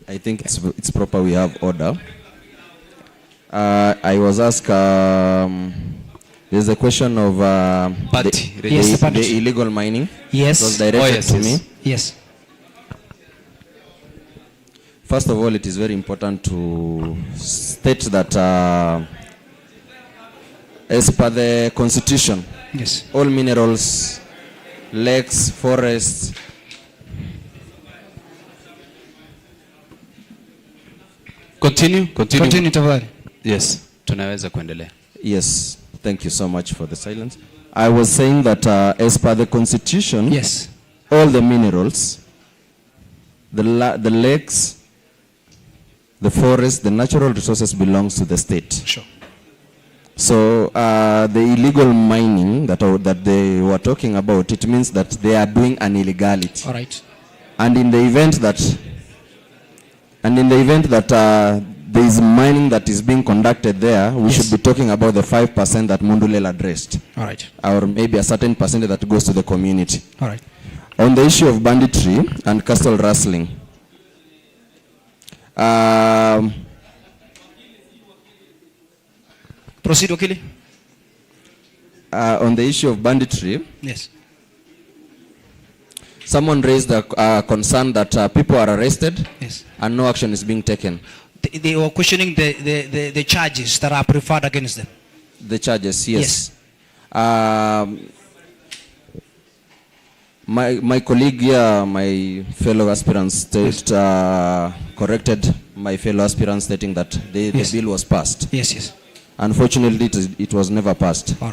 I think it's proper we have order. I was asked, there's a question of the illegal mining. Yes. It was directed to me. Yes. First of all, it is very important to state that as per the Constitution, yes, all minerals, lakes, forests, Continue. Tafadhali. Yes, tunaweza kuendelea. Yes, thank you so much for the silence. I was saying that as per the Constitution, yes, all the minerals, the lakes, the forests, the natural resources belongs to the state. Sure. So the illegal mining that they were talking about, it means that they are doing an illegality. All right. And in the event that there is mining that is being conducted there, we should be talking about the 5% that Mundulel addressed. All right. Or maybe a certain percentage that goes to the community. All right. On the issue of banditry and castle rustling, proceed, Wakili. On the issue of banditry, yes, someone raised a concern that people are arrested, yes, and no action is being taken. They were questioning the charges that are preferred against them. The charges, yes. My colleague here, my fellow aspirants, corrected my fellow aspirants stating that the bill was passed. Yes. Unfortunately, it was never passed. All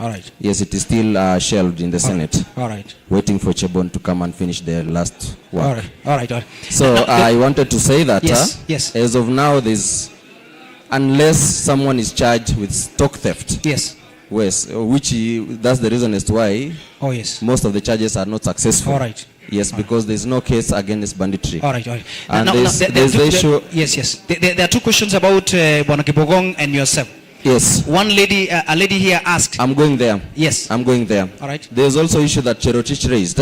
right. Yes, it is still shelved in the Senate. All right. Waiting for Chebon to come and finish their last work. All right. So I wanted to say that yes. As of now, unless someone is charged with stock theft. Yes. Yes, that's the reason as to why most of the charges are not successful. All right. Yes, because there's no case against banditry. All right. And there's the issue. Yes. There are two questions about Bwana Kibogong and yourself. Yes. A lady here asked. I'm going there. Yes. I'm going there. All right. There's also issue that Cherotich raised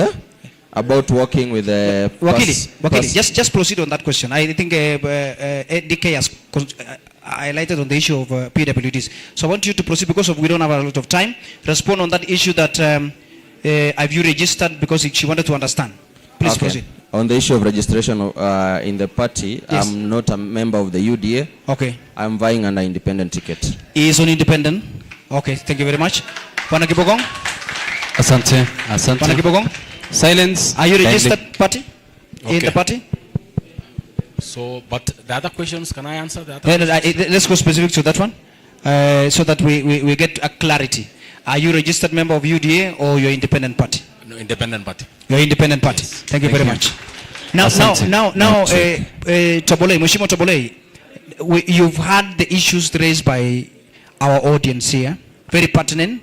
about working with the. Wakili, just proceed on that question. I think DK has highlighted on the issue of PWDs. So I want you to proceed because we don't have a lot of time. Respond on that issue that have you registered because she wanted to understand. Please proceed. On the issue of registration in the party, yes. I'm not a member of the UDA. Okay. I'm vying under independent ticket. He is on independent. Okay, thank you very much. Bwana Kibogong. Asante. Bwana Kibogong. Silence. Are you registered party? Okay. In the party? So, but the other questions, can I answer the other questions? Let's go specific to that one, so that we get a clarity. Are you a registered member of UDA or your independent party? No, independent party. Your independent party. Yes. Thank you very much. Now, Tobole, Mheshimiwa Tobole, you've had the issues raised by our audience here, very pertinent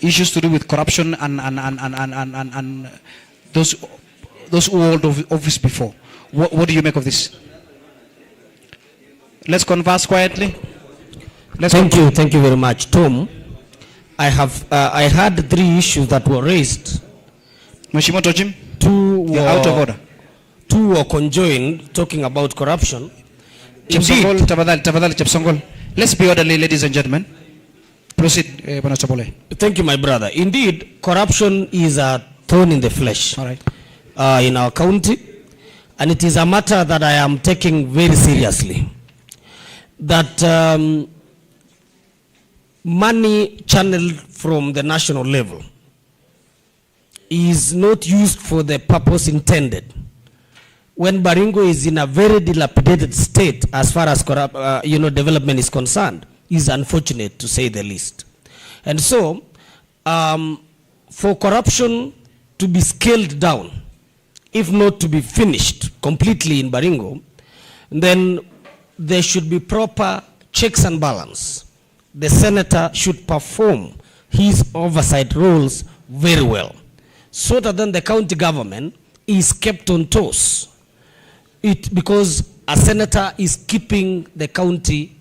issues to do with corruption and those who hold office before. What do you make of this? Let's converse quietly. Thank you very much, Tom. I had 3 issues that were raised. Mheshimiwa Tojim, 2 were out of order. 2 were conjoined, talking about corruption. Chepsongol, tafadhali Chepsongol. Let's be orderly, ladies and gentlemen. Proceed, Bwana Tobole. Thank you, my brother. Indeed, corruption is a thorn in the flesh. All right. In our county, and it is a matter that I am taking very seriously. That money channeled from the national level is not used for the purpose intended. When Baringo is in a very dilapidated state as far as development is concerned, is unfortunate to say the least. And so, for corruption to be scaled down, if not to be finished completely in Baringo, then there should be proper checks and balance. The senator should perform his oversight roles very well, so that then the county government is kept on toes. Because a senator is keeping the county,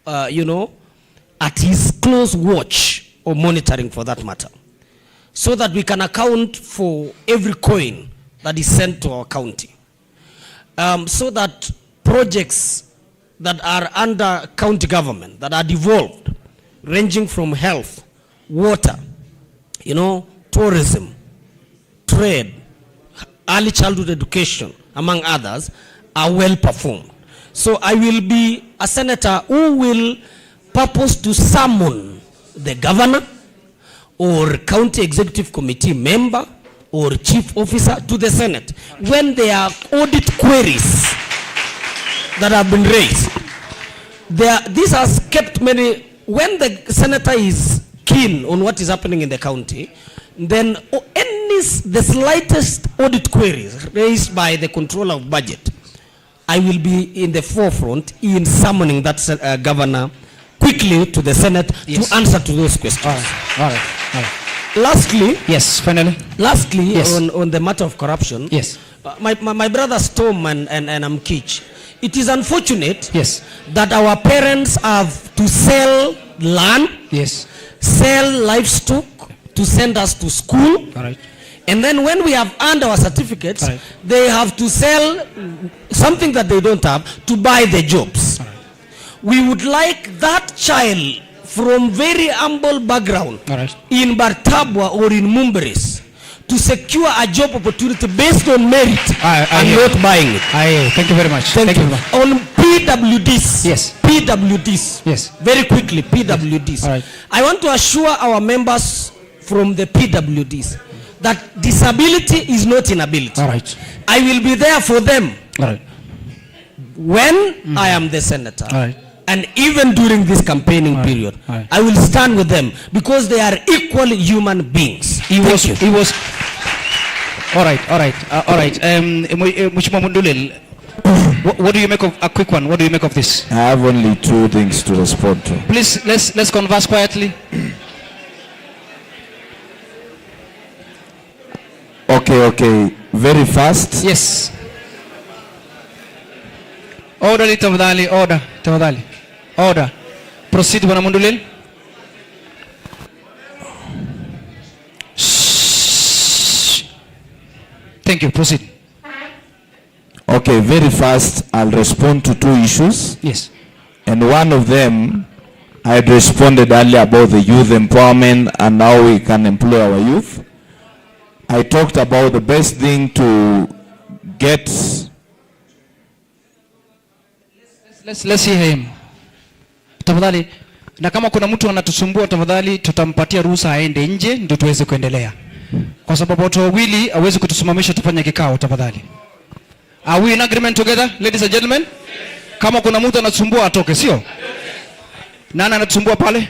at his close watch or monitoring for that matter, so that we can account for every coin that is sent to our county. So that projects that are under county government, that are devolved, ranging from health, water, tourism, trade, early childhood education, among others, are well performed. So I will be a senator who will purpose to summon the governor or county executive committee member or chief officer to the Senate when there are audit queries that have been raised. This has kept many, when the senator is keen on what is happening in the county, then the slightest audit queries raised by the controller of budget, I will be in the forefront in summoning that governor quickly to the Senate to answer to those questions. All right. Lastly, yes, finally. Lastly, yes. On the matter of corruption, yes. My brother Storm and Amkich, it is unfortunate yes. that our parents have to sell land, yes. sell livestock to send us to school. All right. And then when we have earned our certificates, right. they have to sell something that they don't have to buy the jobs. Right. We would like that child from very humble background right. in Bartabwa or in Mumberis to secure a job opportunity based on merit and not buying it. Thank you very much. Thank you. On PWDs. Yes. PWDs. Yes. Very quickly, PWDs. Yes. All right. I want to assure our members from the PWDs that disability is not inability. All right. I will be there for them. All right. When I am the senator. All right. And even during this campaigning period, I will stand with them because they are equally human beings. He was. All right. Mheshimiwa Mundulel, what do you make of a quick one? What do you make of this? I have only 2 things to respond to. Please, let's converse quietly. Okay. Very fast. Yes. Order, tafadhali. Order. Proceed, Bwana Mundulel. Thank you. Proceed. Okay, very fast. I'll respond to 2 issues. Yes. And one of them, I had responded earlier about the youth empowerment and how we can employ our youth. I talked about the best thing to get. Let's hear him. Tafadhali, na kama kuna mtu anatusumbua tafadhali tutampatia ruhusa aende nje ndio tuweze kuendelea. Kwa sababu watu wawili hawezi kutusimamisha tufanye kikao tafadhali. Are we in agreement together, ladies and gentlemen? Kama kuna mtu anatusumbua atoke, sio? Nani anatusumbua pale?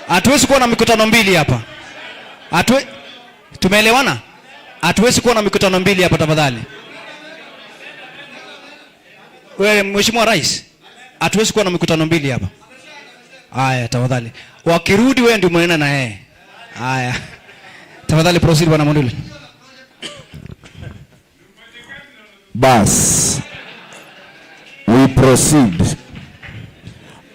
Hatuwezi kuwa na mikutano mbili hapa. Tumeelewana? Hatuwezi kuwa na mikutano mbili hapa tafadhali. Wewe Mheshimiwa Rais, hatuwezi kuwa na mikutano mbili hapa. Haya, tafadhali. Wakirudi wewe ndio mwenena na yeye. Haya. Tafadhali proceed bwana Monduli. Bas, we proceed.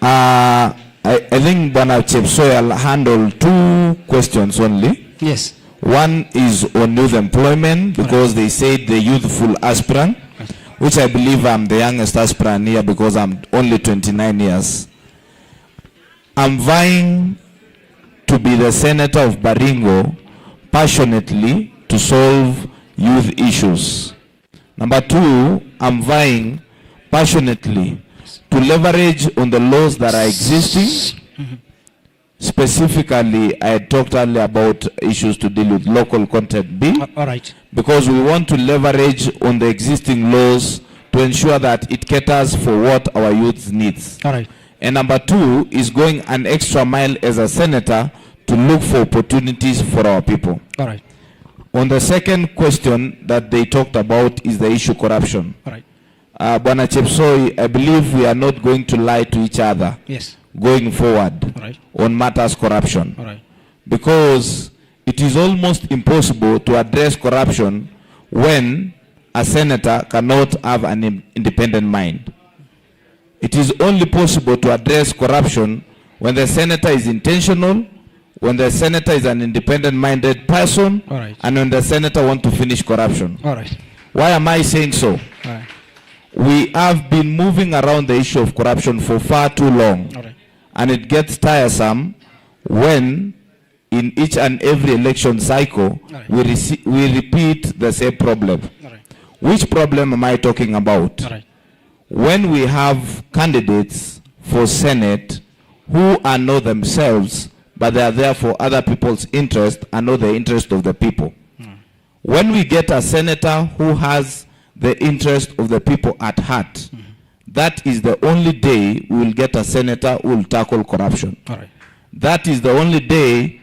I think Bwana Chepsoi will handle 2 questions only. Yes. One is on youth employment, because they said the youthful aspirant, which I believe I'm the youngest aspirant here because I'm only 29 years. I'm vying to be the senator of Baringo passionately to solve youth issues. Number 2, I'm vying passionately to leverage on the laws that are existing. Specifically, I talked earlier about issues to deal with local content bill. All right. Because we want to leverage on the existing laws to ensure that it caters for what our youth needs. All right. And number 2 is going an extra mile as a senator to look for opportunities for our people. All right. On the second question that they talked about is the issue corruption. All right. Bwana Chepsoi, I believe we are not going to lie to each other. Yes. Going forward. All right. On matters corruption. All right. Because it is almost impossible to address corruption when a senator cannot have an independent mind. It is only possible to address corruption when the senator is intentional, when the senator is an independent-minded person, all right, and when the senator wants to finish corruption. All right. Why am I saying so? All right. We have been moving around the issue of corruption for far too long. All right. And it gets tiresome when in each and every election cycle, right, we repeat the same problem. All right. Which problem am I talking about? All right. When we have candidates for Senate who are not themselves, but they are there for other people's interest and not the interest of the people. When we get a senator who has the interest of the people at heart, that is the only day we will get a senator who will tackle corruption. All right. That is the only day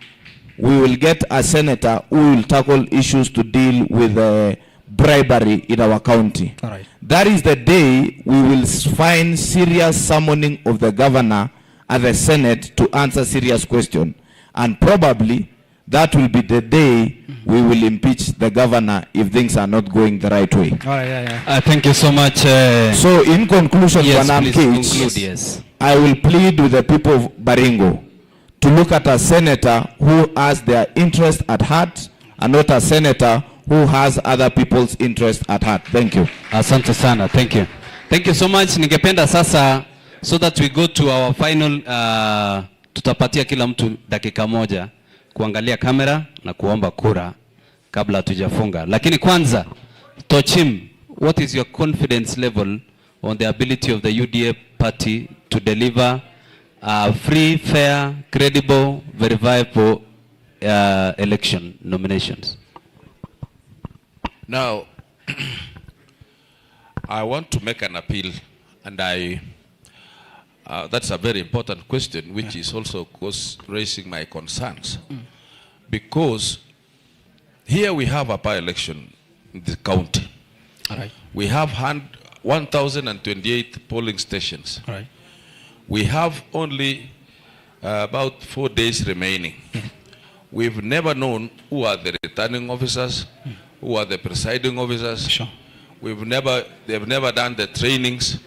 we will get a senator who will tackle issues to deal with bribery in our county. All right. That is the day we will find serious summoning of the governor at the Senate to answer serious questions. And probably that will be the day we will impeach the governor if things are not going the right way. All right, yeah. Thank you so much. So in conclusion, yes, Bwana please Mkich, conclude, yes. I will plead with the people of Baringo to look at a senator who has their interest at heart and not a senator who has other people's interest at heart. Thank you. Asante sana. Thank you. Thank you so much. Ningependa sasa, so that we go to our final, tutapatia kila mtu dakika moja kuangalia kamera na kuomba kura kabla hatujafunga. Lakini kwanza, Tochim, what is your confidence level on the ability of the UDA party to deliver free, fair, credible, verifiable election nominations? Now, I want to make an appeal, and that's a very important question, which is also raising my concerns. Because here we have a by-election in the county. All right. We have 1,028 polling stations. All right. We have only about 4 days remaining. We've never known who are the returning officers, who are the presiding officers. Sure. They've never done the trainings.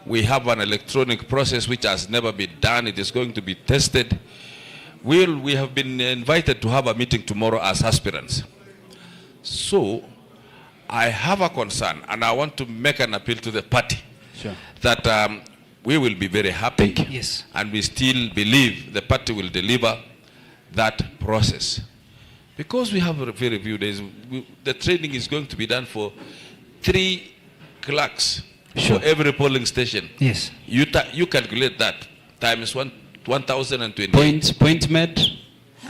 We have an electronic process which has never been done. It is going to be tested. We have been invited to have a meeting tomorrow as aspirants. So I have a concern, and I want to make an appeal to the party. Sure. That we will be very happy. Yes. And we still believe the party will deliver that process. Because we have very few days, the training is going to be done for 3 clerks. Sure. For every polling station. Yes. You calculate that times 1,020. Point made.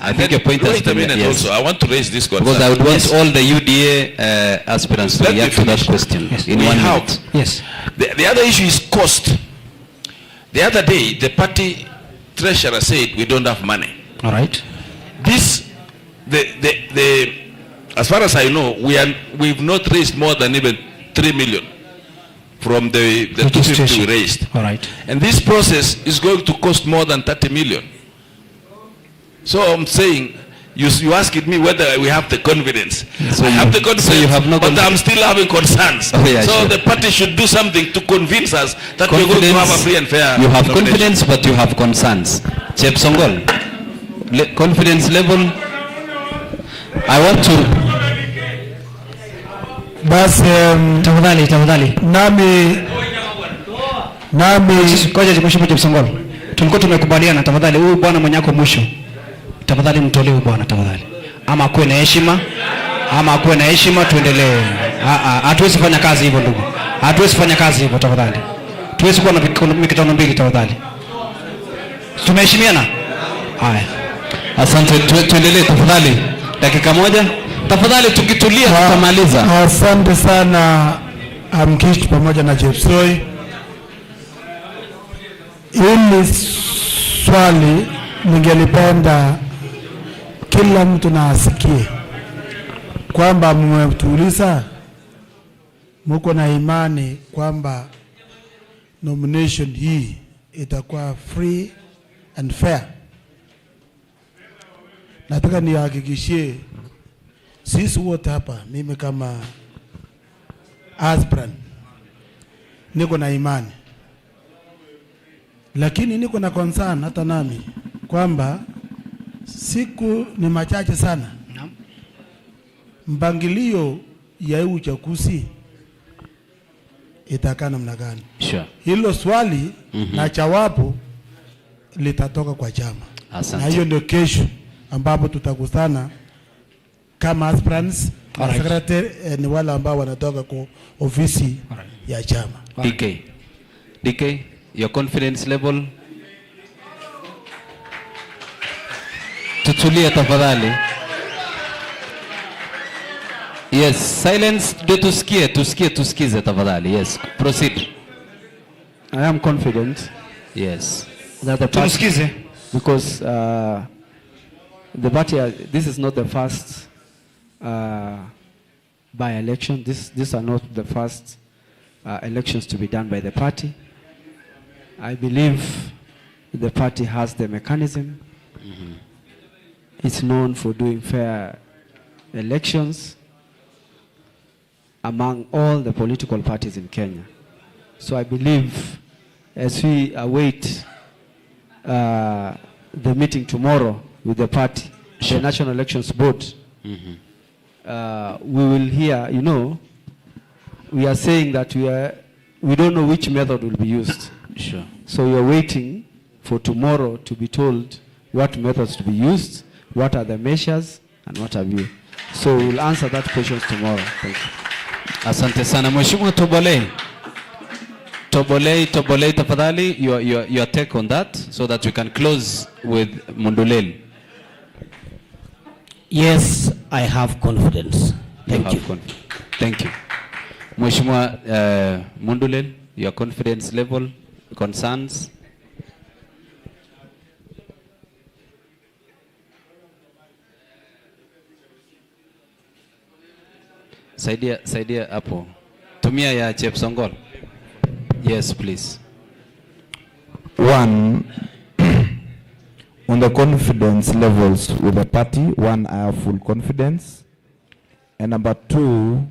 I think your point has been raised. Yes. Also, I want to raise this concern. Because I would want all the UDA aspirants to react to that question in 1 minute. Yes. The other issue is cost. The other day, the party treasurer said we don't have money. All right. This, as far as I know, we've not raised more than even 3 million from the 250 we raised. All right. And this process is going to cost more than 30 million. So I'm saying, you asked me whether we have the confidence. So I have the confidence, so you have no but I'm still having concerns. Oh, yeah, so sure. the party should do something to convince us that we're going to have a free and fair You have nomination. confidence, but you have concerns. Chep Songol, confidence level. I want to. Basi tafadhali. Nami koja Mheshimiwa Chep Songol. Tulikuwa tumekubaliana tafadhali huyu bwana mwenye ako mwisho. Tafadhali mtolee huyu bwana tafadhali. Ama akuwe na heshima, tuendelee. Hatuwezi fanya kazi hivyo ndugu. Hatuwezi fanya kazi hivyo tafadhali. Tuwezi kuwa na mikutano mbili tafadhali. Tumeheshimiana? Haya. Asante, tuendelee tafadhali. Dakika moja. Tafadhali tukitulia tutamaliza. Asante sana Amkish pamoja na Jepsoi. Hili swali ningelipenda kila mtu na asikie kwamba mmetuuliza mko na imani kwamba nomination hii itakuwa free and fair. Nataka nihakikishie sisi wote hapa, mimi kama aspirant niko na imani, lakini niko na concern hata nami kwamba siku ni machache sana. Mpangilio ya huu uchaguzi itakaa namna gani? Sure. Hilo swali na jawabu litatoka kwa chama. Asante. Na hiyo ndio kesho ambapo tutakutana kama aspirants, secretary, ni wale ambao wanatoka kwa ofisi ya chama. DK, your confidence level. Tutulie tafadhali. Yes, silence. Do tusikize tafadhali. Yes, proceed. I am confident. Yes. That the party, because the party, this is not the first by-election. These are not the first elections to be done by the party. I believe the party has the mechanism. It's known for doing fair elections among all the political parties in Kenya. So I believe as we await the meeting tomorrow with the party, the National Elections Board, we will hear, we are saying that we don't know which method will be used. Sure. So we are waiting for tomorrow to be told what methods to be used, what are the measures, and what have you. So we will answer that questions tomorrow. Thank you. Asante sana. Mheshimiwa Tobolei tafadhali, your take on that so that we can close with Mundulel. Yes, I have confidence. Thank you. Thank you. Mheshimiwa Mundulel, your confidence level, concerns? Saidia hapo. Tumia ya Chep Songol. Yes, please. One, on the confidence levels with the party, one, I have full confidence. And number two,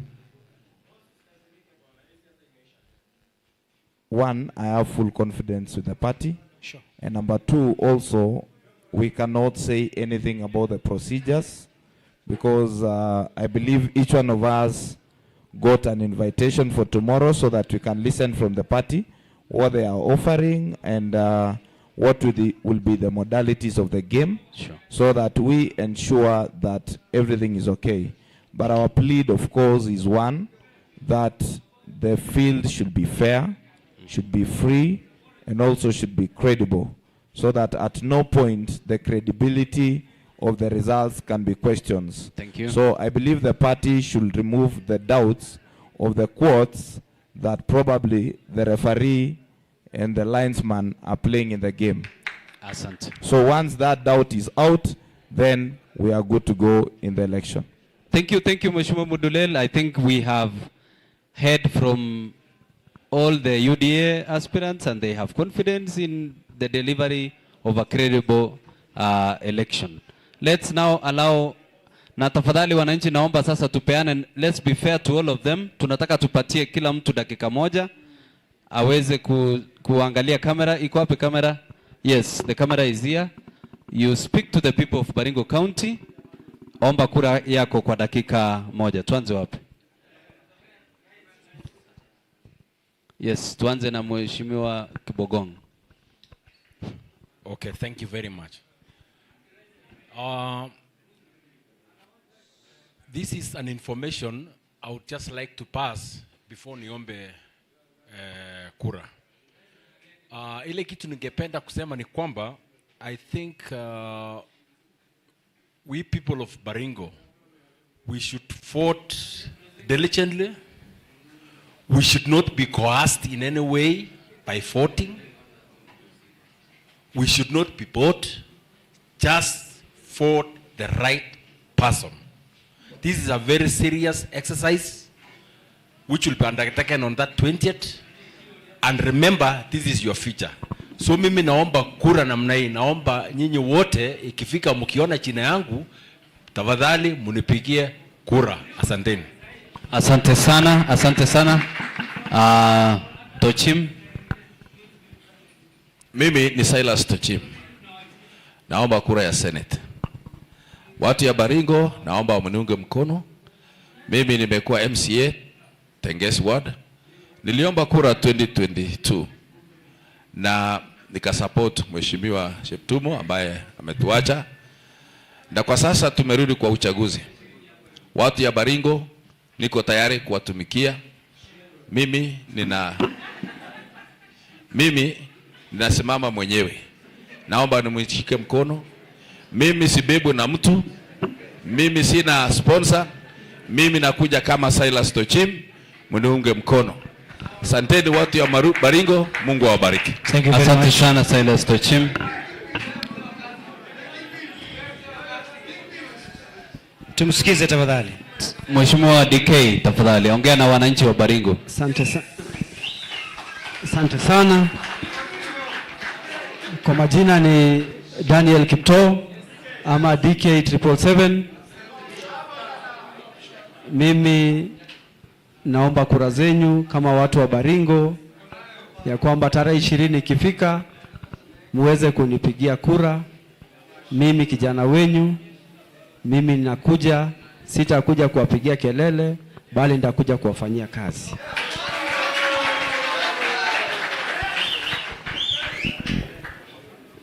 one, I have full confidence with the party. Sure. And number two, also, we cannot say anything about the procedures because I believe each one of us got an invitation for tomorrow so that we can listen from the party what they are offering and what will be the modalities of the game. Sure. So that we ensure that everything is okay. But our plea, of course, is one, that the field should be fair, should be free, and also should be credible, so that at no point the credibility of the results can be questions. Thank you. So I believe the party should remove the doubts of the quotes that probably the referee and the linesman are playing in the game. Asante. So once that doubt is out, then we are good to go in the election. Thank you, Mheshimiwa Mudulel. I think we have heard from all the UDA aspirants and they have confidence in the delivery of a credible election. Let's now allow, na tafadhali wananchi naomba sasa tupeane, let's be fair to all of them. Tunataka tupatie kila mtu dakika moja aweze kuangalia kamera. Iko wapi kamera? Yes, the camera is here. You speak to the people of Baringo County. Omba kura yako kwa dakika moja. Tuanze wapi? Yes, tuanze na Mheshimiwa Kibogong. Okay, thank you very much. This is an information I would just like to pass before niombe kura. Ile kitu ningependa kusema ni kwamba I think we people of Baringo, we should vote diligently. We should not be coerced in any way by voting. We should not be bought. Just vote the right person. This is a very serious exercise which will be undertaken on that 20th. And remember, this is your future. So mimi naomba kura namna hii, naomba nyinyi wote ikifika mkiona china yangu, tafadhali munipigie kura. Asanteni. Asante sana, asante sana. Tochim. Mimi ni Silas Tochim. Naomba kura ya Senate. Watu ya Baringo naomba mniunge mkono. Mimi nimekuwa MCA Tengesi Ward. Niliomba kura 2022 na nikasupport Mheshimiwa Cheptumo ambaye ametuacha. Na kwa sasa tumerudi kwa uchaguzi. Watu ya Baringo niko tayari kuwatumikia. Mimi ninasimama mwenyewe. Naomba nimshike mkono. Mimi sibebwi na mtu. Mimi sina sponsor. Mimi nakuja kama Silas Tochim, mniunge mkono. Asanteni watu ya Baringo, Mungu awabariki. Asante sana Silas Tochim. Tumsikize tafadhali. Mheshimiwa DK tafadhali ongea na wananchi wa Baringo. Asante sana. Kwa majina ni Daniel Kipto ama DK 777. Mimi naomba kura zenyu kama watu wa Baringo ya kwamba tarehe 20 ikifika muweze kunipigia kura. Mimi kijana wenyu, mimi ninakuja, sitakuja kuwapigia kelele bali nitakuja kuwafanyia kazi.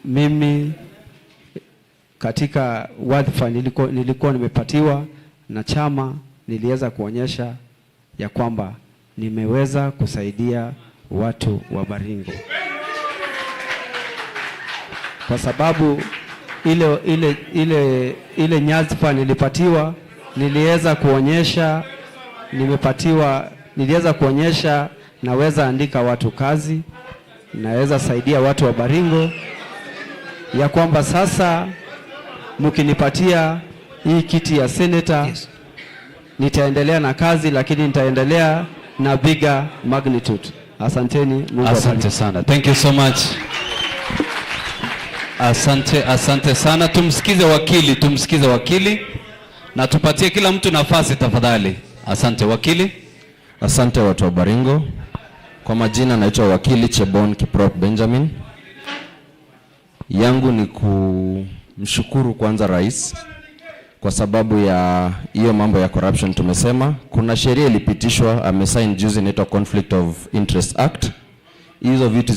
Mimi katika wadhifa nilikuwa nimepatiwa na chama, niliweza kuonyesha ya kwamba nimeweza kusaidia watu wa Baringo. Kwa sababu ile nyadhifa nilipatiwa, niliweza kuonyesha naweza andika watu kazi, naweza saidia watu wa Baringo, ya kwamba sasa mkinipatia hii kiti ya senator, yes, nitaendelea na kazi, lakini nitaendelea na bigger magnitude. Asanteni, Mungu awabariki. Asante sana. Thank you so much. Asante sana. Tumsikize wakili na tupatie kila mtu nafasi tafadhali. Asante wakili. Asante watu wa Baringo. Kwa majina naitwa wakili Chebon Kiprop Benjamin. Yangu ni kumshukuru kwanza rais kwa sababu ya hiyo mambo ya corruption. Tumesema kuna sheria ilipitishwa, amesign juzi, inaitwa Conflict of Interest Act. Hizo vitu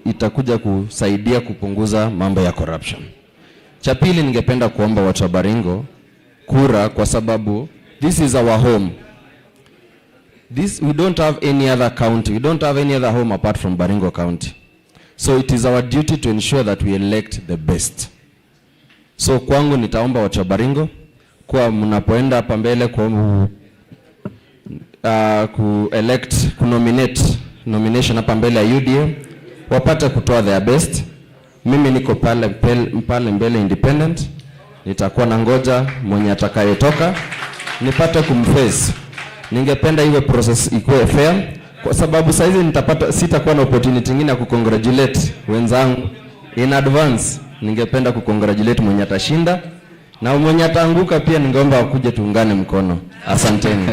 itakuja kusaidia kupunguza mambo ya corruption. Cha pili, ningependa kuomba watu wa Baringo kura kwa sababu this is our home. We don't have any other county. We don't have any other home apart from Baringo County. So it is our duty to ensure that we elect the best. So kwangu nitaomba watu wa Baringo kwa mnapoenda hapa mbele nomination hapa mbele ya UDA wapate kutoa their best. Mimi niko pale mbele independent, nitakuwa na ngoja mwenye atakayetoka nipate kumface. Ningependa iwe process ikuwe fair kwa sababu saizi sitakuwa na opportunity nyingine ya kucongratulate wenzangu in advance. Ningependa kucongratulate mwenye atashinda na mwenye ataanguka pia ningeomba wakuje tuungane mkono. Asanteni.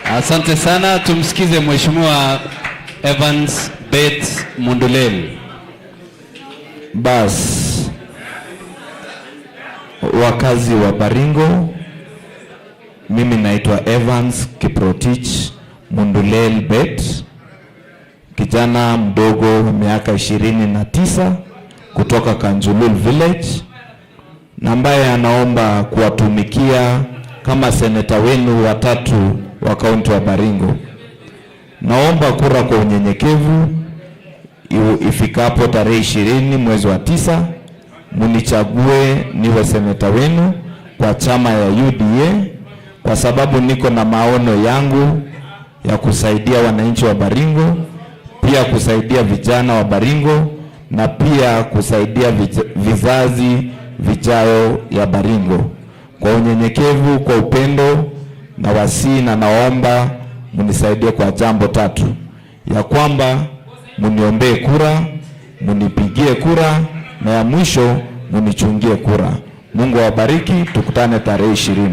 Asante sana. Tumsikize Mheshimiwa Evans Bet Mundulel. Bas, wakazi wa Baringo, mimi naitwa Evans Kiprotich Mundulel Bet, kijana mdogo miaka 29 kutoka Kanjulul Village, na ambaye anaomba kuwatumikia kama seneta wenu watatu wa kaunti wa Baringo. Naomba kura kwa unyenyekevu ifikapo tarehe 20 mwezi wa 9, munichague niwe seneta wenu kwa chama ya UDA, kwa sababu niko na maono yangu ya kusaidia wananchi wa Baringo, pia kusaidia vijana wa Baringo, na pia kusaidia vizazi vijayo ya Baringo. Kwa unyenyekevu, kwa upendo na wasii, na naomba munisaidie kwa jambo tatu. Ya kwamba muniombee kura, munipigie kura, na ya mwisho munichungie kura. Mungu awabariki, tukutane tarehe 20.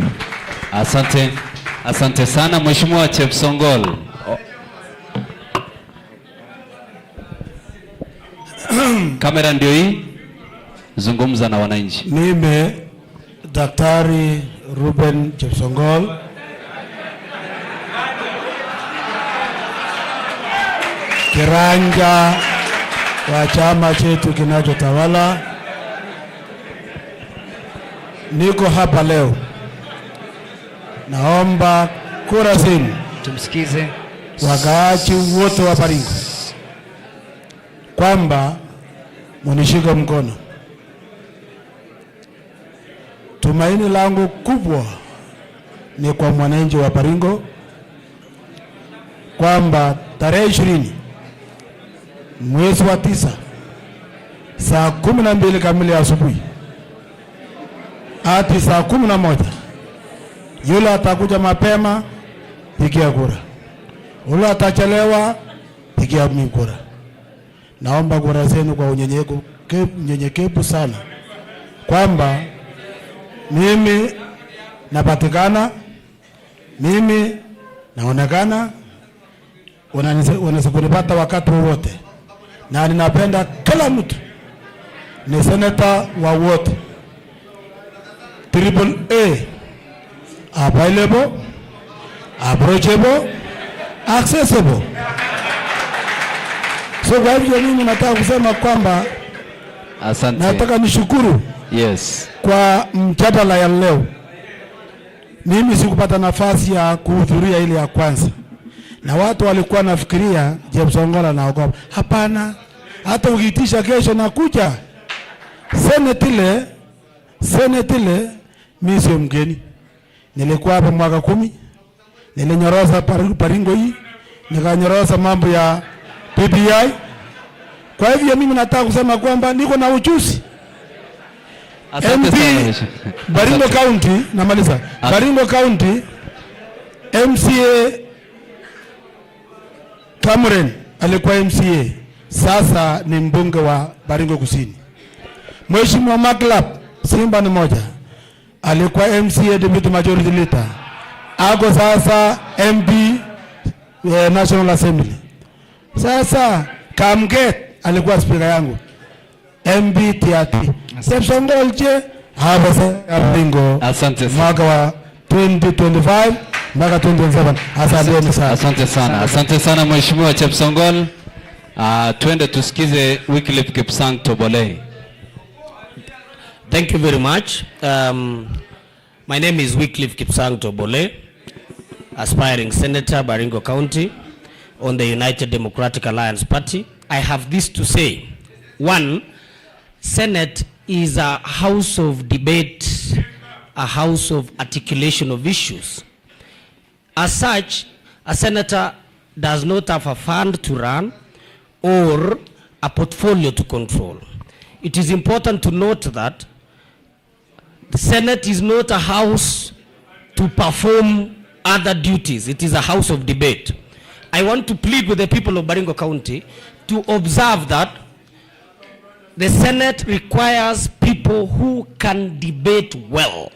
Asante sana Mheshimiwa Chepsongol. Kamera ndio hii. Zungumza na wananchi. Mimi Daktari Ruben Chepsongol, kiranja wa chama chetu kinachotawala, niko hapa leo. Naomba kura zenu. Tumsikize wakaachi wote wa Baringo kwamba munishike mkono. Tumaini langu kubwa ni kwa mwananchi wa Baringo kwamba tarehe 20 mwezi wa 9 saa 12 kamili asubuhi hadi saa 11, yule atakuja mapema pigia kura, yule atachelewa pigia kura. Naomba kura zenu kwa unyenyekevu sana, kwamba mimi napatikana, mimi naonekana, wanakunipata wakati wowote, na ninapenda kila mtu ni seneta wa wote. AAA, available, approachable, accessible. So kwa hivyo mimi nataka kusema kwamba nataka nishukuru kwa mjadala ya leo. Mimi sikupata nafasi ya kuhudhuria ile ya kwanza, na watu walikuwa nafikiria Chepsongol naogopa. Hapana, hata ukiitisha kesho nakuja. Senate ile mimi sio mgeni. Nilikuwa hapa mwaka 10, nilinyorosa Baringo hii, nikanyorosa mambo ya PPI. Kwa hivyo mimi nataka kusema kwamba niko na ujuzi. Asante sana. Baringo County, namaliza. Baringo County MCA Cameron alikuwa MCA, sasa ni mbunge wa Baringo Kusini. Mheshimiwa Maklap Simba ni moja, alikuwa MCA Deputy Majority Leader, ako sasa MP National Assembly. Sasa Kamget alikuwa speaker yangu, MP Tiati. Chepsongol je hapa Baringo. Asante sana. Mwaka wa 2025 mpaka 2027. Asante sana. Asante sana Mheshimiwa Chepsongol. Twende tusikize Wycliffe Kipsang Tobole. Thank you very much. My name is Wycliffe Kipsang Tobole, aspiring Senator, Baringo County, on the United Democratic Alliance Party. I have this to say. One, Senate is a house of debate, a house of articulation of issues. As such, a senator does not have a fund to run or a portfolio to control. It is important to note that the Senate is not a house to perform other duties. It is a house of debate. I want to plead with the people of Baringo County to observe that the Senate requires people who can debate well,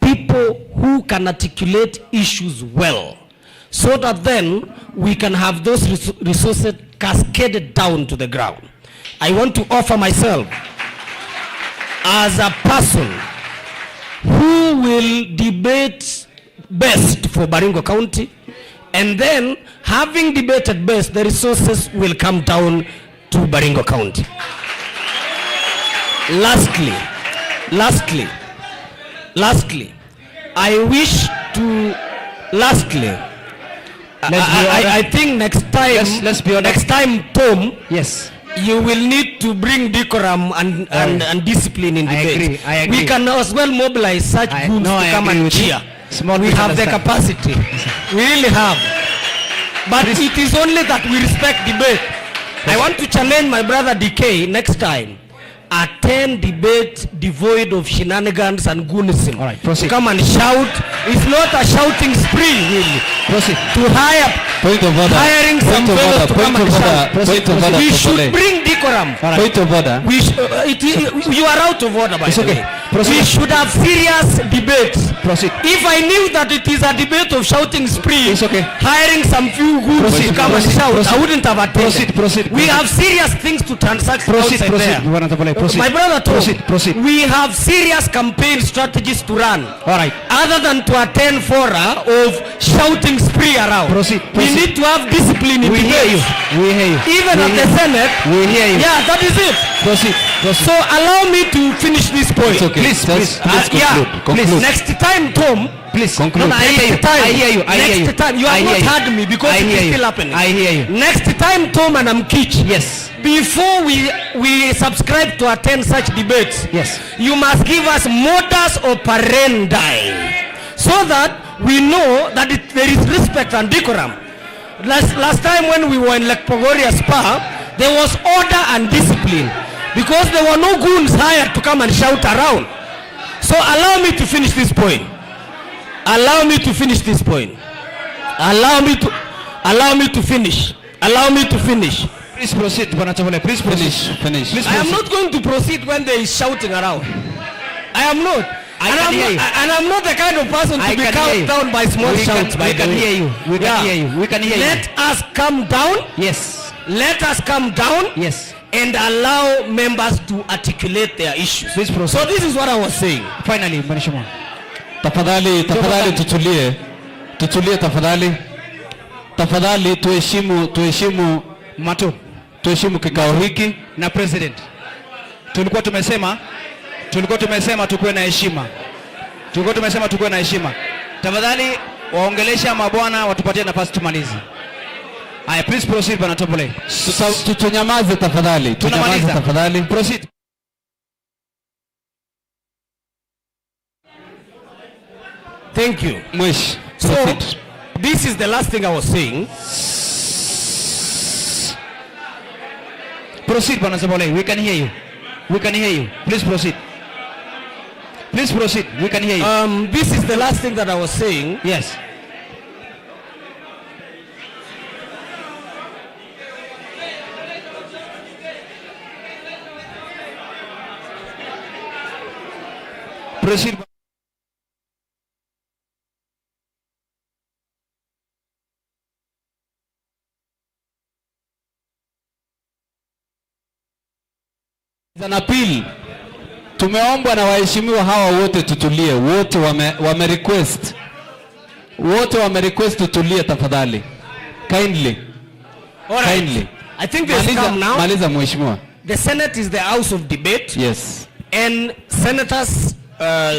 people who can articulate issues well, so that then we can have those resources cascaded down to the ground. I want to offer myself as a person who will debate best for Baringo County, and then having debated best, the resources will come down to Baringo County. Lastly, I wish to, I think next time, Tom, yes, you will need to bring decorum and discipline in debate. I agree. We can as well mobilize such groups to come and cheer. We have the capacity. We really have. But it is only that we respect debate. I want to challenge my brother DK next time. Attend debate devoid of shenanigans and goonism. All right, proceed. Come and shout. It's not a shouting spree, really. Proceed. To hire, hiring some fellows to come and shout. We should bring decorum. Point of order. You are out of order, by the way. Proceed. We should have serious debates. Proceed. If I knew that it is a debate of shouting spree, it's okay, hiring some few groups to come and shout, I wouldn't have attended. Proceed. We have serious things to transact outside there. My brother told we have serious campaign strategies to run. All right. Other than to attend fora of shouting spree around. Proceed. We need to have discipline in debate. We hear you. Even at the Senate. We hear you. Yeah, that is it. Proceed. So allow me to finish this point. It's okay. Please. Conclude. Next time, Tom. Please conclude. I hear you. Next time, you have not heard me because it is still happening. I hear you. Next time, Tom and Amkich. Yes. Before we subscribe to attend such debates, yes, you must give us modus operandi, so that we know that there is respect and decorum. Last time when we were in Lake Pogoria Spa, there was order and discipline because there were no goons hired to come and shout around. So allow me to finish this point. Allow me to finish. Please proceed, Banatavole. Please proceed. Finish. I am not going to proceed when there is shouting around. I am not. And I'm not the kind of person to be calmed down by small shouts. We can hear you. We can hear you. Let us come down. Yes. Let us come down. Yes. And allow members to articulate their issues. Please proceed. So this is what I was saying. Finally, Manishima. Tafadhali tutulie tafadhali tuheshimu kikao hiki na president. Tulikuwa tumesema tukuwe na heshima. Tafadhali waongelesha mabwana watupatie nafasi tumalize. Aya, please proceed Bwana Topole. Tunyamaze tafadhali. Proceed. Thank you. Mwish. So, this is the last thing I was saying. Proceed, Bwana Topole. We can hear you. Please proceed. We can hear you. This is the last thing that I was saying. Yes. Proceed. An appeal. Tumeombwa na waheshimiwa hawa wote tutulie. Wote wame request tutulie tafadhali. Kindly. All right. Kindly. I think there's come now. Maliza mheshimiwa. The Senate is the house of debate. Yes. And senators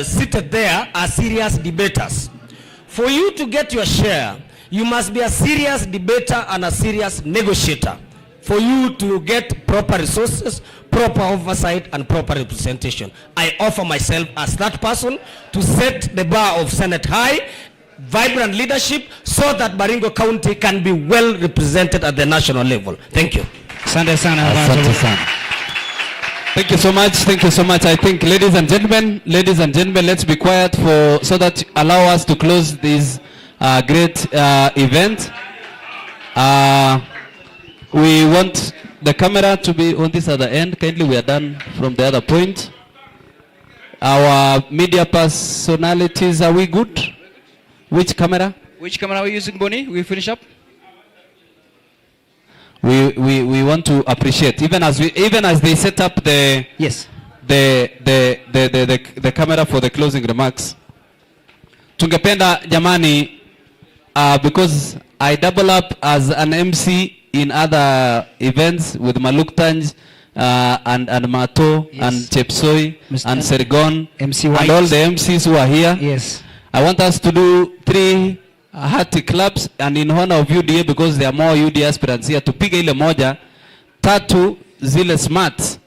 seated there are serious debaters. For you to get your share, you must be a serious debater and a serious negotiator. for you to get proper resources, proper oversight, and proper representation. I offer myself as that person to set the bar of Senate high, vibrant leadership, so that Baringo County can be well represented at the national level. Thank you. Asante sana. Thank you so much. Thank you so much. I think, ladies and gentlemen, let's be quiet so that allow us to close this great event. We want the camera to be on this other end. Kindly, we are done from the other point. Our media personalities, are we good? Which camera? Which camera are we using, Bonnie? We finish up? We want to appreciate, even as they set up the the camera for the closing remarks. Tungependa jamani, because I double up as an MC in other events with Maluk Tanj and Mato and Chepsoi and Sergon MC White, and all the MCs who are here. Yes. I want us to do 3 hearty claps, and in honor of UDA, because there are more UDA aspirants here, tupige ile moja, 3 zile smart,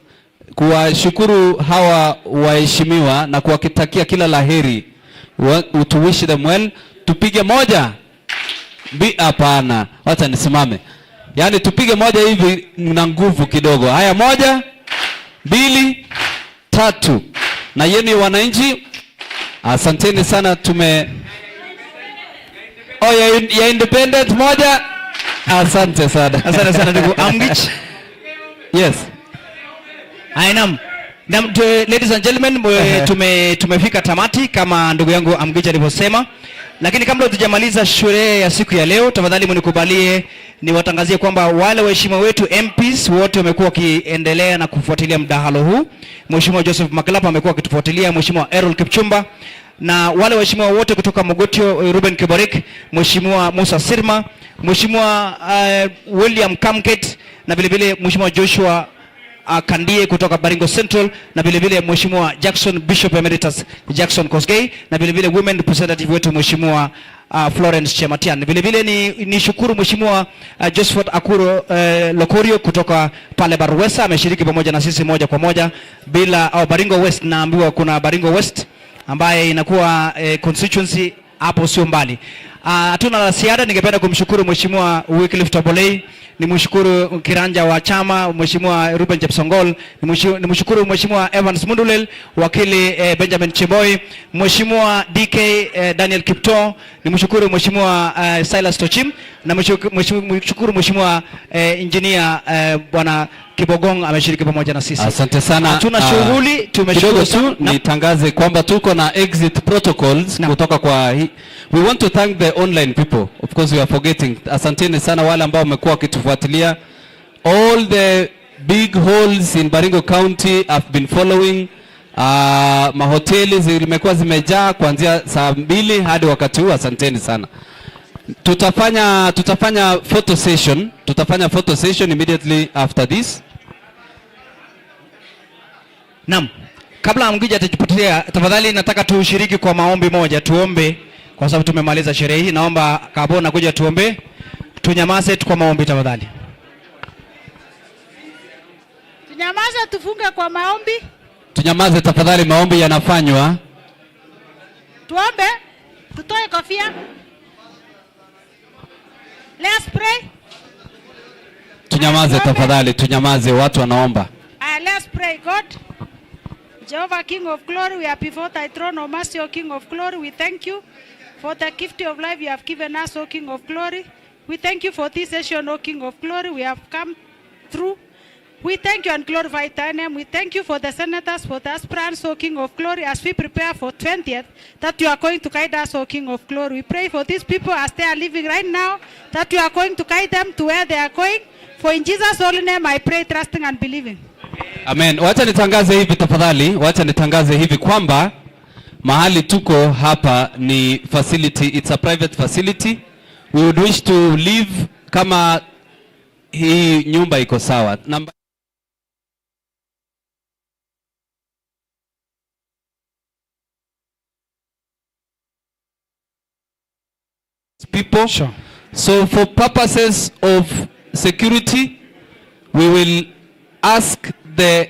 kuwashukuru hawa waheshimiwa na kuwakitakia kila laheri, to wish them well. Tupige moja, hapana, wacha nisimame. Yani tupige moja hivi na nguvu kidogo. Haya, 1, 2, 3. Na yeni wananchi, asanteni sana. Ya independent moja. Asante sana. Asante sana ndugu Amgich. Yes. Ainam. Ladies and gentlemen, tumefika tamati kama ndugu yangu Amgich alivyosema. Lakini kabla tujamaliza sherehe ya siku ya leo, tafadhali mnikubalie niwatangazie kwamba wale waheshimiwa wetu MPs wote wamekuwa wakiendelea na kufuatilia mdahalo huu. Mheshimiwa Joseph Makalapa amekuwa akitufuatilia, Mheshimiwa Errol Kipchumba, na wale waheshimiwa wote kutoka Mogotio, Ruben Kibarik, Mheshimiwa Musa Sirma, Mheshimiwa William Kamket, na vile vile Mheshimiwa Joshua Kandie kutoka Baringo Central, na vile vile Mheshimiwa Jackson Bishop Emeritus Jackson Kosgei, na vile vile women representative wetu Mheshimiwa Florence Chematian. Vile vile ni shukuru Mheshimiwa Josephat Akuro Lokorio kutoka pale Baruesa, ameshiriki pamoja na sisi moja kwa moja bila Baringo West. Naambiwa kuna Baringo West ambaye inakuwa constituency hapo sio mbali. Hatuna la ziada. Ningependa kumshukuru Mheshimiwa Wycliffe Tobolei, nimshukuru kiranja wa chama Mheshimiwa Ruben Jepsongol, nimshukuru Mheshimiwa Evans Mundulel, wakili Benjamin Chiboi, Mheshimiwa DK Daniel Kipto, nimshukuru Mheshimiwa Silas Tochim, na mshukuru Mheshimiwa engineer Bwana Kibogong ameshiriki pamoja na sisi. Asante sana. Hatuna shughuli, tumeshukuru tu. Nitangaze kwamba tuko na exit protocols kutoka kwa we want to thank the online people. Of course we are forgetting. Asanteni sana wale ambao wamekuwa wakitufuatilia. All the big halls in Baringo County have been following. Mahoteli zimekuwa zimejaa kuanzia saa 2 hadi wakati huu. Asanteni sana. Tutafanya photo session. Tutafanya photo session immediately after this. Naam. Kabla Amgija atajipatia, tafadhali nataka tushiriki kwa maombi moja. Tuombe kwa sababu tumemaliza sherehe hii. Naomba Kabona kuja tuombe. Tunyamaze kwa maombi tafadhali. Tunyamaze tufunge kwa maombi. Tunyamaze tafadhali, maombi yanafanywa. Tuombe. Tutoe kofia. Let's pray. Tunyamaze tafadhali, tunyamaze, watu wanaomba. Let's pray. God, Jehovah King of glory, we are before thy throne, O mercy, O King of glory. We thank you for the gift of life you have given us, O King of glory. We thank you for this session, O King of glory. We have come through. We thank you and glorify thy name. We thank you for the senators, for the aspirants, O King of glory, as we prepare for 20th, that you are going to guide us, O King of glory. We pray for these people as they are living right now, that you are going to guide them to where they are going. For in Jesus' holy name I pray, trusting and believing. Amen. Wacha nitangaze hivi tafadhali, wacha nitangaze hivi kwamba mahali tuko hapa ni facility, it's a private facility. We would wish to leave kama hii nyumba iko sawa. People. Sure. So for purposes of security, we will ask the